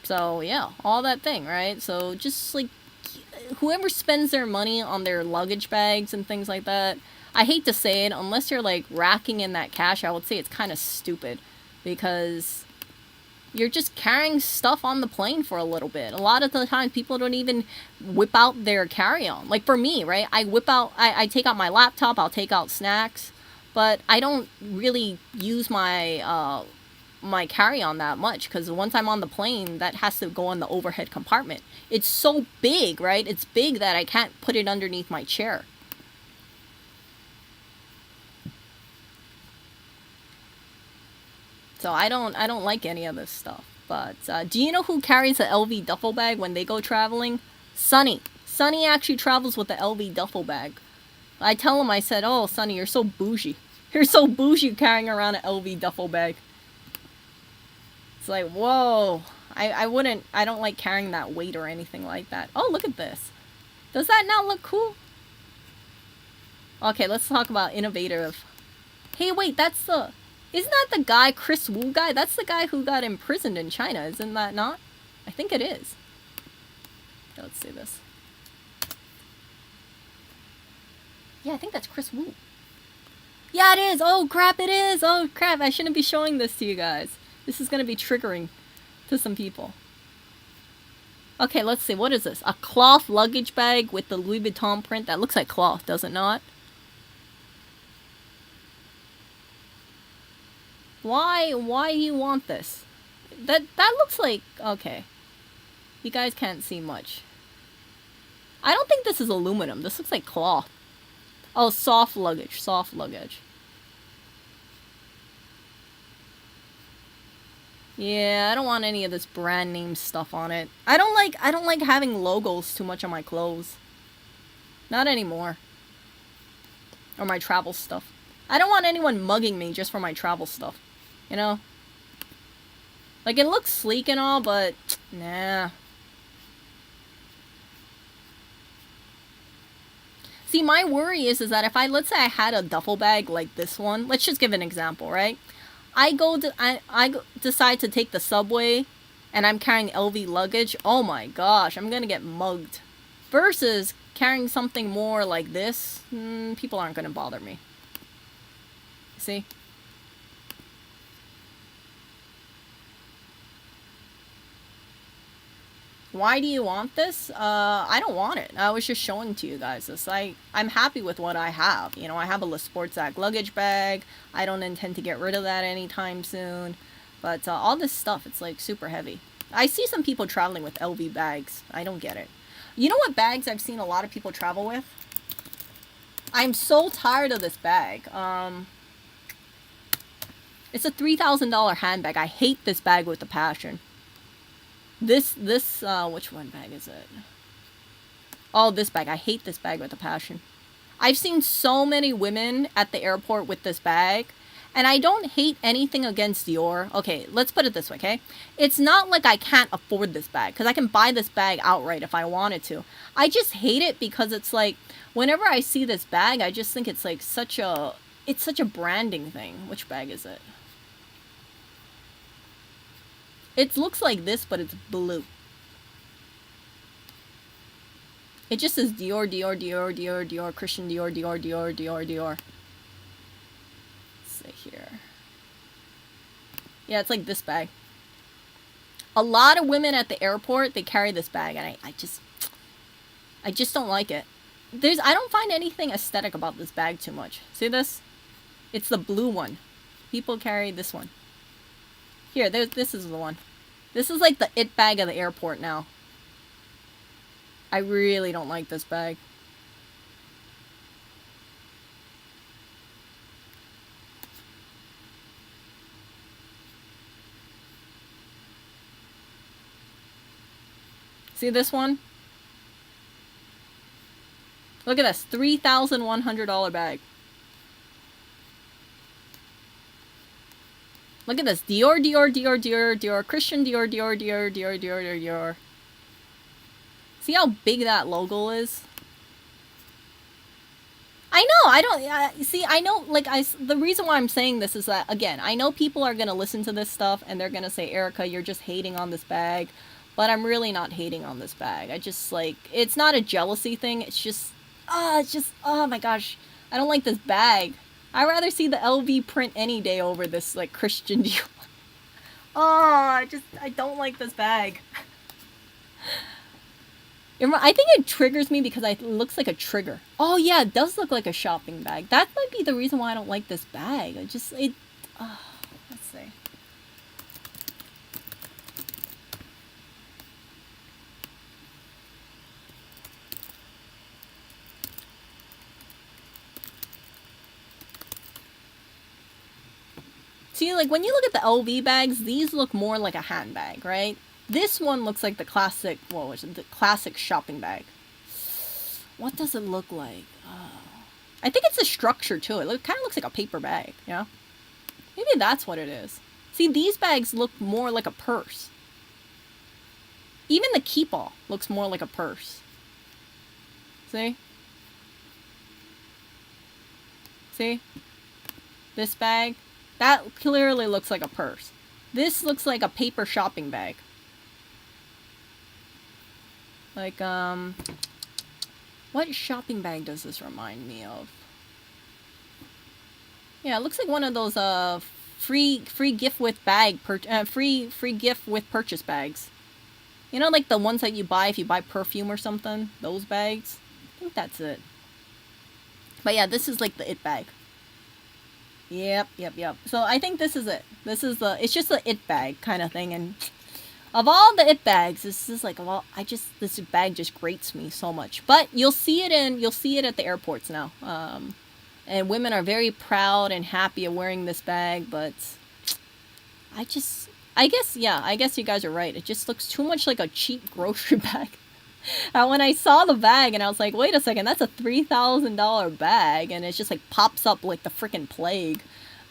So yeah, all that thing, right? So just like whoever spends their money on their luggage bags and things like that, I hate to say it, unless you're like racking in that cash, I would say it's kind of stupid because you're just carrying stuff on the plane for a little bit. A lot of the time people don't even whip out their carry-on. Like for me, right? I take out my laptop, I'll take out snacks, but I don't really use my my carry-on that much because once I'm on the plane, that has to go in the overhead compartment. It's so big, right? It's big that I can't put it underneath my chair. So I don't like any of this stuff. But do you know who carries a LV duffel bag when they go traveling? Sunny. Sunny actually travels with the LV duffel bag. I tell him, I said, "Oh, Sunny, you're so bougie. You're so bougie carrying around an LV duffel bag." It's like, whoa. I don't like carrying that weight or anything like that. Oh, look at this. Does that not look cool? Okay, let's talk about innovative. Hey, wait, isn't that the guy, Chris Wu guy? That's the guy who got imprisoned in China, isn't that not? I think it is. Okay, let's see this. Yeah, I think that's Chris Wu. Yeah, it is. Oh, crap, it is. Oh, crap, I shouldn't be showing this to you guys. This is going to be triggering to some people. Okay, let's see. What is this? A cloth luggage bag with the Louis Vuitton print. That looks like cloth, does it not? Why do you want this? That looks like... Okay. You guys can't see much. I don't think this is aluminum. This looks like cloth. Oh, soft luggage. Soft luggage. Yeah, I don't want any of this brand name stuff on it. I don't like having logos too much on my clothes. Not anymore. Or my travel stuff. I don't want anyone mugging me just for my travel stuff. You know? Like, it looks sleek and all, but nah. See, my worry is that if let's say I had a duffel bag like this one, let's just give an example, right? I decide to take the subway and I'm carrying LV luggage. Oh my gosh, I'm gonna get mugged. Versus carrying something more like this, people aren't gonna bother me. See? Why do you want this? I don't want it. I was just showing to you guys this. I'm happy with what I have. You know, I have a Le Sportsac luggage bag. I don't intend to get rid of that anytime soon. But all this stuff, it's like super heavy. I see some people traveling with LV bags. I don't get it. You know what bags I've seen a lot of people travel with? I'm so tired of this bag. It's a $3,000 handbag. I hate this bag with a passion. This which one bag is it? Oh, this bag. I hate this bag with a passion. I've seen so many women at the airport with this bag, and I don't hate anything against Dior. Okay, let's put it this way, okay? It's not like I can't afford this bag, because I can buy this bag outright if I wanted to. I just hate it because it's like, whenever I see this bag, I just think it's like it's such a branding thing. Which bag is it? It looks like this, but it's blue. It just says Dior, Dior, Dior, Dior, Dior, Christian Dior, Dior, Dior, Dior, Dior. Let's see here. Yeah, it's like this bag. A lot of women at the airport, they carry this bag, and I just don't like it. I don't find anything aesthetic about this bag too much. See this? It's the blue one. People carry this one. Here, this is the one. This is like the it bag of the airport now. I really don't like this bag. See this one? Look at this, $3,100 bag. Look at this, Dior, Dior, Dior, Dior, Dior, Christian Dior, Dior, Dior, Dior, Dior, Dior, Dior. See how big that logo is? I know, I don't, see, I know, like, the reason why I'm saying this is that, again, I know people are going to listen to this stuff and they're going to say, Erica, you're just hating on this bag. But I'm really not hating on this bag. I just, like, it's not a jealousy thing. It's just, oh my gosh. I don't like this bag. I'd rather see the LV print any day over this, like, Christian Dior. Oh, I don't like this bag. I think it triggers me because it looks like a trigger. Oh yeah, it does look like a shopping bag. That might be the reason why I don't like this bag. Let's see. See, like, when you look at the LV bags, these look more like a handbag, right? This one looks like the classic, the classic shopping bag. What does it look like? I think it's the structure to it. It kind of looks like a paper bag, you know? Maybe that's what it is. See, these bags look more like a purse. Even the keep-all looks more like a purse. See? See? This bag? That clearly looks like a purse. This looks like a paper shopping bag. Like, what shopping bag does this remind me of? Yeah, it looks like one of those, free gift with free gift with purchase bags. You know, like the ones that you buy if you buy perfume or something? Those bags? I think that's it. But yeah, this is like the it bag. Yep. So I think this is it. It's just the it bag kind of thing. And of all the it bags, this is like, well, this bag just grates me so much. But you'll see it at the airports now. And women are very proud and happy of wearing this bag, but I guess you guys are right. It just looks too much like a cheap grocery bag. And when I saw the bag and I was like, wait a second, that's a $3,000 bag, and it just like pops up like the freaking plague.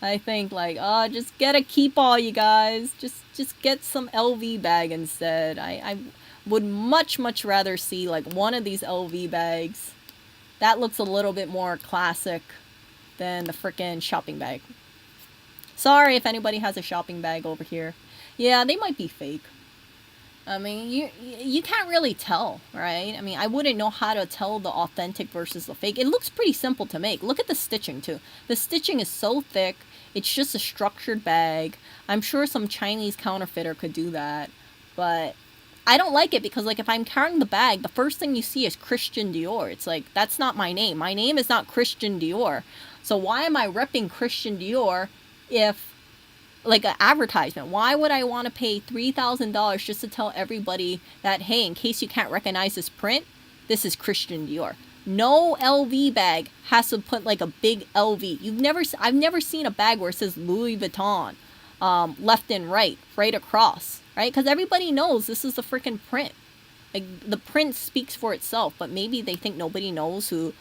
I think like, just get a keep-all, you guys. Just get some LV bag instead. I would much rather see like one of these LV bags. That looks a little bit more classic than the freaking shopping bag. Sorry if anybody has a shopping bag over here. Yeah, they might be fake. I mean, you can't really tell, right? I mean, I wouldn't know how to tell the authentic versus the fake. It looks pretty simple to make. Look at the stitching, too. The stitching is so thick. It's just a structured bag. I'm sure some Chinese counterfeiter could do that. But I don't like it because, like, if I'm carrying the bag, the first thing you see is Christian Dior. It's like, that's not my name. My name is not Christian Dior. So why am I repping Christian Dior if... like an advertisement? Why would I want to pay $3,000 just to tell everybody that, hey, in case you can't recognize this print, this is Christian Dior? No LV bag has to put like a big LV. I've never seen a bag where it says Louis Vuitton, left and right across, right? Because everybody knows this is the freaking print. Like, the print speaks for itself, but maybe they think nobody knows who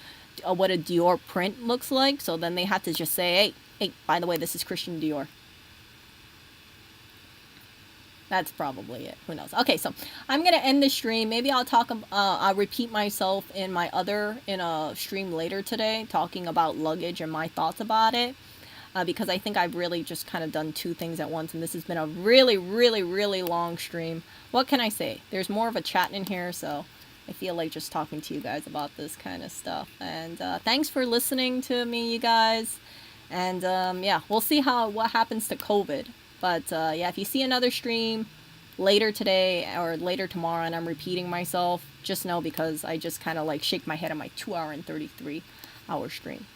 what a Dior print looks like. So then they had to just say, hey, by the way, this is Christian Dior. That's probably it. Who knows? Okay, so I'm gonna end the stream. Maybe I'll repeat myself in a stream later today, talking about luggage and my thoughts about it. Because I think I've really just kind of done two things at once, and this has been a really, really, really long stream. What can I say? There's more of a chat in here, so I feel like just talking to you guys about this kind of stuff. And thanks for listening to me, you guys. And yeah, we'll see what happens to COVID. But yeah, if you see another stream later today or later tomorrow and I'm repeating myself, just know because I just kind of like shake my head on my 2 hour and 33 hour stream.